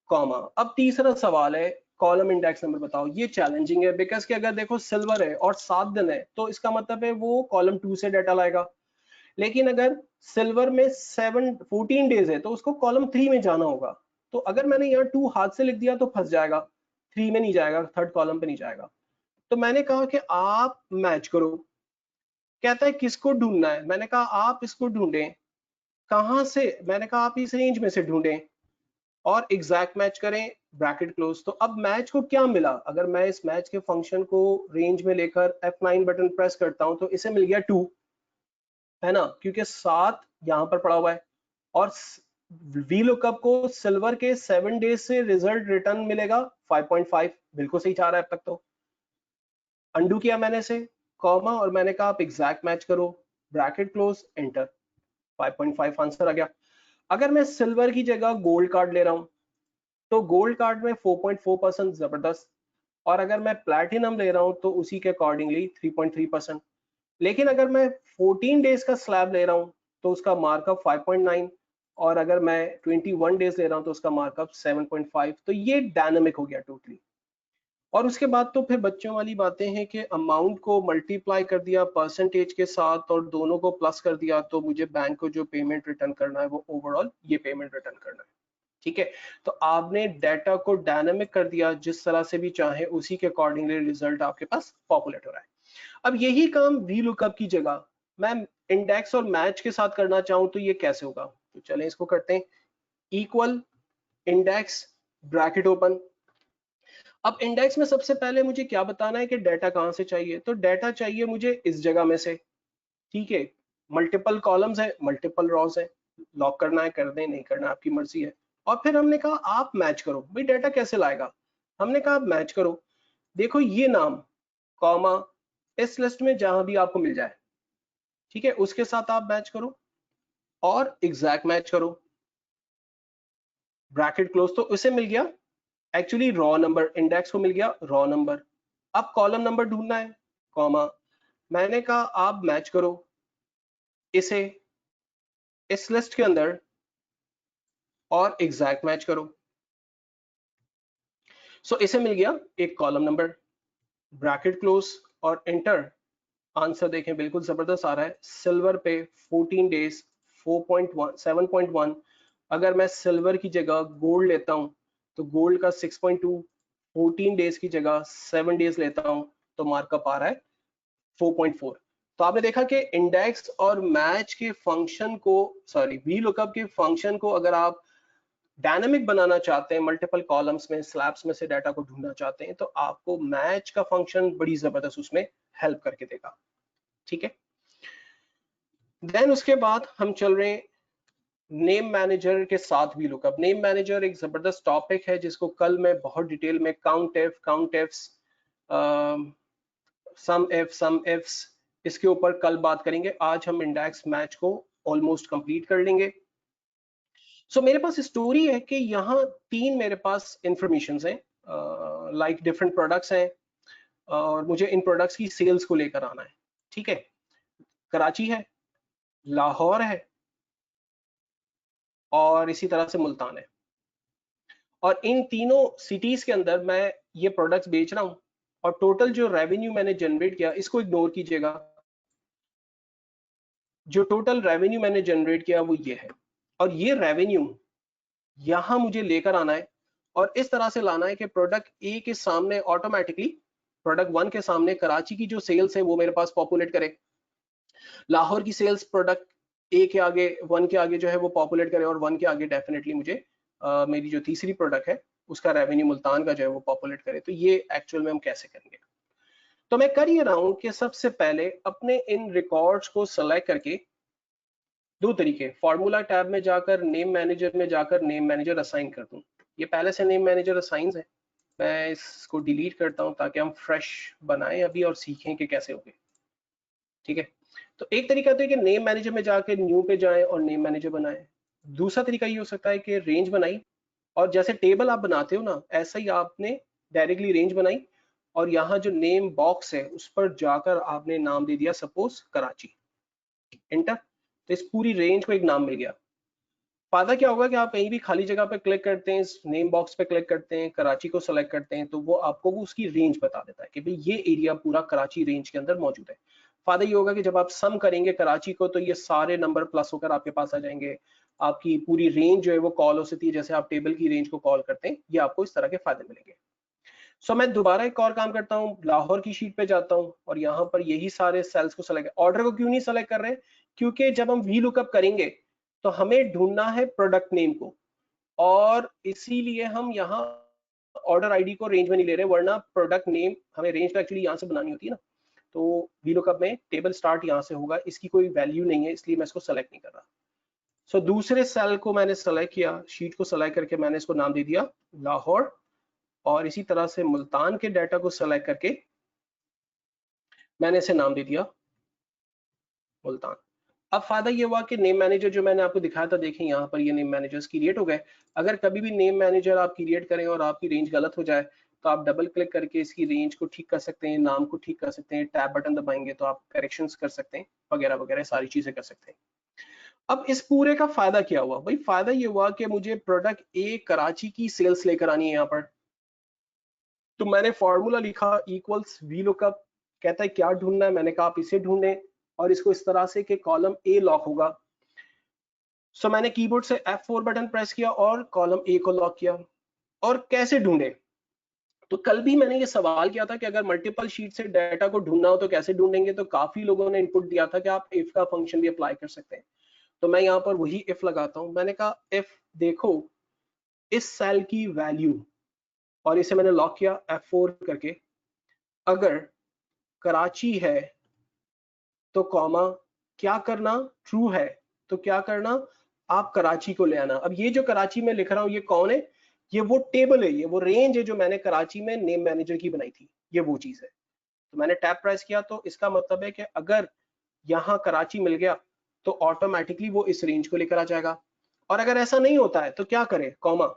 कॉमा। अब तीसरा सवाल है कॉलम इंडेक्स नंबर बताओ। ये चैलेंजिंग है बिकॉज कि अगर देखो सिल्वर है और 7 दिन है तो इसका मतलब है वो कॉलम 2 से डाटा लाएगा, लेकिन अगर सिल्वर में 14 डेज है तो उसको कॉलम 3 में जाना होगा। तो अगर मैंने यहाँ 2 हाथ से लिख दिया तो फंस जाएगा, 3 में नहीं जाएगा, थर्ड कॉलम पे नहीं जाएगा। तो मैंने कहा कि आप मैच करो। कहता है किसको ढूंढना है? मैंने कहा आप इसको ढूंढें। कहां से? मैंने कहा आप इस रेंज में से ढूंढें और एग्जैक्ट मैच करें, ब्रैकेट क्लोज। तो अब मैच को क्या मिला? अगर मैं इस मैच के फंक्शन को रेंज में लेकर F9 बटन प्रेस करता हूं तो इसे मिल गया 2, है ना, क्योंकि 7 यहां पर पड़ा हुआ है। और वी लुकअप को सिल्वर के 7 डेज से रिजल्ट रिटर्न मिलेगा 5.5, बिल्कुल सही जा रहा है अब तक। तो अंडू किया मैंने से, कॉमा, और मैंने कहा आप एग्जैक्ट मैच करो, ब्रैकेट क्लोज, एंटर, 5.5 आंसर आ गया। अगर मैं सिल्वर की जगह गोल्ड कार्ड ले रहा हूं तो गोल्ड कार्ड में 4.4%, जबरदस्त। और अगर मैं प्लैटिनम ले रहा हूं तो उसी के अकॉर्डिंगली 3.3%। लेकिन अगर मैं 14 डेज का स्लैब ले रहा हूं तो उसका मार्कअप 5.9, और अगर मैं 21 डेज ले रहा हूं तो उसका मार्कअप 7.5। तो ये डायनामिक हो गया टोटली। और उसके बाद तो फिर बच्चों वाली बातें हैं कि अमाउंट को मल्टीप्लाई कर दिया परसेंटेज के साथ और दोनों को प्लस कर दिया, तो मुझे बैंक को जो पेमेंट रिटर्न करना है वो ओवरऑल ये पेमेंट रिटर्न करना है, ठीक है। तो आपने डाटा को डायनामिक कर दिया, जिस तरह से भी चाहे उसी के अकॉर्डिंगली रिजल्ट आपके पास पॉपुलेट हो रहा है। अब यही काम वी लुकअप की जगह मैं इंडेक्स और मैच के साथ करना चाहूं तो ये कैसे होगा? तो चलें इसको करते हैं। Equal index bracket open. अब इंडेक्स में सबसे पहले मुझे क्या बताना है कि डाटा कहां से चाहिए? तो डाटा चाहिए मुझे इस जगह में से, ठीक है। मल्टीपल कॉलम्स है, मल्टीपल रॉज है, लॉक करना है कर दें, नहीं करना आपकी मर्जी है। और फिर हमने कहा आप मैच करो। भाई डाटा कैसे लाएगा? हमने कहा आप मैच करो, देखो ये नाम, कॉमा, इस लिस्ट में जहां भी आपको मिल जाए, ठीक है, उसके साथ आप मैच करो और एग्जैक्ट मैच करो, ब्रैकेट क्लोज। तो उसे मिल गया एक्चुअली रॉ नंबर, इंडेक्स को मिल गया रॉ नंबर। अब कॉलम नंबर ढूंढना है, कॉमा, मैंने कहा आप मैच करो इसे इस लिस्ट के अंदर और एग्जैक्ट मैच करो। सो इसे मिल गया एक कॉलम नंबर, ब्रैकेट क्लोज और एंटर। आंसर देखें बिल्कुल जबरदस्त आ रहा है। सिल्वर पे 14 डेज 4.1 7.1। अगर मैं सिल्वर की जगह गोल्ड लेता हूं तो गोल्ड का 6.2, 14 डेज की जगह 7 डेज लेता हूं तो मार्कअप आ रहा है 4.4। तो आपने देखा कि इंडेक्स और मैच के फंक्शन को, सॉरी वी लुकअप के फंक्शन को अगर आप डायनामिक बनाना चाहते हैं, मल्टीपल कॉलम्स में स्लैब्स में से डाटा को ढूंढना चाहते हैं, तो आपको मैच का फंक्शन बड़ी जबरदस्त उसमें हेल्प करके देगा, ठीक है। देन उसके बाद हम चल रहे हैं नेम मैनेजर के साथ भी लुकअप। नेम मैनेजर एक जबरदस्त टॉपिक है जिसको कल मैं बहुत डिटेल में काउंट एफ्स, सम इफ्स, इसके ऊपर कल बात करेंगे। आज हम इंडेक्स मैच को ऑलमोस्ट कंप्लीट कर लेंगे। सो मेरे पास स्टोरी है कि यहाँ 3 मेरे पास इंफॉर्मेशन हैं, लाइक डिफरेंट प्रोडक्ट्स हैं और मुझे इन प्रोडक्ट्स की सेल्स को लेकर आना है, ठीक है। कराची है, लाहौर है और इसी तरह से मुल्तान है। और इन तीनों सिटीज के अंदर मैं ये प्रोडक्ट्स बेच रहा हूं और टोटल जो रेवेन्यू मैंने जनरेट किया, इसको इग्नोर कीजिएगा, जो टोटल रेवेन्यू मैंने जनरेट किया वो ये है। और ये रेवेन्यू यहां मुझे लेकर आना है और इस तरह से लाना है कि प्रोडक्ट ए के सामने ऑटोमेटिकली प्रोडक्ट 1 के सामने कराची की जो सेल्स है वो मेरे पास पॉपुलेट करे, लाहौर की सेल्स प्रोडक्ट ए के आगे 1 के आगे जो है वो पॉपुलेट करे और 1 के आगे डेफिनेटली मुझे मेरी जो तीसरी प्रोडक्ट है उसका रेवेन्यू मुल्तान का जो है वो पॉपुलेट करे। तो ये एक्चुअल में हम कैसे करेंगे? तो मैं कर ये रहा हूं कि सबसे पहले अपने इन रिकॉर्ड्स को सेलेक्ट करके दो तरीके, फॉर्मूला टैब में जाकर नेम मैनेजर में जाकर नेम मैनेजर असाइन कर दूं। ये पहले से नेम मैनेजर असाइन है, मैं इसको डिलीट करता हूं ताकि हम फ्रेश बनाएं अभी और सीखें कि कैसे होगे। ठीक है, तो एक तरीका तो है कि नेम मैनेजर में जाकर न्यू पे जाएं और नेम मैनेजर बनाएं। दूसरा तरीका ये हो सकता है कि रेंज बनाई और जैसे टेबल आप बनाते हो ना, ऐसा ही आपने डायरेक्टली रेंज बनाई और यहाँ जो नेम बॉक्स है उस पर जाकर आपने नाम दे दिया सपोज कराची, एंटर। तो इस पूरी रेंज को एक नाम मिल गया। फायदा क्या होगा कि आप कहीं भी खाली जगह पे क्लिक करते हैं, इस नेम बॉक्स पे क्लिक करते हैं, कराची को सेलेक्ट करते हैं, तो वो आपको वो उसकी रेंज बता देता है कि भाई ये एरिया पूरा कराची रेंज के अंदर मौजूद है। फायदा ये होगा कि जब आप सम करेंगे कराची को तो ये सारे नंबर प्लस होकर आपके पास आ जाएंगे, आपकी पूरी रेंज जो है वो कॉल हो सकती है, जैसे आप टेबल की रेंज को कॉल करते हैं, ये आपको इस तरह के फायदे मिलेंगे। सो मैं दोबारा एक और काम करता हूँ, लाहौर की शीट पे जाता हूँ और यहाँ पर यही सारे सेल्स को सेलेक्ट, ऑर्डर को क्यों नहीं सेलेक्ट कर रहे हैं, क्योंकि जब हम वी लुकअप करेंगे तो हमें ढूंढना है प्रोडक्ट नेम को, और इसीलिए हम यहाँ ऑर्डर आईडी को रेंज में नहीं ले रहे, वरना प्रोडक्ट नेम हमें रेंज तो एक्चुअली यहाँ से बनानी होती है ना। तो वी लुकअप में टेबल स्टार्ट यहाँ से होगा, इसकी कोई वैल्यू नहीं है, इसलिए मैं इसको सेलेक्ट नहीं कर रहा। सो दूसरे सेल को मैंने सेलेक्ट किया, शीट को सेलेक्ट करके मैंने इसको नाम दे दिया लाहौर, और इसी तरह से मुल्तान के डाटा को सेलेक्ट करके मैंने इसे नाम दे दिया मुल्तान। अब फायदा ये हुआ कि नेम मैनेजर जो मैंने आपको दिखाया था, देखें यहाँ पर ये नेम मैनेजर्स क्रिएट हो गए। अगर कभी भी नेम मैनेजर आप क्रिएट करें और आपकी रेंज गलत हो जाए तो आप डबल क्लिक करके इसकी रेंज को ठीक कर सकते हैं, नाम को ठीक कर सकते हैं, टैब बटन दबाएंगे तो आप करेक्शंस कर सकते हैं, वगैरह वगैरह सारी चीजें कर सकते हैं। अब इस पूरे का फायदा क्या हुआ भाई, फायदा ये हुआ कि मुझे प्रोडक्ट ए कराची की सेल्स लेकर आनी है यहाँ पर, तो मैंने फॉर्मूला लिखा इक्वल्स वी लुकअप, कहता है क्या ढूंढना है, मैंने कहा आप इसे ढूंढें और इसको इस तरह से कि कॉलम ए लॉक होगा। सो मैंने कीबोर्ड से F4 बटन प्रेस किया और कॉलम ए को लॉक किया। और कैसे ढूंढे, तो कल भी मैंने ये सवाल किया था कि अगर मल्टीपल शीट से डाटा को ढूंढना हो तो कैसे ढूंढेंगे, तो काफी लोगों ने इनपुट दिया था कि आप इफ का फंक्शन भी अप्लाई कर सकते हैं। तो मैं यहाँ पर वही इफ लगाता हूं, मैंने कहा इफ देखो इस सेल की वैल्यू, और इसे मैंने लॉक किया F4 करके, अगर कराची है तो कॉमा क्या करना, ट्रू है तो क्या करना, आप कराची को ले आना। अब ये जो कराची में लिख रहा हूं ये कौन है, ये वो टेबल है, ये वो रेंज है जो मैंने कराची में नेम मैनेजर की बनाई थी, ये वो चीज है। तो मैंने टैब प्रेस किया तो इसका मतलब है कि अगर यहाँ कराची मिल गया तो ऑटोमेटिकली वो इस रेंज को लेकर आ जाएगा। और अगर ऐसा नहीं होता है तो क्या करे, कॉमा,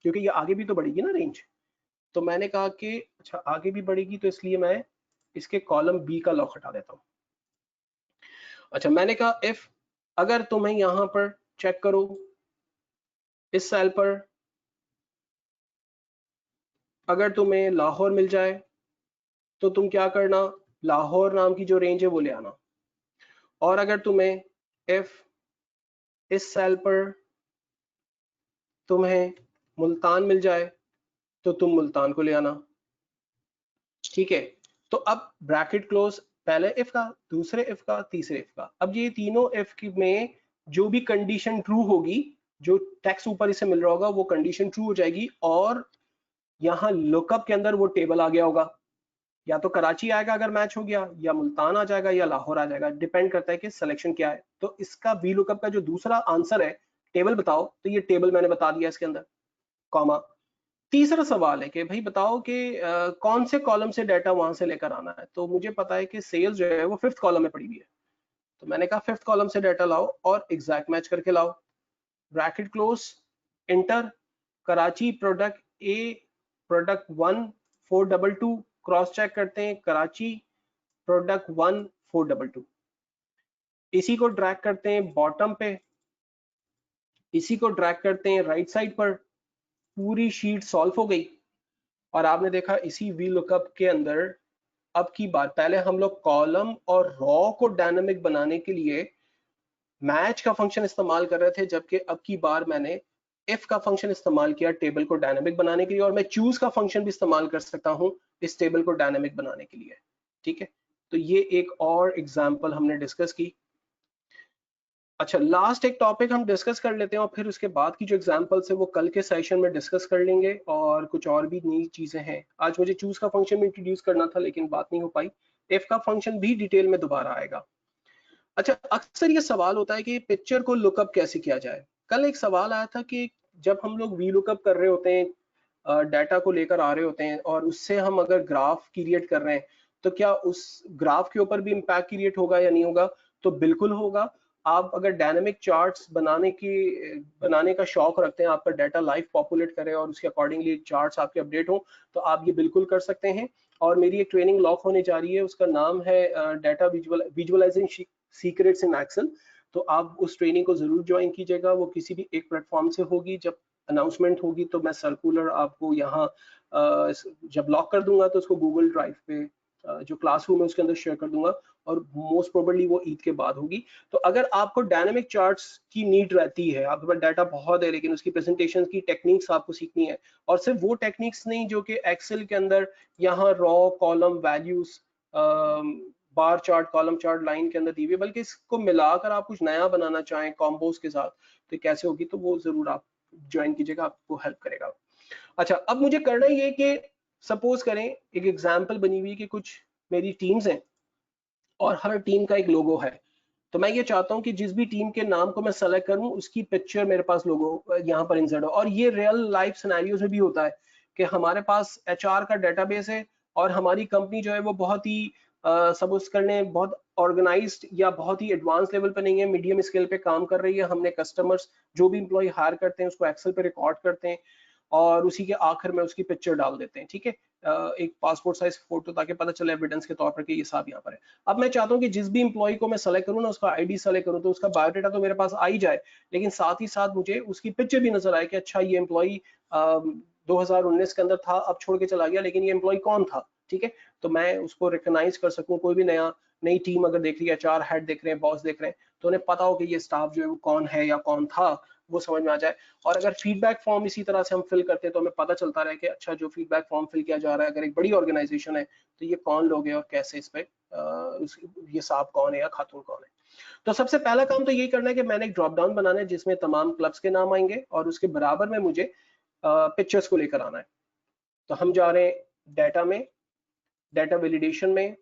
क्योंकि ये आगे भी तो बढ़ेगी ना रेंज। तो मैंने कहा कि अच्छा आगे भी बढ़ेगी, तो इसलिए मैं इसके कॉलम बी का लॉक हटा देता हूं। अच्छा मैंने कहा इफ अगर तुम्हें यहां पर चेक करो इस सेल पर, अगर तुम्हें लाहौर मिल जाए तो तुम क्या करना, लाहौर नाम की जो रेंज है वो ले आना। और अगर तुम्हें इफ इस सेल पर तुम्हें मुल्तान मिल जाए तो तुम मुल्तान को ले आना। ठीक है, तो अब ब्रैकेट क्लोज, पहले इफ का, दूसरे इफ का, तीसरे इफ का। अब ये तीनों इफ में जो भी कंडीशन ट्रू होगी, जो टेक्स्ट ऊपर इसे मिल रहा होगा वो कंडीशन ट्रू हो जाएगी, और यहाँ लुकअप के अंदर वो टेबल आ गया होगा, या तो कराची आएगा अगर मैच हो गया, या मुल्तान आ जाएगा, या लाहौर आ जाएगा, डिपेंड करता है कि सिलेक्शन क्या है। तो इसका वी लुकअप का जो दूसरा आंसर है टेबल बताओ, तो ये टेबल मैंने बता दिया इसके अंदर, कॉमा। तीसरा सवाल है कि भाई बताओ कि कौन से कॉलम से डाटा वहां से लेकर आना है, तो मुझे पता है कि सेल्स जो है वो 5th कॉलम में पड़ी हुई है, तो मैंने कहा 5th कॉलम से डाटा लाओ और एग्जैक्ट मैच करके लाओ, bracket close, enter, Karachi product A product 1 422, cross check करते हैं, कराची प्रोडक्ट 1 422, इसी को ड्रैग करते हैं बॉटम पे, इसी को ड्रैग करते हैं राइट साइड पर, पूरी शीट सॉल्व हो गई। और आपने देखा इसी वी लुकअप के अंदर अब की बार, पहले हम लोग कॉलम और रॉ को डायनामिक बनाने के लिए मैच का फंक्शन इस्तेमाल कर रहे थे, जबकि अब की बार मैंने इफ का फंक्शन इस्तेमाल किया टेबल को डायनामिक बनाने के लिए, और मैं चूज का फंक्शन भी इस्तेमाल कर सकता हूं इस टेबल को डायनामिक बनाने के लिए। ठीक है, तो ये एक और एग्जांपल हमने डिस्कस की। अच्छा लास्ट एक टॉपिक हम डिस्कस कर लेते हैं और फिर उसके बाद की जो एग्जांपल्स है वो कल के सेशन में डिस्कस कर लेंगे, और कुछ और भी नई चीजें हैं। आज मुझे चूज का फंक्शन इंट्रोड्यूस करना था लेकिन बात नहीं हो पाई, इफ का फंक्शन भी डिटेल में दोबारा आएगा। अच्छा, अक्सर ये सवाल होता है कि पिक्चर को लुकअप कैसे किया जाए। कल एक सवाल आया था कि जब हम लोग वी लुकअप कर रहे होते हैं, डाटा को लेकर आ रहे होते हैं और उससे हम अगर ग्राफ क्रिएट कर रहे हैं, तो क्या उस ग्राफ के ऊपर भी इम्पैक्ट क्रिएट होगा या नहीं होगा? तो बिल्कुल होगा। आप अगर डायनेमिक चार्ट्स बनाने का शौक रखते हैं, आपका डाटा लाइव पॉपुलेट करे और उसके अकॉर्डिंगली चार्ट्स आपके अपडेट हो, तो आप ये बिल्कुल कर सकते हैं। और मेरी एक ट्रेनिंग लॉक होने जा रही है, उसका नाम है data visualising secrets in Excel. तो आप उस ट्रेनिंग को जरूर ज्वाइन कीजिएगा। वो किसी भी एक प्लेटफॉर्म से होगी। जब अनाउंसमेंट होगी तो मैं सर्कुलर आपको यहाँ जब लॉक कर दूंगा तो उसको गूगल ड्राइव पे जो क्लासरूम है उसके अंदर शेयर कर दूंगा, और मोस्ट प्रोबेबली वो ईद के बाद होगी। तो अगर आपको डायनेमिक चार्ट्स की नीड रहती है, आपके पास डाटा बहुत है लेकिन उसकी प्रेजेंटेशन की टेक्निक्स आपको सीखनी है, और सिर्फ वो टेक्निक्स नहीं जो कि एक्सेल के अंदर यहाँ raw column values, bar chart, column chart line के अंदर दी हुई, बल्कि इसको मिलाकर आप कुछ नया बनाना चाहें कॉम्बोज के साथ, तो कैसे होगी, तो वो जरूर आप ज्वाइन कीजिएगा, आपको हेल्प करेगा। अच्छा, अब मुझे करना ये कि सपोज करें एक एग्जांपल बनी हुई कि कुछ मेरी टीम्स हैं और हर टीम का एक लोगो है। तो मैं ये चाहता हूं कि जिस भी टीम के नाम को मैं सेलेक्ट करूं उसकी पिक्चर मेरे पास लोगो यहाँ पर इंसर्ट हो। और ये रियल लाइफ सिनेरियोज में भी होता है कि हमारे पास एचआर का डेटाबेस है और हमारी कंपनी जो है वो बहुत ही सपोज करने बहुत ऑर्गेनाइज्ड या बहुत ही एडवांस लेवल पे नहीं है, मीडियम स्केल पे काम कर रही है। हमने कस्टमर्स जो भी इंप्लॉय हायर करते हैं उसको एक्सेल पे रिकॉर्ड करते हैं और उसी के आखिर में उसकी पिक्चर डाल देते हैं, ठीक है, एक पासपोर्ट साइज फोटो, ताकि पता चले एविडेंस के तौर पर कि ये साहब यहाँ पर है। अब मैं चाहता हूँ कि जिस भी इंप्लॉय को मैं सेलेक्ट करूँ ना, उसका आईडी सेलेक्ट करूँ तो उसका बायोडाटा तो मेरे पास आ ही जाए, लेकिन साथ ही साथ मुझे उसकी पिक्चर भी नजर आए कि अच्छा ये एम्प्लॉय 2019 के अंदर था, अब छोड़ के चला गया, लेकिन ये एम्प्लॉय कौन था, ठीक है। तो मैं उसको रिकॉग्नाइज कर सकूं। कोई भी नई टीम अगर देख रही है, एचआर हेड देख रहे हैं, बॉस देख रहे हैं, तो उन्हें पता हो कि ये स्टाफ जो है वो कौन है या कौन था, वो समझ में आ जाए। और अगर फीडबैक फॉर्म इसी तरह से हम फिल करते हैं तो हमें पता चलता रहे कि अच्छा जो फीडबैक फॉर्म फिल किया जा रहा है, अगर एक बड़ी ऑर्गेनाइजेशन है तो ये कौन लोग हैं और कैसे इस पे ये साहब कौन है या खातून कौन है। तो सबसे पहला काम तो यही करना है कि मैंने एक ड्रॉप डाउन बनाना है जिसमें तमाम क्लब्स के नाम आएंगे और उसके बराबर में मुझे पिक्चर्स को लेकर आना है। तो हम जा रहे हैं डाटा में, डाटा वैलिडेशन में,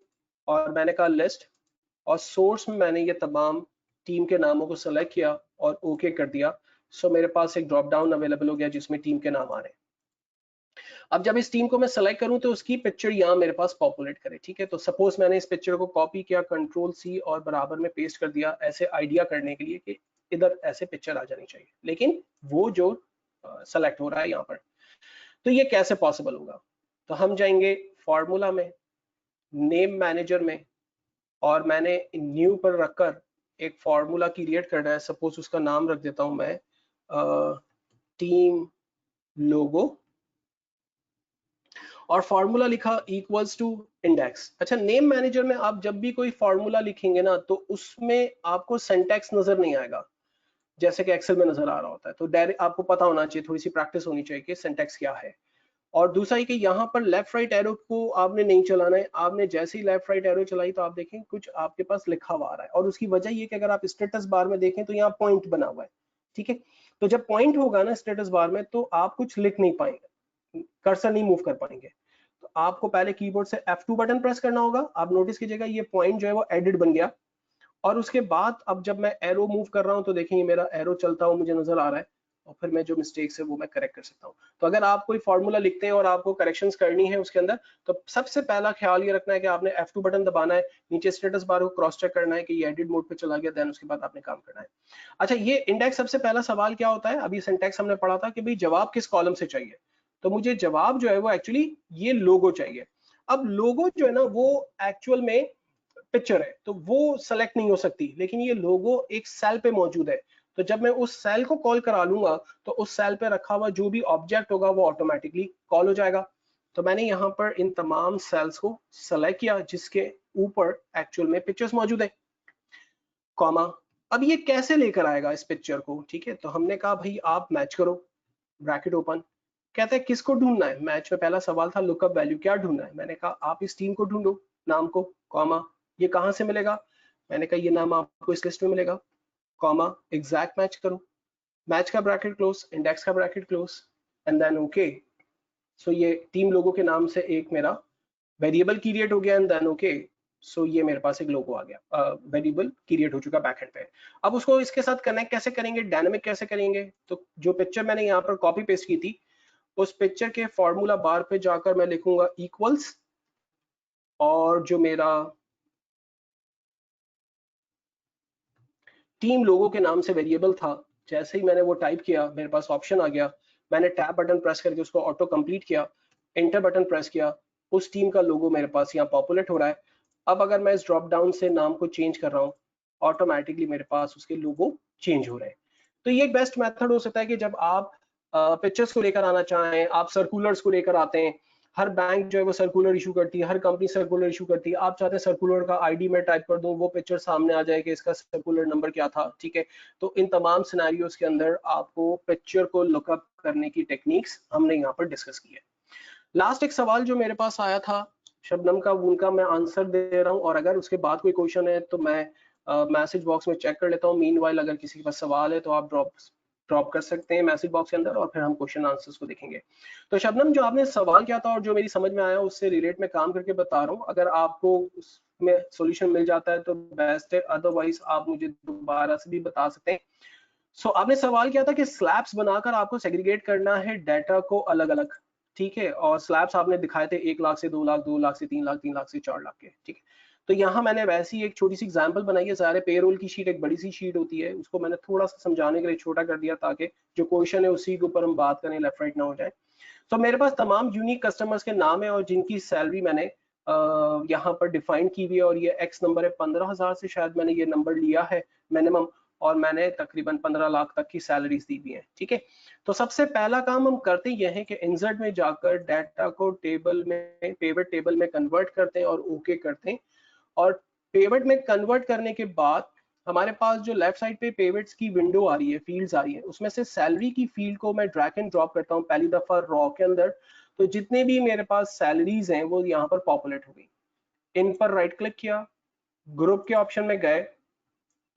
और मैंने कहा लिस्ट, और सोर्स में मैंने ये तमाम टीम के नामों को सेलेक्ट किया और ओके कर दिया। सो मेरे पास एक ड्रॉप डाउन अवेलेबल हो गया जिसमें टीम के नाम आ रहे हैं। अब जब इस टीम को मैं सेलेक्ट करूं तो उसकी पिक्चर यहाँ मेरे पास पॉपुलेट करे, ठीक है। तो सपोज मैंने इस पिक्चर को कॉपी किया, कंट्रोल सी और बराबर में पेस्ट कर दिया, ऐसे आइडिया करने के लिए कि इधर ऐसे पिक्चर आ जानी चाहिए, लेकिन वो जो सेलेक्ट हो रहा है यहाँ पर, तो ये कैसे पॉसिबल होगा। तो हम जाएंगे फॉर्मूला में, नेम मैनेजर में, और मैंने न्यू पर रखकर एक फॉर्मूला क्रिएट करना है। सपोज उसका नाम रख देता हूं मैं टीम लोगो, और फॉर्मूला लिखा इक्वल्स टू इंडेक्स। अच्छा, नेम मैनेजर में आप जब भी कोई फॉर्मूला लिखेंगे ना तो उसमें आपको सिंटैक्स नजर नहीं आएगा जैसे कि एक्सेल में नजर आ रहा होता है। तो डायरेक्ट आपको पता होना चाहिए, थोड़ी सी प्रैक्टिस होनी चाहिए कि सिंटैक्स क्या है। और दूसरा ये कि यहाँ पर लेफ्ट राइट एरो को आपने नहीं चलाना है। आपने जैसे ही लेफ्ट राइट एरो चलाई तो आप देखें कुछ आपके पास लिखा हुआ आ रहा है, और उसकी वजह ये कि अगर आप स्टेटस बार में देखें तो यहाँ पॉइंट बना हुआ है, ठीक है। तो जब पॉइंट होगा ना स्टेटस बार में तो आप कुछ लिख नहीं पाएंगे, कर्सर नहीं मूव कर पाएंगे। तो आपको पहले कीबोर्ड से F2 बटन प्रेस करना होगा। आप नोटिस कीजिएगा ये पॉइंट जो है वो एडिट बन गया, और उसके बाद अब जब मैं एरो मूव कर रहा हूं तो देखेंगे मेरा एरो चलता हुआ मुझे नजर आ रहा है, और फिर मैं जो मिस्टेक्स है वो मैं करेक्ट कर सकता हूं। तो अगर आप कोई फॉर्मूला लिखते हैं और आपको करेक्शंस करनी है उसके अंदर, तो सबसे पहला ख्याल ये रखना है कि आपने F2 बटन दबाना है, नीचे स्टेटस बार को क्रॉस चेक करना है कि ये एडिट मोड पे चला गया, देन उसके बाद आपने काम करना है। अच्छा, ये इंडेक्स सबसे पहला सवाल क्या होता है, अभी सिंटैक्स हमने पढ़ा था कि भाई जवाब किस कॉलम से चाहिए। तो मुझे जवाब जो है वो एक्चुअली ये लोगो चाहिए। अब लोगो जो है ना वो एक्चुअल में पिक्चर है तो वो सेलेक्ट नहीं हो सकती, लेकिन ये लोगो एक सेल पे मौजूद है। तो जब मैं उस सेल को कॉल करा लूंगा तो उस सेल पे रखा हुआ जो भी ऑब्जेक्ट होगा वो ऑटोमेटिकली कॉल हो जाएगा। तो मैंने यहाँ पर इन तमाम सेल्स को सेलेक्ट किया जिसके ऊपर एक्चुअल में पिक्चर्स मौजूद है, कॉमा। अब ये कैसे लेकर आएगा इस पिक्चर को, ठीक है। तो हमने कहा भाई आप मैच करो, ब्रैकेट ओपन। कहते हैं किसको ढूंढना है, मैच में पहला सवाल था लुकअप वैल्यू, क्या ढूंढना है। मैंने कहा आप इस टीम को ढूंढो, नाम को, कॉमा। ये कहां से मिलेगा, मैंने कहा ये नाम आपको इस लिस्ट में मिलेगा, कॉमा, एग्जैक्ट मैच करो, मैच का ब्रैकेट क्लोज, इंडेक्स का bracket close, and then okay. So ये टीम लोगों के नाम से एक मेरा वेरिएबल क्रिएट हो गया, एंड देन ओके। सो ये मेरे पास एक लोगो आ गया, वेरिएबल क्रिएट हो चुका बैकएंड पे। अब उसको इसके साथ कनेक्ट कैसे करेंगे, डायनामिक कैसे करेंगे? तो जो पिक्चर मैंने यहाँ पर कॉपी पेस्ट की थी, उस पिक्चर के फॉर्मूला बार पे जाकर मैं लिखूंगा इक्वल्स, और जो मेरा टीम लोगो के नाम से वेरिएबल था, जैसे ही मैंने वो टाइप किया मेरे पास ऑप्शन आ गया, मैंने टैब बटन प्रेस करके उसको ऑटो कंप्लीट किया, एंटर बटन प्रेस किया, उस टीम का लोगो मेरे पास यहाँ पॉपुलेट हो रहा है। अब अगर मैं इस ड्रॉप डाउन से नाम को चेंज कर रहा हूँ, ऑटोमेटिकली मेरे पास उसके लोगो चेंज हो रहे हैं। तो ये एक बेस्ट मेथड हो सकता है कि जब आप पिक्चर्स को लेकर आना चाहें, आप सर्कुलर्स को लेकर आते हैं, हर बैंक जो है वो सर्कुलर इशू करती है, हर कंपनी सर्कुलर इशू करती है, आप चाहते हैं सर्कुलर का आईडी में टाइप कर दूं, वो पिक्चर सामने आ जाए कि इसका सर्कुलर नंबर क्या था, ठीक है। तो इन तमाम सिनेरियोस के अंदर आपको पिक्चर को लुकअप करने की टेक्निक्स हमने यहाँ पर डिस्कस की है। लास्ट एक सवाल जो मेरे पास आया था शबनम का, उनका मैं आंसर दे रहा हूँ, और अगर उसके बाद कोई क्वेश्चन है तो मैं मैसेज बॉक्स में चेक कर लेता हूँ। मीनवाइल अगर किसी के पास सवाल है तो आप ड्रॉप कर सकते हैं मैसेज बॉक्स के अंदर, और फिर हम क्वेश्चन आंसर्स को देखेंगे। तो शबनम, जो आपने सवाल किया था और जो मेरी समझ में आया उससे रिलेट में काम करके बता रहा हूँ, अगर आपको उसमें सॉल्यूशन मिल जाता है तो बेस्ट है, अदरवाइज आप मुझे दोबारा से भी बता सकते हैं। सो आपने सवाल किया था कि स्लैब्स बनाकर आपको सेग्रीगेट करना है डाटा को अलग अलग, ठीक है, और स्लैब्स आपने दिखाए थे 1 लाख से 2 लाख, 2 लाख से 3 लाख, 3 लाख से 4 लाख के, ठीक है। तो यहाँ मैंने वैसी एक छोटी सी एग्जांपल बनाई है। सारे पेरोल की शीट एक बड़ी सी शीट होती है, उसको मैंने थोड़ा सा समझाने के लिए छोटा कर दिया ताकि जो क्वेश्चन है उसी के ऊपर हम बात करें, लेफ्ट राइट ना हो जाए। तो मेरे पास तमाम यूनिक कस्टमर्स के नाम है और जिनकी सैलरी मैंने यहाँ पर डिफाइन की हुई है, और ये एक्स नंबर है, 15,000 से शायद मैंने ये नंबर लिया है मिनिमम, और मैंने तकरीबन 15 लाख तक की सैलरीज दी हुई है, ठीक है। तो सबसे पहला काम हम करते हैं यह है कि इंसर्ट में जाकर डाटा को टेबल में, पिवट टेबल में कन्वर्ट करते हैं और ओके करते हैं। और पिवट में कन्वर्ट करने के बाद हमारे पास जो लेफ्ट साइड पे पिवट्स की विंडो आ रही है, फील्ड्स आ रही है, उसमें से सैलरी की फील्ड को मैं ड्रैग एंड ड्रॉप करता हूँ पहली दफा रॉ के अंदर। तो जितने भी मेरे पास सैलरीज हैं वो यहाँ पर पॉपुलेट हो गई। इन पर राइट क्लिक किया, ग्रुप के ऑप्शन में गए,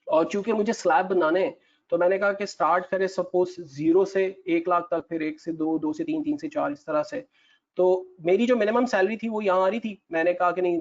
और चूंकि मुझे स्लैब बनाने हैं तो मैंने कहा कि स्टार्ट करें सपोज 0 से 1 लाख तक, फिर 1 से 2, 2 से 3, 3 से 4, इस तरह से। तो मेरी जो मिनिमम सैलरी थी वो यहाँ आ रही थी, मैंने कहा कि नहीं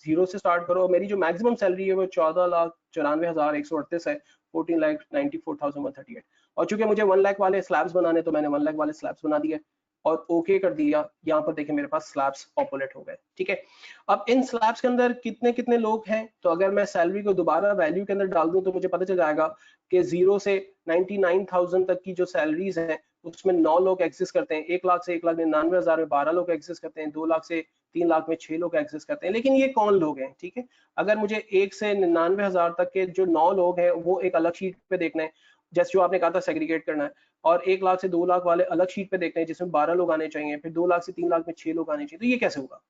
0 से स्टार्ट करो। मेरी जो मैक्सिमम सैलरी है वो 14,94,138 है, 14,94,138। और चूंकि मुझे 1 लाख वाले स्लैब्स बनाने तो मैंने 1 लाख वाले स्लैब्स बना दिए और ओके कर दिया। यहाँ पर देखें मेरे पास स्लैब्स पॉपुलेट हो गए, ठीक है। अब इन स्लैब्स के अंदर कितने कितने लोग हैं, तो अगर मैं सैलरी को दोबारा वैल्यू के अंदर डाल दूं तो मुझे पता चल जाएगा कि 0 से 99,000 तक की जो सैलरीज हैं उसमें 9 लोग एग्जिस्ट करते हैं, 1 लाख से 1,99,000 में 12 लोग एग्जिस्ट करते हैं, 2 लाख से 3 लाख में 6 लोग एग्जिस्ट करते हैं। लेकिन ये कौन लोग हैं, ठीक है। अगर मुझे 1 से 99,000 तक के जो 9 लोग हैं वो एक अलग शीट पे देखना है, जैसे जो आपने कहा था सेग्रीगेट करना है, और 1 लाख से 2 लाख वाले अलग शीट पे देखते हैं जिसमें 12 लोग आने चाहिए, फिर 2 लाख से 3 लाख में 6 लोग आने चाहिए। तो ये कैसे होगा?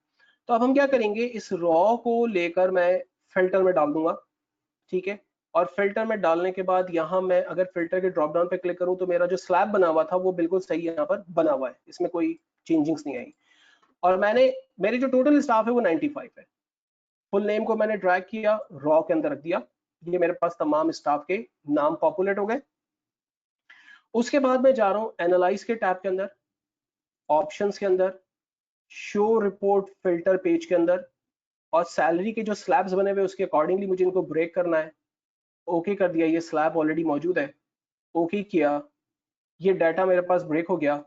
तो अब हम क्या करेंगे, इस रॉ को लेकर मैं फिल्टर में डाल दूंगा, ठीक है। और फिल्टर में डालने के बाद यहाँ मैं अगर फिल्टर के ड्रॉप डाउन पे क्लिक करूँ तो मेरा जो स्लैब बना हुआ था वो बिल्कुल सही यहाँ पर बना हुआ है, इसमें कोई चेंजिंग्स नहीं आई। और मैंने, मेरी जो टोटल स्टाफ है वो 95 है। फुल नेम को मैंने ड्रैग किया, रॉ के अंदर रख दिया, ये मेरे पास तमाम स्टाफ के नाम पॉपुलेट हो गए। उसके बाद मैं जा रहा हूँ एनालाइज के टैब के अंदर, ऑप्शंस के अंदर, शो रिपोर्ट फिल्टर पेज के अंदर, और सैलरी के जो स्लैब्स बने हुए उसके अकॉर्डिंगली मुझे इनको ब्रेक करना है। ओके कर दिया, ये स्लैब ऑलरेडी मौजूद है, ओके किया, ये डाटा मेरे पास ब्रेक हो गया।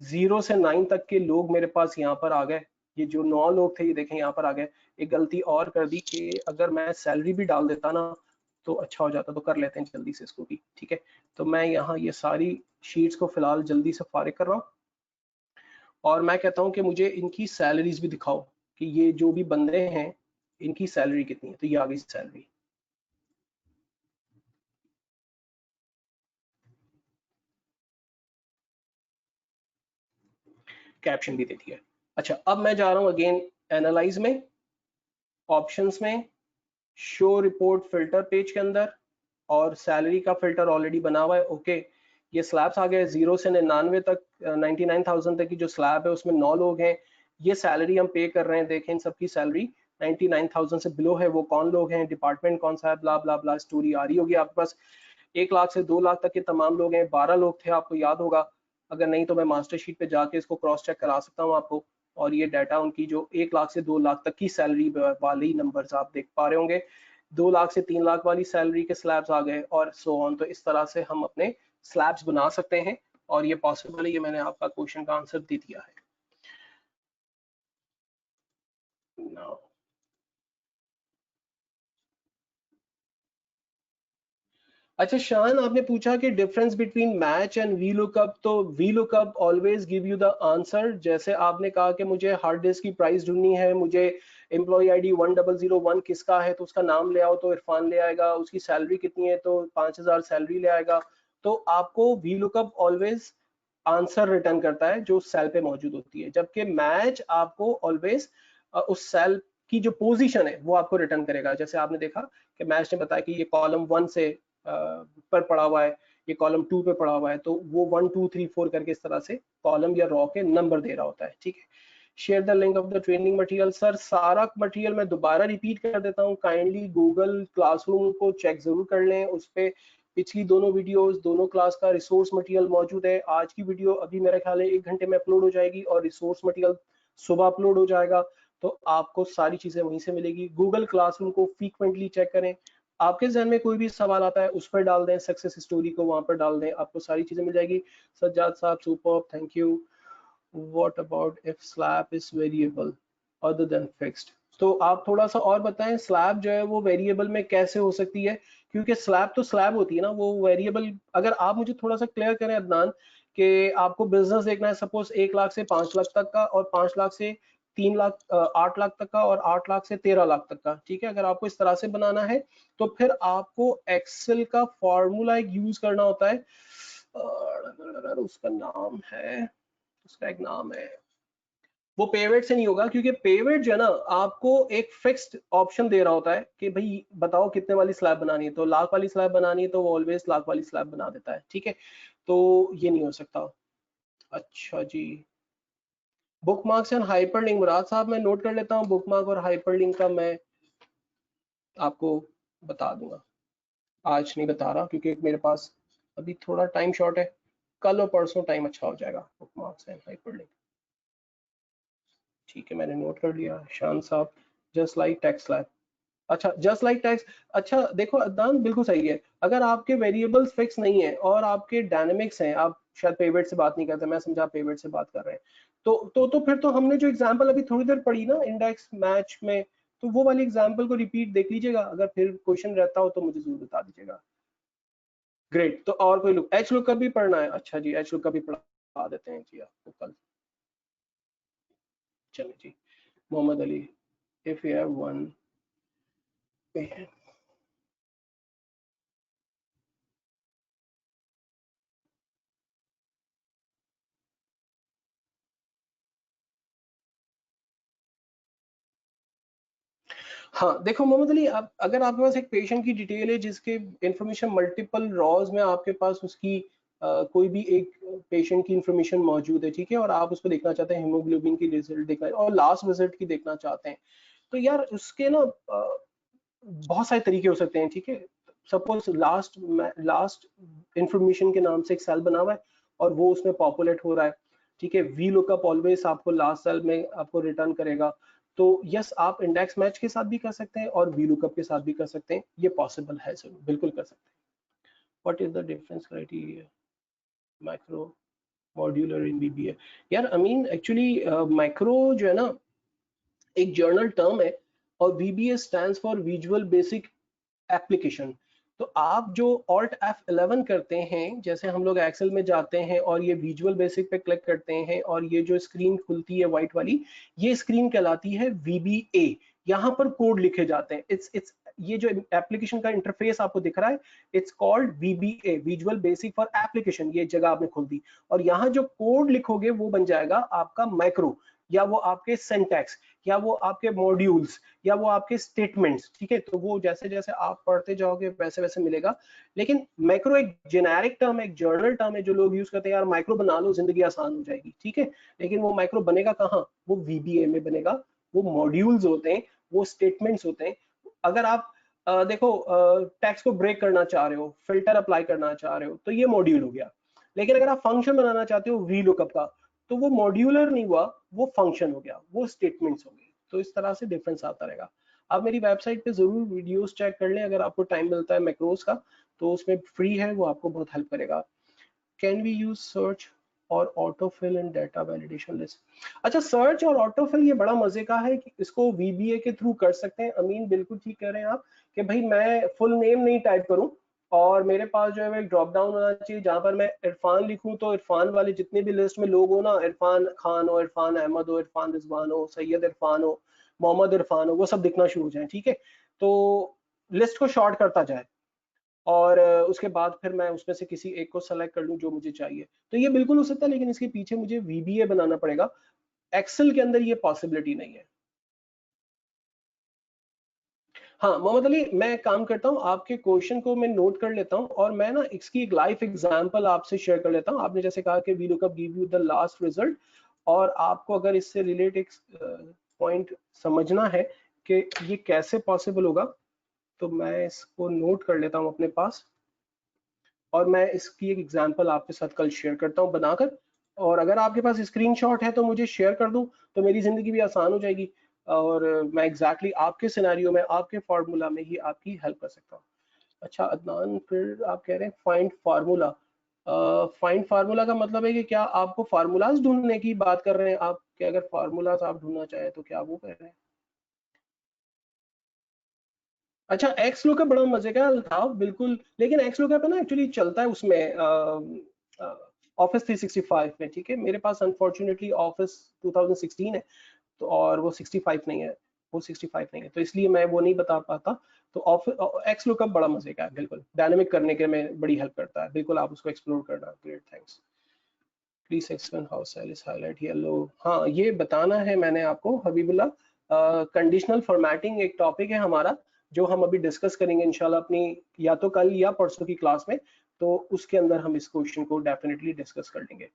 0 से 9 तक के लोग मेरे पास यहाँ पर आ गए, ये जो 9 लोग थे ये देखें यहाँ पर आ गए। एक गलती और कर दी कि अगर मैं सैलरी भी डाल देता ना तो अच्छा हो जाता, तो कर लेते हैं जल्दी से इसको भी, ठीक है। तो मैं यहाँ ये सारी शीट्स को फिलहाल जल्दी से फारिग कर रहा हूँ, और मैं कहता हूँ कि मुझे इनकी सैलरीज भी दिखाओ कि ये जो भी बंदे हैं इनकी सैलरी कितनी है। तो ये आ गई सैलरी, कैप्शन भी दे दिया। अच्छा, अब मैं जा रहा हूँ अगेन एनालाइज में, ऑप्शंस में, शो रिपोर्ट फिल्टर पेज के अंदर, और सैलरी का फिल्टर ऑलरेडी बना हुआ है, ओके। ये स्लैब्स आ गए 0 से 99 तक, 99,000 तक की जो स्लैब है उसमें 9 लोग हैं। ये सैलरी हम पे कर रहे हैं, देखें सबकी सैलरी 99,000 से बिलो है। वो कौन लोग हैं, डिपार्टमेंट कौन सा है, ब्ला ब्ला ब्ला, स्टोरी आ रही होगी आपके पास। 1 लाख से 2 लाख तक के तमाम लोग हैं, 12 लोग थे, आपको याद होगा। अगर नहीं तो मैं मास्टर शीट पे जाके इसको क्रॉस चेक करा सकता हूँ आपको, और ये डाटा उनकी जो 1 लाख से 2 लाख तक की सैलरी वाली नंबर्स आप देख पा रहे होंगे, 2 लाख से 3 लाख वाली सैलरी के स्लैब्स आ गए और सो ऑन। तो इस तरह से हम अपने स्लैब्स बना सकते हैं और ये पॉसिबल है। ये मैंने आपका क्वेश्चन का आंसर दे दिया है। Now, अच्छा शान, आपने पूछा कि difference between match and V lookup. तो V lookup always give you the answer. जैसे आपने कहा कि मुझे हार्ड डिस्क की प्राइस ढूंढनी है, मुझे एम्प्लॉय आईडी 1001 किसका है तो उसका नाम ले आओ तो इरफान ले आएगा, उसकी सैलरी कितनी है तो 5000 सैलरी ले आएगा। तो आपको we lookup always answer return करता है जो सेल पे मौजूद होती है, जबकि मैच आपको ऑलवेज उस सेल की जो पोजीशन है वो आपको रिटर्न करेगा। जैसे आपने देखा कि मैच ने बताया कि ये कॉलम 1 से पर पड़ा हुआ है, ये कॉलम 2 पे पड़ा हुआ है, तो वो 1 2 3 4 करके इस तरह से कॉलम या रॉ के नंबर दे रहा होता है। ठीक है, share the link of the training material. Sir सारा मटेरियल मैं दोबारा रिपीट कर देता हूँ, काइंडली गूगल क्लासरूम को चेक जरूर कर लें। उस पे पिछली दोनों वीडियोस, दोनों क्लास का रिसोर्स मटेरियल मौजूद है। आज की वीडियो अभी मेरे ख्याल है 1 घंटे में अपलोड हो जाएगी और रिसोर्स मटेरियल सुबह अपलोड हो जाएगा। तो आपको सारी चीजें वहीं से मिलेगी। गूगल क्लासरूम को फ्रीक्वेंटली चेक करें। आपके जहन में कोई भी सवाल आता है उस पर डाल दें, सक्सेस स्टोरी को वहां पर डाल दें, आपको सारी चीजें मिल जाएगी। सज्जाद साहब super, thank you. What about if slab is variable other than fixed? तो आप थोड़ा सा और बताएं, स्लैब जो है वो वेरिएबल में कैसे हो सकती है? क्योंकि स्लैब तो स्लैब होती है ना, वो वेरिएबल। अगर आप मुझे थोड़ा सा क्लियर करें अदनान, कि आपको बिजनेस देखना है सपोज 1 लाख से 5 लाख तक का, और 5 लाख से 3 लाख 8 लाख तक का, और 8 लाख से 13 लाख तक का। ठीक है, अगर आपको इस तरह से बनाना है तो फिर आपको एक्सेल का फॉर्मूला एक यूज करना होता है, उसका नाम है, उसका एक नाम है, वो पेवेट से नहीं होगा, क्योंकि पेवेट जो है ना आपको एक फिक्स्ड ऑप्शन दे रहा होता है कि भाई बताओ कितने वाली स्लैब बनानी है, तो लाख वाली स्लैब बनानी है तो वो ऑलवेज लाख वाली स्लैब बना देता है। ठीक है, तो ये नहीं हो सकता। अच्छा जी, बुकमार्क्स एंड हाइपरलिंक, मुराद साहब मैं नोट कर लेता हूँ, बुकमार्क और हाइपरलिंक का मैं आपको बता दूंगा। आज नहीं बता रहा क्योंकि मेरे पास अभी थोड़ा टाइम शॉर्ट है, कल और परसों टाइम अच्छा हो जाएगा। बुकमार्क्स एंड हाइपरलिंक, ठीक है, मैंने नोट कर लिया। शान साहब, जस्ट लाइक टेक्स्ट लैब। अच्छा, जस्ट लाइक टेक्स्ट। अच्छा देखो अदनान, बिल्कुल सही है। अगर आपके वेरिएबल्स फिक्स नहीं है और आपके डायनेमिक्स हैं, आप शायद पेवेट से बात नहीं करते, मैं समझा पेवेट से बात कर रहे हैं, तो फिर तो हमने जो एग्जांपल अभी थोड़ी देर पढ़ी ना इंडेक्स मैच में, तो वो वाली एग्जांपल को रिपीट देख लीजिएगा। अगर फिर क्वेश्चन रहता हो तो मुझे जरूर बता दीजिएगा। ग्रेट, तो और कोई लुक, एच लुक का भी पढ़ना है? अच्छा जी, एच लुक का भी पढ़ा देते हैं जी आपको कल। चलिए जी, Mohammad Ali, if you have one. हाँ देखो मोहम्मद अली, आप अगर आपके पास एक पेशेंट की डिटेल है जिसके इंफॉर्मेशन मल्टीपल रॉज में आपके पास उसकी कोई भी एक पेशेंट की इंफॉर्मेशन मौजूद है, ठीक है, और आप उसको देखना चाहते हैं, हीमोग्लोबिन की रिजल्ट देखना है और लास्ट विजिट की देखना चाहते हैं, तो यार उसके ना बहुत सारे तरीके हो सकते हैं। ठीक है, सपोज लास्ट इंफॉर्मेशन के नाम से एक सेल बना हुआ है और वो उसमें पॉपुलेट हो रहा है। ठीक है, वी लुकअप ऑलवेज आपको लास्ट सेल में आपको रिटर्न करेगा। तो यस, आप इंडेक्स मैच के साथ भी कर सकते हैं और वी लुकअप के साथ भी कर सकते हैं, ये पॉसिबल है, जरूर बिल्कुल कर सकते हैं। What is the difference criteria micro modular in BBA? यार अमीन, एक्चुअली माइक्रो जो है ना एक जर्नल टर्म है और VBA stands for visual basic application. तो आप जो Alt F11 करते हैं, जैसे हम लोग एक्सेल में जाते हैं और ये विजुअल बेसिक पे क्लिक करते हैं और ये जो स्क्रीन खुलती है व्हाइट वाली, ये स्क्रीन कहलाती है VBA। यहाँ पर कोड लिखे जाते हैं। इट्स ये जो एप्लीकेशन का इंटरफेस आपको दिख रहा है, it's called VBA, visual basic for application. ये जगह आपने खोल दी और यहाँ जो कोड लिखोगे वो बन जाएगा आपका माइक्रो, या वो आपके सिंटैक्स, या वो आपके मॉड्यूल्स, या वो आपके स्टेटमेंट्स। ठीक है, तो वो जैसे जैसे आप पढ़ते जाओगे वैसे वैसे मिलेगा। लेकिन मैक्रो एक जेनेरिक टर्म है, एक जर्नल टर्म है जो लोग यूज करते हैं, यार माइक्रो बना लो जिंदगी आसान हो जाएगी। ठीक है, लेकिन वो माइक्रो बनेगा कहाँ? वो VBA में बनेगा। वो मॉड्यूल्स होते हैं, वो स्टेटमेंट्स होते हैं। अगर आप देखो टेक्स्ट को ब्रेक करना चाह रहे हो, फिल्टर अप्लाई करना चाह रहे हो, तो ये मॉड्यूल हो गया। लेकिन अगर आप फंक्शन बनाना चाहते हो वी लुकअप का, तो वो मॉड्यूलर नहीं हुआ, वो फंक्शन हो गया, वो स्टेटमेंट्स हो गए। तो इस तरह से डिफरेंस आता रहेगा। आप मेरी वेबसाइट पे जरूर वीडियोस चेक कर लें, अगर आपको टाइम मिलता है मैक्रोस का, तो उसमें फ्री है, वो आपको बहुत हेल्प करेगा। कैन वी यूज सर्च और ऑटोफिल इन डाटा वैलिडेशन लिस्ट? अच्छा, सर्च और ऑटोफिल ये बड़ा मजे का है कि इसको VBA के थ्रू कर सकते हैं। अमीन बिल्कुल ठीक कह रहे हैं आप कि भाई मैं फुल नेम नहीं टाइप करूं और मेरे पास जो है एक ड्रॉप डाउन होना चाहिए जहां पर मैं इरफान लिखूं तो इरफान वाले जितने भी लिस्ट में लोग हो ना, इरफान खान हो, इरफान अहमद हो, इरफान रिजवान हो, सैयद इरफान हो, मोहम्मद इरफान हो, वो सब दिखना शुरू हो जाए। ठीक है, तो लिस्ट को शॉर्ट करता जाए और उसके बाद फिर मैं उसमें से किसी एक को सेलेक्ट कर लूं जो मुझे चाहिए। तो ये बिल्कुल हो सकता है, लेकिन इसके पीछे मुझे VBA बनाना पड़ेगा। एक्सेल के अंदर ये पॉसिबिलिटी नहीं है। हाँ मोहम्मद अली, मैं काम करता हूँ, आपके क्वेश्चन को मैं नोट कर लेता हूँ और मैं ना इसकी एक लाइव एग्जांपल आपसे शेयर कर लेता हूँ। आपने जैसे कहा कि V lookup give you the last result, और आपको अगर इससे रिलेट एक पॉइंट समझना है कि ये कैसे पॉसिबल होगा, तो मैं इसको नोट कर लेता हूँ अपने पास और मैं इसकी एक एग्जांपल आपके साथ कल शेयर करता हूँ बनाकर। और अगर आपके पास स्क्रीनशॉट है तो मुझे शेयर कर दूं, तो मेरी जिंदगी भी आसान हो जाएगी और मैं एग्जैक्टली आपके सिनेरियो में, आपके फार्मूला में ही आपकी हेल्प कर सकता हूँ। अच्छा अदनान, फिर आप कह रहे हैं फाइंड फार्मूला। फाइंड फार्मूला का मतलब है कि क्या आपको फार्मूलाज ढूंढने की बात कर रहे हैं आप, कि अगर फार्मूलाज आप ढूंढना चाहें तो क्या वो कह रहे हैं? अच्छा, एक्स लुकअप बड़ा मजे का था बिल्कुल, लेकिन एक्स लुकअप है ना एक्चुअली चलता है उसमें ऑफिस 365 में। ठीक है, मेरे पास अनफॉर्चुनेटली ऑफिस 2016 है, तो और वो 65 नहीं है, वो 65 नहीं है, तो इसलिए मैं वो नहीं बता पाता। तो ऑफिस एक्स लुकअप बड़ा मजे का है, बिल्कुल डायनेमिक करने के में बड़ी हेल्प करता है, बिल्कुल आप उसको एक्सप्लोर करना। Great, thanks. Please explain how cell is highlight yellow. हाँ, ये बताना है मैंने आपको हबीबुल्ला। कंडीशनल फॉर्मेटिंग एक टॉपिक है हमारा जो हम अभी डिस्कस करेंगे इंशाल्लाह अपनी या तो कल या परसों की क्लास में, तो उसके अंदर हम इस क्वेश्चन को डेफिनेटली डिस्कस कर लेंगे।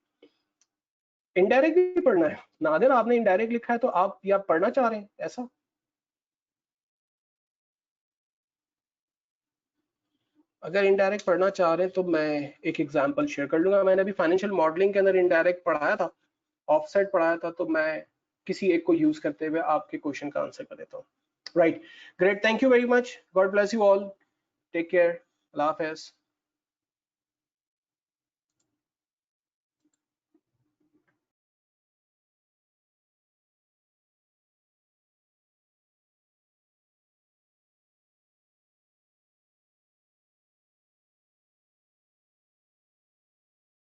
इनडायरेक्ट भी पढ़ना है नादिर, आपने इनडायरेक्ट लिखा है तो आप या पढ़ना चाह रहे हैं ऐसा? अगर इनडायरेक्ट पढ़ना चाह रहे हैं तो मैं एक एग्जांपल शेयर कर लूंगा। मैंने अभी फाइनेंशियल मॉडलिंग के अंदर इनडायरेक्ट पढ़ाया था, ऑफसेट पढ़ाया था, तो मैं किसी एक को यूज करते हुए आपके क्वेश्चन का आंसर कर देता हूँ। Right, great, thank you very much, God bless you all, take care, अल्लाह हाफिज।